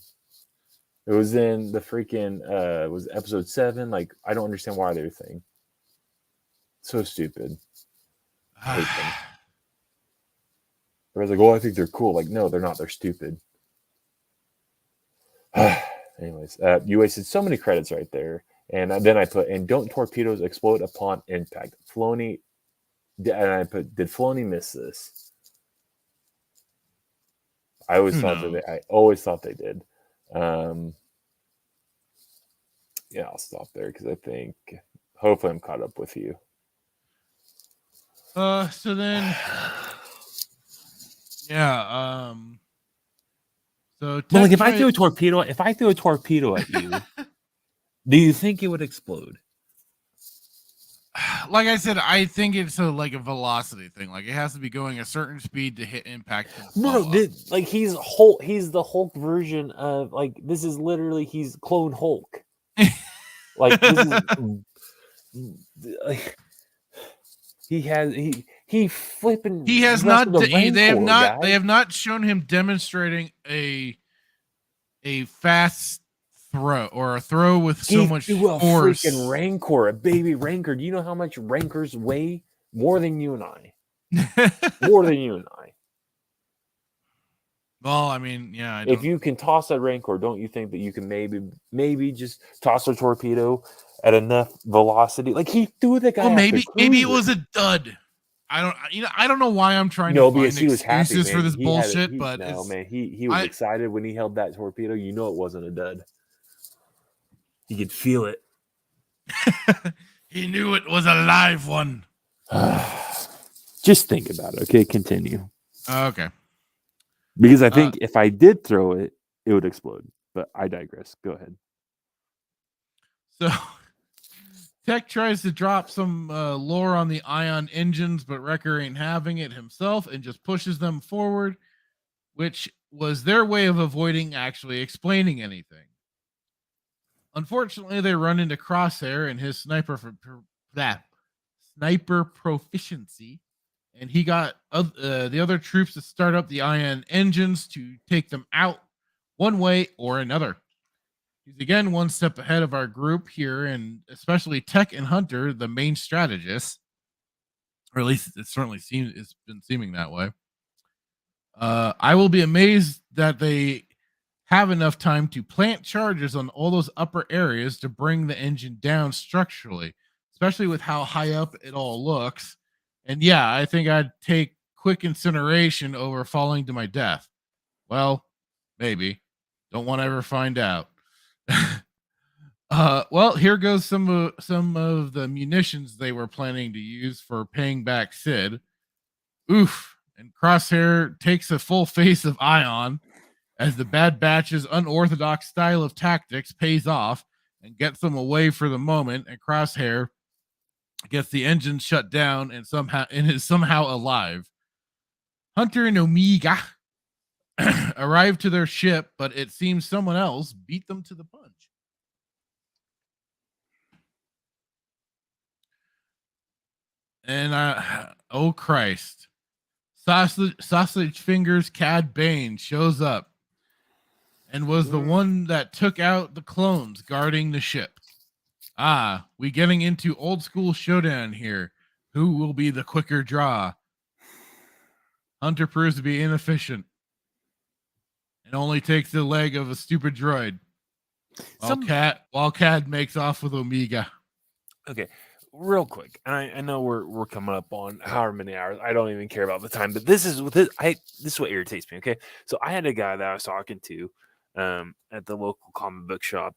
It was in the freaking was episode 7. Like, I don't understand why they're a thing. So stupid. I hate them. Everybody's like, I think they're cool. Like, no, they're not. They're stupid. Anyways, you wasted so many credits right there. And then I put, and don't torpedoes explode upon impact? Filoni, and I put, did Filoni miss this? I always thought they did. I'll stop there because I think hopefully I'm caught up with you. So then, so like if I threw a torpedo at you, do you think it would explode? Like I said, I think it's like a velocity thing. Like it has to be going a certain speed to hit impact. Like he's Hulk. He's the Hulk version of this is literally he's clone Hulk. Like this is like he has not. They have not shown him demonstrating a fast throw with so He much threw a force. freaking Rancor, a baby Rancor. Do you know how much Rancors weigh? More than you and I. More than you and I. Well, I mean, yeah. If you can toss a Rancor, don't you think that you can maybe just toss a torpedo at enough velocity? Like he threw the guy. Well, maybe it was was a dud. I don't know why I'm trying to find because he was happy, excuses man. for this He had bullshit, it, but he was excited when he held that torpedo. You know it wasn't a dud. He could feel it. He knew it was a live one. Just think about it, okay? Continue. Okay. Because I think if I did throw it, it would explode. But I digress. Go ahead. So, Tech tries to drop some lore on the ion engines, but Wrecker ain't having it himself and just pushes them forward, which was their way of avoiding actually explaining anything. Unfortunately, they run into Crosshair and his sniper proficiency, and he got the other troops to start up the ion engines to take them out one way or another. He's again one step ahead of our group here, and especially Tech and Hunter, the main strategists, or at least it certainly seems it's been seeming that way. I will be amazed that they have enough time to plant charges on all those upper areas to bring the engine down structurally, especially with how high up it all looks. And yeah, I think I'd take quick incineration over falling to my death. Well, maybe. Don't want to ever find out. Well, here goes some of the munitions they were planning to use for paying back Sid. Oof. And Crosshair takes a full face of Ion as the Bad Batch's unorthodox style of tactics pays off and gets them away for the moment, and Crosshair gets the engine shut down and is somehow alive. Hunter and Omega arrive to their ship, but it seems someone else beat them to the punch. And oh Christ, sausage fingers Cad Bane shows up and was the one that took out the clones guarding the ship. We getting into old school showdown here. Who will be the quicker draw? Hunter proves to be inefficient and only takes the leg of a stupid droid. While Cad makes off with Omega. Okay, real quick. I know we're coming up on however many hours. I don't even care about the time, but this is what irritates me. Okay, so I had a guy that I was talking to at the local comic book shop.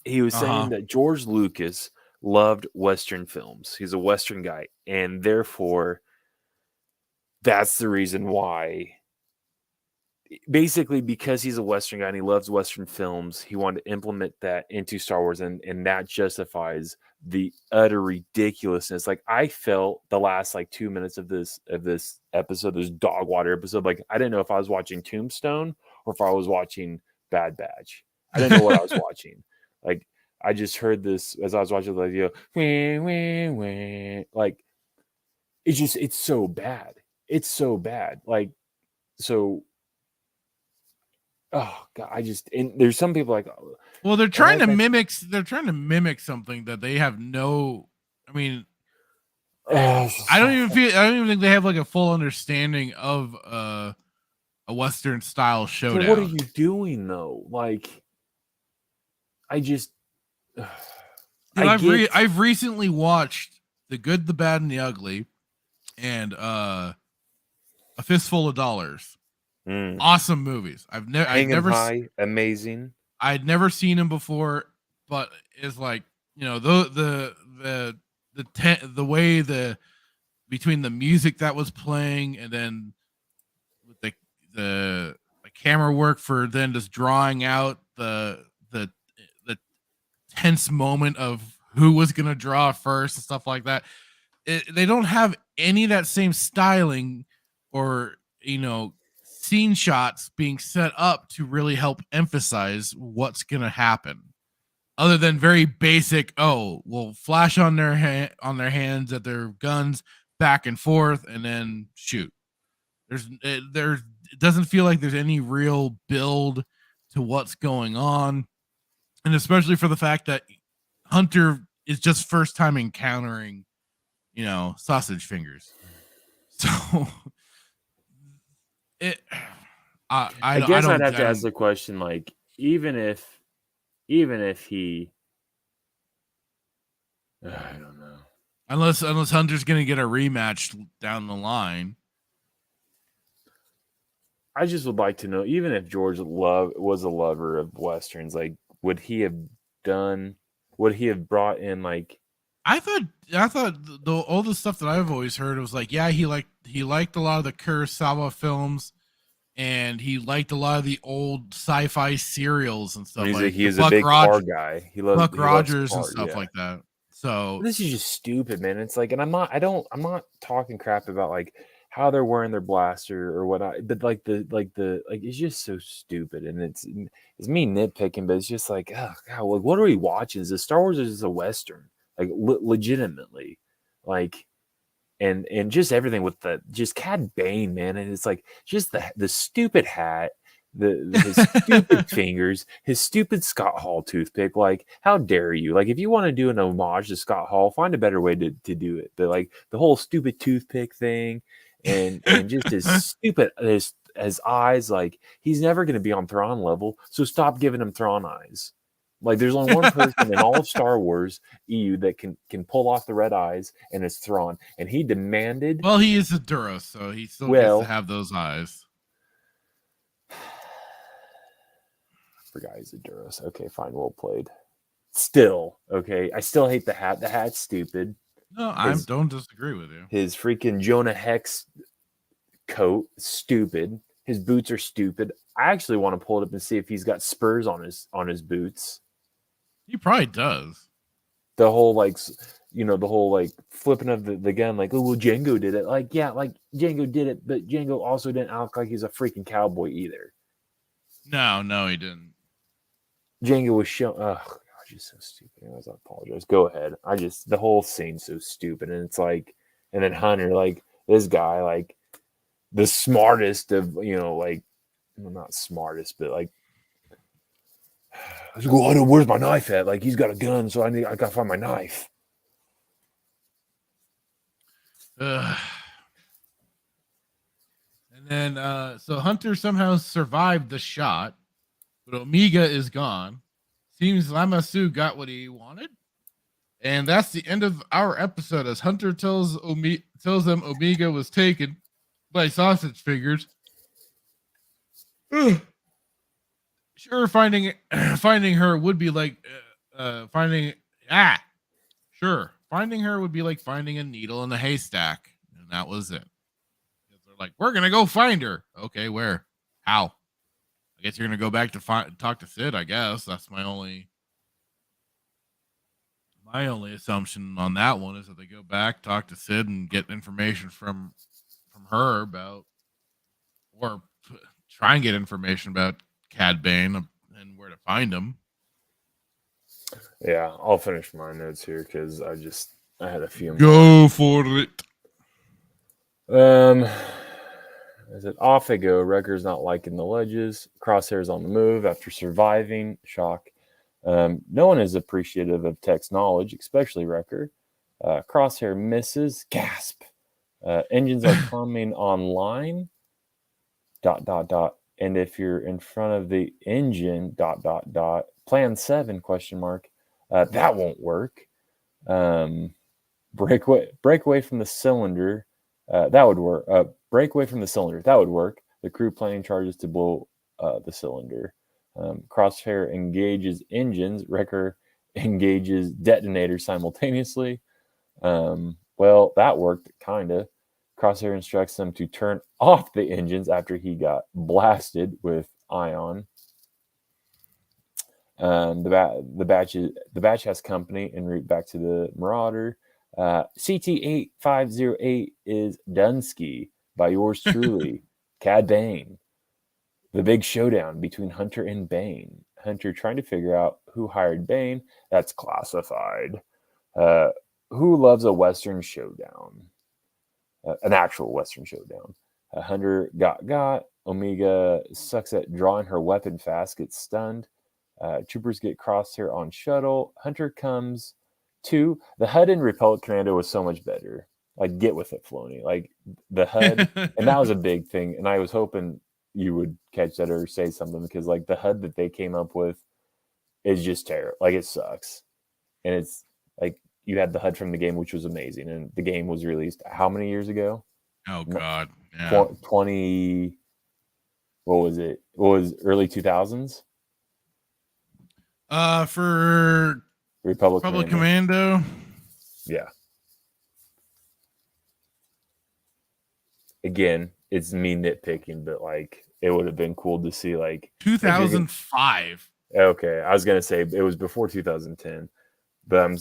He was saying that George Lucas loved Western films. He's a Western guy, and therefore that's the reason why. Basically, because he's a Western guy and he loves Western films, he wanted to implement that into Star Wars, and that justifies the utter ridiculousness. Like, I felt the last 2 minutes of this episode, this dog water episode, like I didn't know if I was watching Tombstone or if I was watching Bad Batch. I didn't know what I was watching. Like, I just heard this as I was watching the video. Like, it's so bad. It's so bad. Like, so. Oh God! And there's some people like. Well, they're trying to mimic. They're trying to mimic something that they have no. I mean, I don't even think they have a full understanding of a Western style showdown. So what are you doing though? Like, I've recently watched The Good, the Bad, and the Ugly, and A Fistful of Dollars. Awesome movies. I've never amazing. I'd never seen him before, but it's the way between the music that was playing and then with the camera work for then just drawing out the tense moment of who was gonna draw first and stuff like that. They don't have any of that same styling or scene shots being set up to really help emphasize what's going to happen, other than very basic. Flash on their hands at their guns back and forth and then shoot. It doesn't feel like there's any real build to what's going on. And especially for the fact that Hunter is just first time encountering, sausage fingers. So I guess I'd have to ask the question, like, even if he, I don't know. Unless Hunter's gonna get a rematch down the line. I just would like to know, even if George was a lover of Westerns, like, would he have brought in, like, I thought all the stuff that I've always heard was like, yeah, he liked a lot of the Kurosawa films, and he liked a lot of the old sci-fi serials and stuff. He's a big car guy. He loves Buck Rogers and stuff like that. So this is just stupid, man. It's like, and I'm not talking crap about like how they're wearing their blaster or what but like it's just so stupid, and it's me nitpicking, but it's just like, oh god, like, what are we watching? Is it Star Wars or is this a Western? Like legitimately, like, and just everything with just Cad Bane, man, and it's like just the stupid hat, his stupid fingers, his stupid Scott Hall toothpick. Like, how dare you? Like, if you want to do an homage to Scott Hall, find a better way to do it. But like the whole stupid toothpick thing, and just his stupid his eyes, like he's never going to be on Thrawn level. So stop giving him Thrawn eyes. Like, there's only one person in all of Star Wars EU that can pull off the red eyes, and it's Thrawn. And he demanded. Well, he is a Duras, so he still gets to have those eyes. I forgot he's a Duras. Okay, fine, well played. Still, okay, I still hate the hat. The hat's stupid. No, I don't disagree with you. His freaking Jonah Hex coat, stupid. His boots are stupid. I actually want to pull it up and see if he's got spurs on his boots. He probably does. The whole flipping of the gun, like, oh well, Django did it. Like, yeah, like Django did it, but Django also didn't act like he's a freaking cowboy either. No, he didn't. Django was shown. Oh gosh, he's so stupid. Anyways, I apologize. Go ahead. The whole scene's so stupid, and it's like, and then Hunter, like this guy, like the smartest of like, well, not smartest, but like, I go, oh, where's my knife at? Like, he's got a gun, so I gotta find my knife. And then, so Hunter somehow survived the shot, but Omega is gone. Seems Lamassu got what he wanted, and that's the end of our episode. As Hunter tells them Omega was taken by sausage fingers. Sure, finding her would be like finding her would be like finding a needle in a haystack, and that was it. They're like, we're gonna go find her. Okay, where? How? I guess you're gonna go back to talk to Sid. I guess that's my only assumption on that one, is that they go back, talk to Sid, and get information from her about, or try and get information about Cad Bane and where to find him. Yeah, I'll finish my notes here because I had a few. Go for it. Is it off they go? Wrecker's not liking the ledges. Crosshair's on the move after surviving shock. No one is appreciative of Tech's knowledge, especially Wrecker. Crosshair misses. Gasp. Engines are coming online. ... And if you're in front of the engine, ... Plan 7, ? That won't work. Break away from the cylinder. That would work. Break away from the cylinder. That would work. The crew planning charges to blow the cylinder. Crosshair engages engines. Wrecker engages detonators simultaneously. Well, that worked, kind of. Crosshair instructs them to turn off the engines after he got blasted with ion. The batch has company en route back to the Marauder. CT8508 is Dunsky by yours truly, Cad Bane. The big showdown between Hunter and Bane. Hunter trying to figure out who hired Bane. That's classified. Who loves a Western showdown? An actual Western showdown. Hunter got. Omega sucks at drawing her weapon fast, gets stunned. Troopers get crosshair on shuttle. Hunter comes to the HUD in Republic Commando was so much better. Like, get with it, Filoni. Like the HUD, and that was a big thing. And I was hoping you would catch that or say something, because like the HUD that they came up with is just terrible. Like, it sucks. And it's like you had the HUD from the game, which was amazing, and the game was released how many years ago? Oh God, yeah. 20. What was it? What was early 2000s? For Republic Commando. Yeah. Again, it's me nitpicking, but like it would have been cool to see like 2005. Okay, I was gonna say it was before 2010, but I'm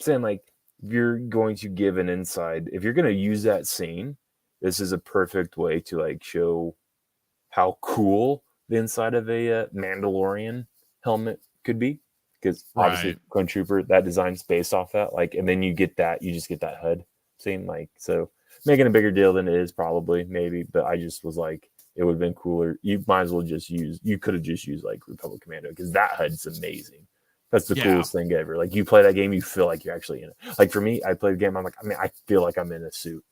saying like if you're going to give an inside, if you're gonna use that scene, this is a perfect way to like show how cool the inside of a Mandalorian helmet could be, because obviously Clone Trooper, that design's based off that, like, and then you just get that HUD scene, like, so making a bigger deal than it is probably, maybe, but I just was like, it would have been cooler. You might as well you could have just used like Republic Commando, because that HUD's amazing. That's the coolest thing ever. Like, you play that game, you feel like you're actually in it. Like for me, I play the game, I'm like, I feel like I'm in a suit.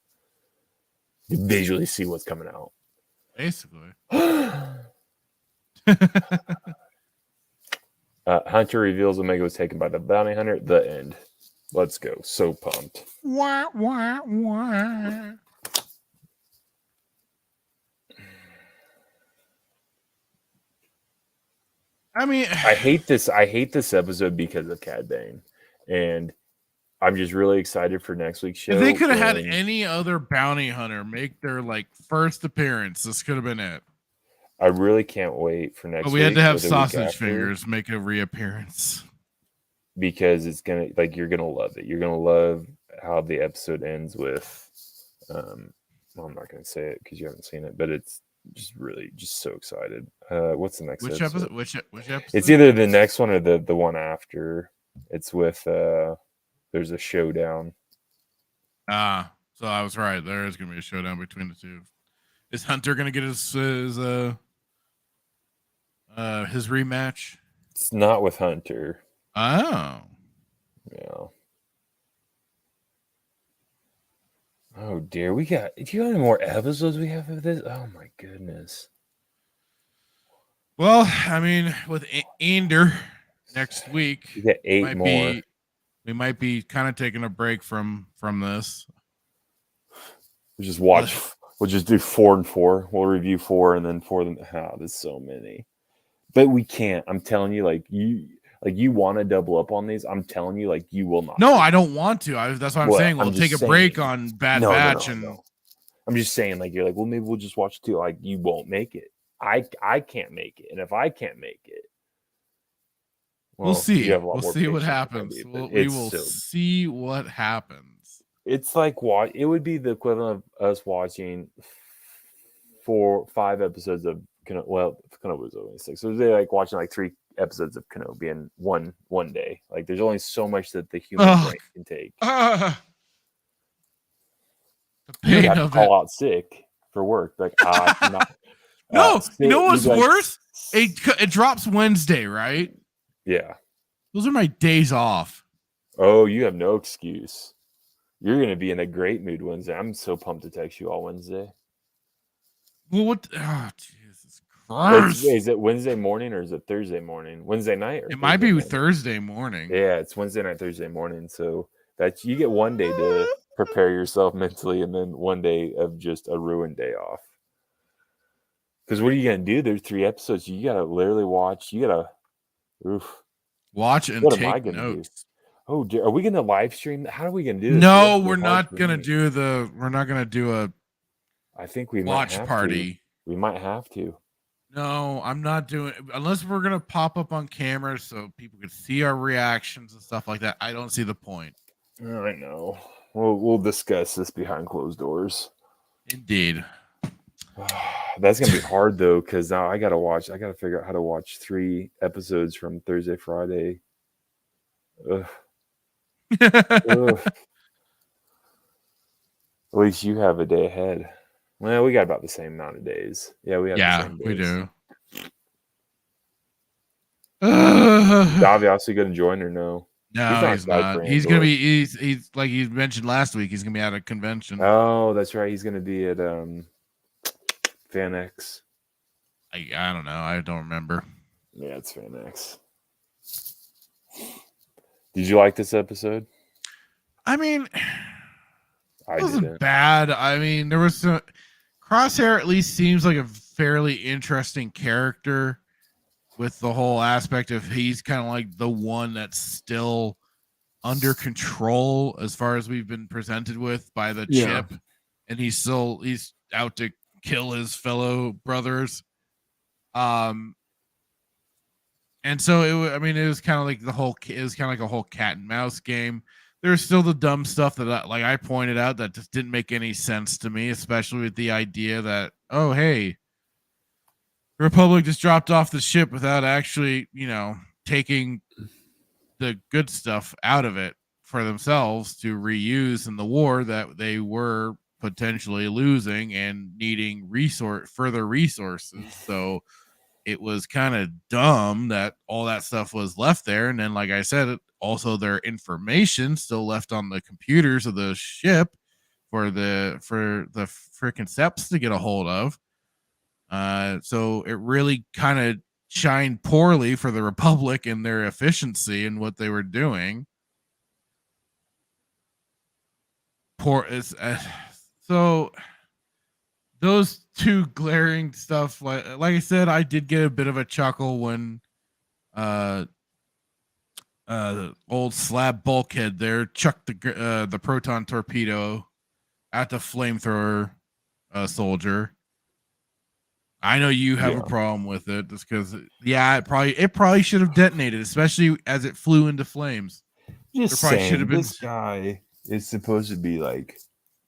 You visually see what's coming out. Basically. Hunter reveals Omega was taken by the bounty hunter. The end. Let's go. So pumped. Wah, wah, wah. I mean, I hate this episode because of Cad Bane, and I'm just really excited for next week's show. If they could have had any other bounty hunter make their like first appearance, this could have been it. I really can't wait for next week. But we had to have Sausage Fingers make a reappearance, because it's gonna, like, you're gonna love it. You're gonna love how the episode ends with well, I'm not gonna say it because you haven't seen it, but it's just really just so excited. What's the next episode? Which episode? It's either the next one or the one after. It's with there's a showdown. So I was right. There is gonna be a showdown between the two. Is Hunter gonna get his rematch? It's not with Hunter. Oh. Yeah. Oh dear, do you know how many more episodes we have of this? Oh my goodness. Well, I mean, with Andor next week, you get 8 more. We might be kind of taking a break from this. We just watch. We'll just do 4 and 4. We'll review 4 and then 4. There's so many, but we can't. I'm telling you, you want to double up on these. I'm telling you, like, you will not. No, I don't want to. That's what I'm saying. We'll take a break on Bad Batch, and I'm just saying, like, you're like, well, maybe we'll just watch 2. Like, you won't make it. I can't make it, and if I can't make it, well, we'll see. We'll see what happens. We will see what happens. It's like it would be the equivalent of us watching 5 episodes of Kenobi. Well, Kenobi was only 6, so they're like watching like 3 episodes of Kenobi in one day. Like, there's only so much that the human brain can take. The You pain have to of call it. out sick for work. Like, I'm not. No, you know what's you guys- worse? It drops Wednesday, right? Yeah. Those are my days off. Oh, you have no excuse. You're going to be in a great mood Wednesday. I'm so pumped to text you all Wednesday. Well, what? Oh, Jesus Christ! Is it Wednesday morning or is it Thursday morning? Wednesday night? Or It might be Thursday morning. Yeah, it's Wednesday night, Thursday morning. So you get one day to prepare yourself mentally, and then one day of just a ruined day off. Because what are you going to do? There's 3 episodes. You got to literally watch. You got to watch and what am I take gonna notes. do? Oh, dear. Are we going to live stream? How are we going to do this? No, This is we're hard not for gonna me. do We're not gonna do a. I think we watch might have party. To. We might have to. No, I'm not doing unless we're gonna pop up on camera so people can see our reactions and stuff like that. I don't see the point. I know. We'll discuss this behind closed doors. Indeed. That's gonna be hard though, because now I gotta figure out how to watch 3 episodes from Thursday, Friday. Ugh. Ugh. At least you have a day ahead. Well, we got about the same amount of days. Yeah, we have. Yeah, the same days. we do. Daviasi going to join or no? No, he's not. He's gonna be. He's like you mentioned last week. He's gonna be at a convention. Oh, that's right. He's gonna be at FanX. I don't know. I don't remember. Yeah, it's FanX. Did you like this episode? I mean, I it wasn't didn't. bad. I mean, there was some. Crosshair at least seems like a fairly interesting character, with the whole aspect of he's kind of like the one that's still under control as far as we've been presented with by the chip, and he's out to kill his fellow brothers. And so it was kind of like a whole cat and mouse game. There's still the dumb stuff that I pointed out that just didn't make any sense to me, especially with the idea that, oh, hey, the Republic just dropped off the ship without actually, taking the good stuff out of it for themselves to reuse in the war that they were potentially losing and needing further resources. So it was kind of dumb that all that stuff was left there. And then, like I said, also their information still left on the computers of the ship for the freaking Seps to get a hold of. So it really kind of shined poorly for the Republic and their efficiency and what they were doing. So those two glaring stuff, like I said, I did get a bit of a chuckle when old slab bulkhead there chucked the proton torpedo at the flamethrower soldier. I know you have a problem with it just because, it probably should have detonated, especially as it flew into flames. Just saying, this guy is supposed to be like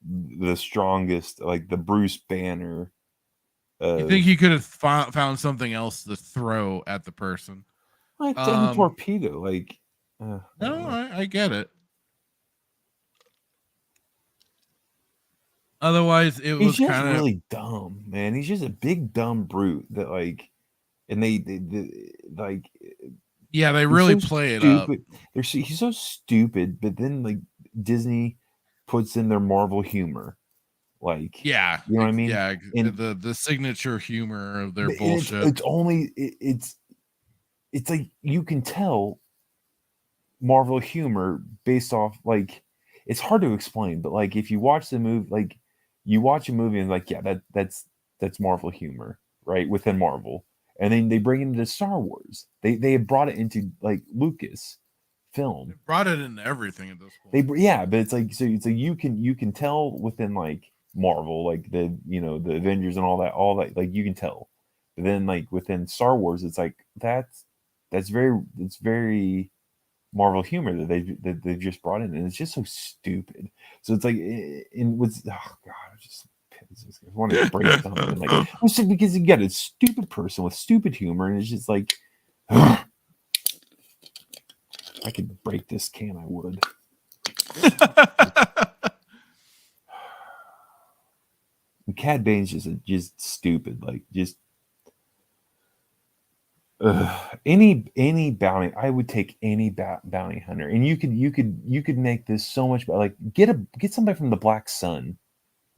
the strongest, like the Bruce Banner. You think he could have found something else to throw at the person? Like the torpedo, like. No, I get it. Otherwise, he's just really dumb, man. He's just a big dumb brute that and they really play it up. He's so stupid, but then Disney puts in their Marvel humor, you know what I mean? Yeah, and the signature humor of their bullshit. It's like you can tell Marvel humor based off it's hard to explain, but if you watch the movie, you watch a movie and that's Marvel humor, right? Within Marvel. And then they bring it into Star Wars. They have brought it into Lucas film. They brought it into everything at this point. But it's you can tell within Marvel, the the Avengers and all that you can tell. But then within Star Wars, it's that's very Marvel humor that they've just brought in, and it's just so stupid. So it's I want to break something because you got a stupid person with stupid humor, and it's just I could break this can, I would. And Cad Bane's just stupid, any bounty. I would take any bounty hunter, and you could make this so much better. Get somebody from the Black Sun.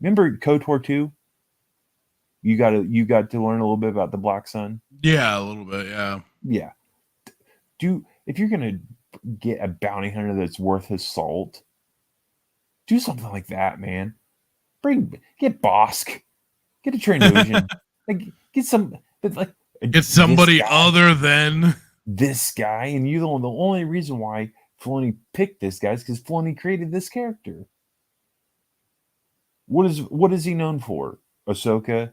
Remember KOTOR 2? You got to learn a little bit about the Black Sun. Yeah, a little bit. Yeah. If you're gonna get a bounty hunter that's worth his salt, do something like that, man. Get Bosk, get a Trandoshan, get somebody other than this guy, and the only reason why Filoni picked this guy is because Filoni created this character. What is he known for? Ahsoka,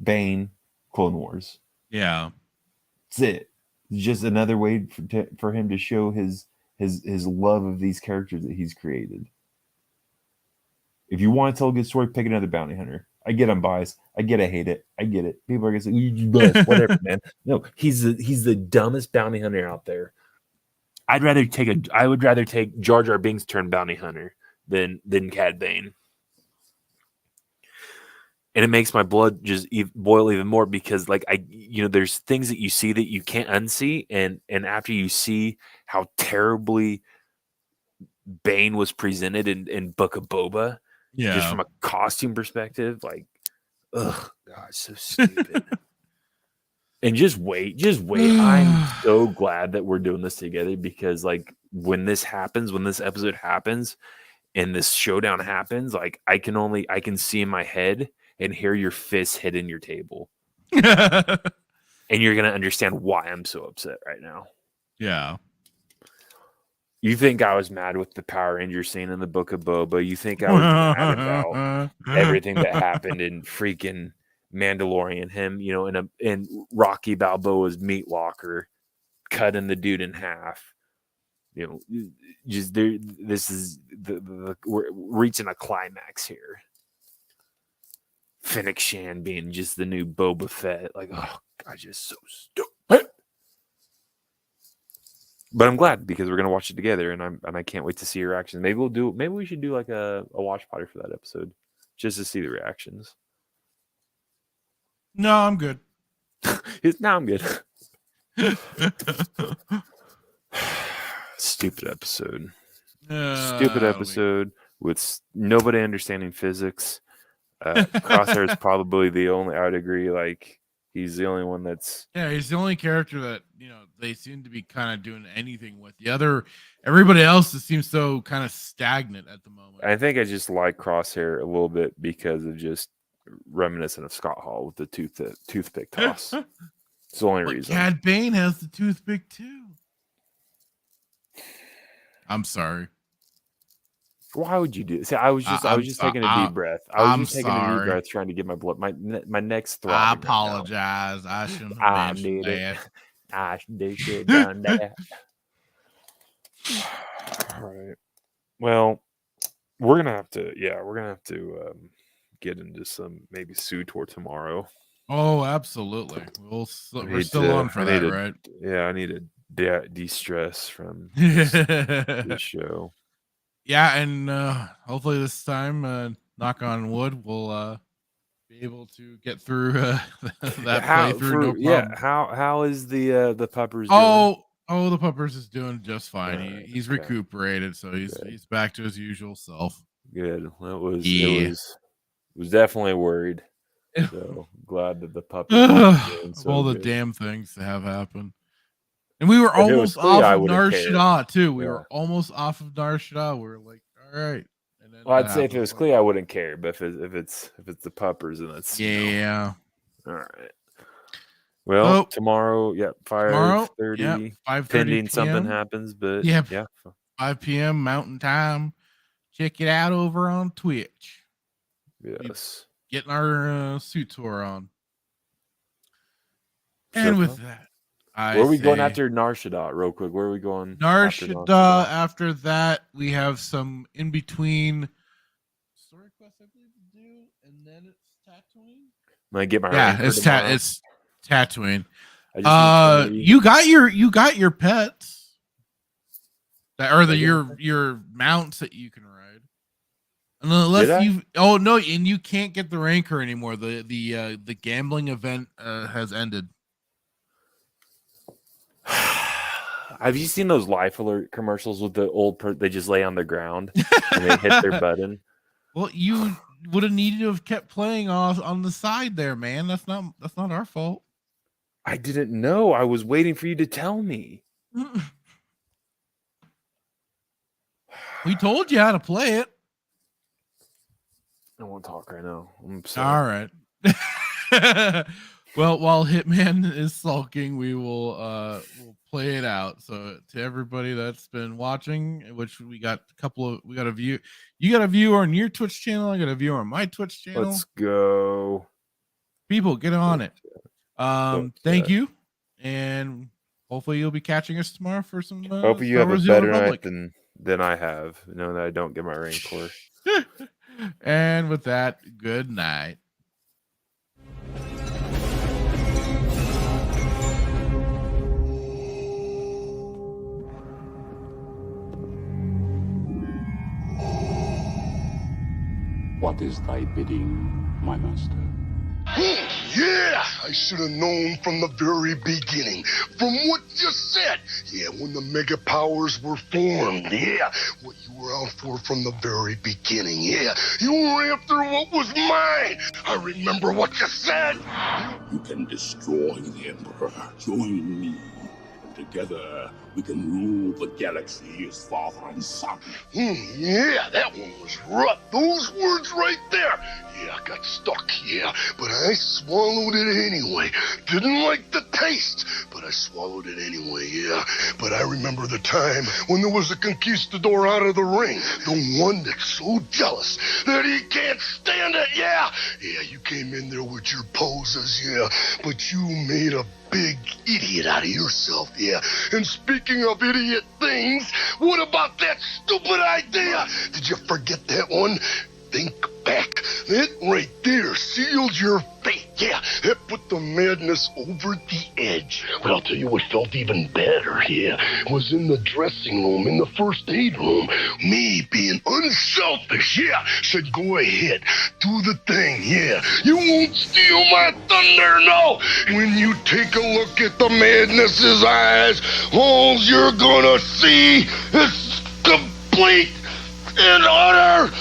Bane, Clone Wars. Yeah, that's it. It's just another way for him to show his love of these characters that he's created. If you want to tell a good story, pick another bounty hunter. I get I'm biased. I get I hate it. I get it. People are gonna say whatever, man. No, he's the dumbest bounty hunter out there. I would rather take Jar Jar Binks turn bounty hunter than Cad Bane. and it makes my blood just boil even more because like there's things that you see that you can't unsee, and after you see how terribly Bane was presented in Book of Boba, just from a costume perspective, like, ugh, God, so stupid. And just wait. I'm so glad that we're doing this together because, like, when this episode happens, and this showdown happens, like, I can see in my head and hear your fists hitting your table, and you're gonna understand why I'm so upset right now. Yeah. You think I was mad with the Power Ranger scene in the Book of Boba? You think I was mad about everything that happened in freaking Mandalorian? Him, in Rocky Balboa's meat locker, cutting the dude in half. Just there. This is we're reaching a climax here. Fennec Shan being just the new Boba Fett, like, oh God, just so stupid. But I'm glad because we're gonna watch it together, and I can't wait to see your reactions. Maybe we should do like a watch party for that episode, just to see the reactions. No, I'm good. No, I'm good. Stupid episode. Stupid episode with nobody understanding physics. Crosshair is probably the only. I would agree. Like, he's the only one that's. Yeah, he's the only character that they seem to be kind of doing anything with. Everybody else just seems so kind of stagnant at the moment. I think I just like Crosshair a little bit because of just reminiscent of Scott Hall with the toothpick toss. It's the only reason. Cad Bane has the toothpick too. I'm sorry. Why would you do this? See, I was just taking a deep breath. I was just taking a deep breath, trying to get my blood, my neck's throbbing. I apologize. Right, I shouldn't have mentioned that. I should have done that. All right. Well, we're gonna have to get into some maybe SWG tomorrow. Oh, absolutely. We're still on for that, right? Yeah, I need to de-stress from this show. Yeah, and hopefully this time, knock on wood, we'll be able to get through that playthrough. No problem. How is the puppers doing? Oh, the puppers is doing just fine. He's recuperated, so he's back to his usual self. Good. It was definitely worried. So glad that the puppers doing so all the good. damn things that have happened. And we were almost off of Nar Shaddaa too. We were almost off of Nar Shaddaa. We were like, all right. And then I'd say if it was Clea, I wouldn't care. But if it's the puppers, then that's all right. Well, tomorrow, 5:30. 5:30 pending something happens, but 5 p.m. Mountain Time. Check it out over on Twitch. Yes, getting our SWG tour on. And with that. Where are we going after Nar Shaddaa, real quick? Where are we going? Nar Shaddaa. After that, we have some in between story quests, I believe, to do, and then it's Tatooine. I'm gonna get my it's Tatooine. You got your pets that are your mounts that you can ride. Unless and you can't get the Rancor anymore. The gambling event has ended. Have you seen those Life Alert commercials with the old they just lay on the ground and they hit their button? Well, you would have needed to have kept playing on the side there, man. That's not our fault. I didn't know. I was waiting for you to tell me. We told you how to play it. I won't talk right now. I'm All sorry. right. Well, while Hitman is sulking, we will we'll play it out. So to everybody that's been watching, which we got a view. You got a viewer on your Twitch channel. I got a viewer on my Twitch channel. Let's go. People, get on it. Thank you. And hopefully you'll be catching us tomorrow for some hopefully you have a better night than I have, knowing that I don't get my Rancor. And with that, good night. What What is thy bidding, my master? Yeah, I should have known from the very beginning. From what you said. Yeah, when the mega powers were formed. Yeah, what you were out for from the very beginning. Yeah, you were after what was mine. I remember what you said. You can destroy the Emperor. Join me. Together, we can rule the galaxy as father and son. Yeah, that one was rough. Those words right there. Yeah, I got stuck, yeah, but I swallowed it anyway. Didn't like the taste, but I swallowed it anyway, yeah. But I remember the time when there was a conquistador out of the ring. The one that's so jealous that he can't stand it, yeah. Yeah, you came in there with your poses, yeah, but you made a big idiot out of yourself, yeah. And speaking of idiot things, what about that stupid idea? Did you forget that one? Think back. That right there sealed your fate, yeah. That put the madness over the edge. But I'll tell you what felt even better, yeah, was in the dressing room, in the first aid room. Me being unselfish, yeah, said go ahead, do the thing, yeah. You won't steal my thunder, no. When you take a look at the madness's eyes, all you're gonna see is complete and utter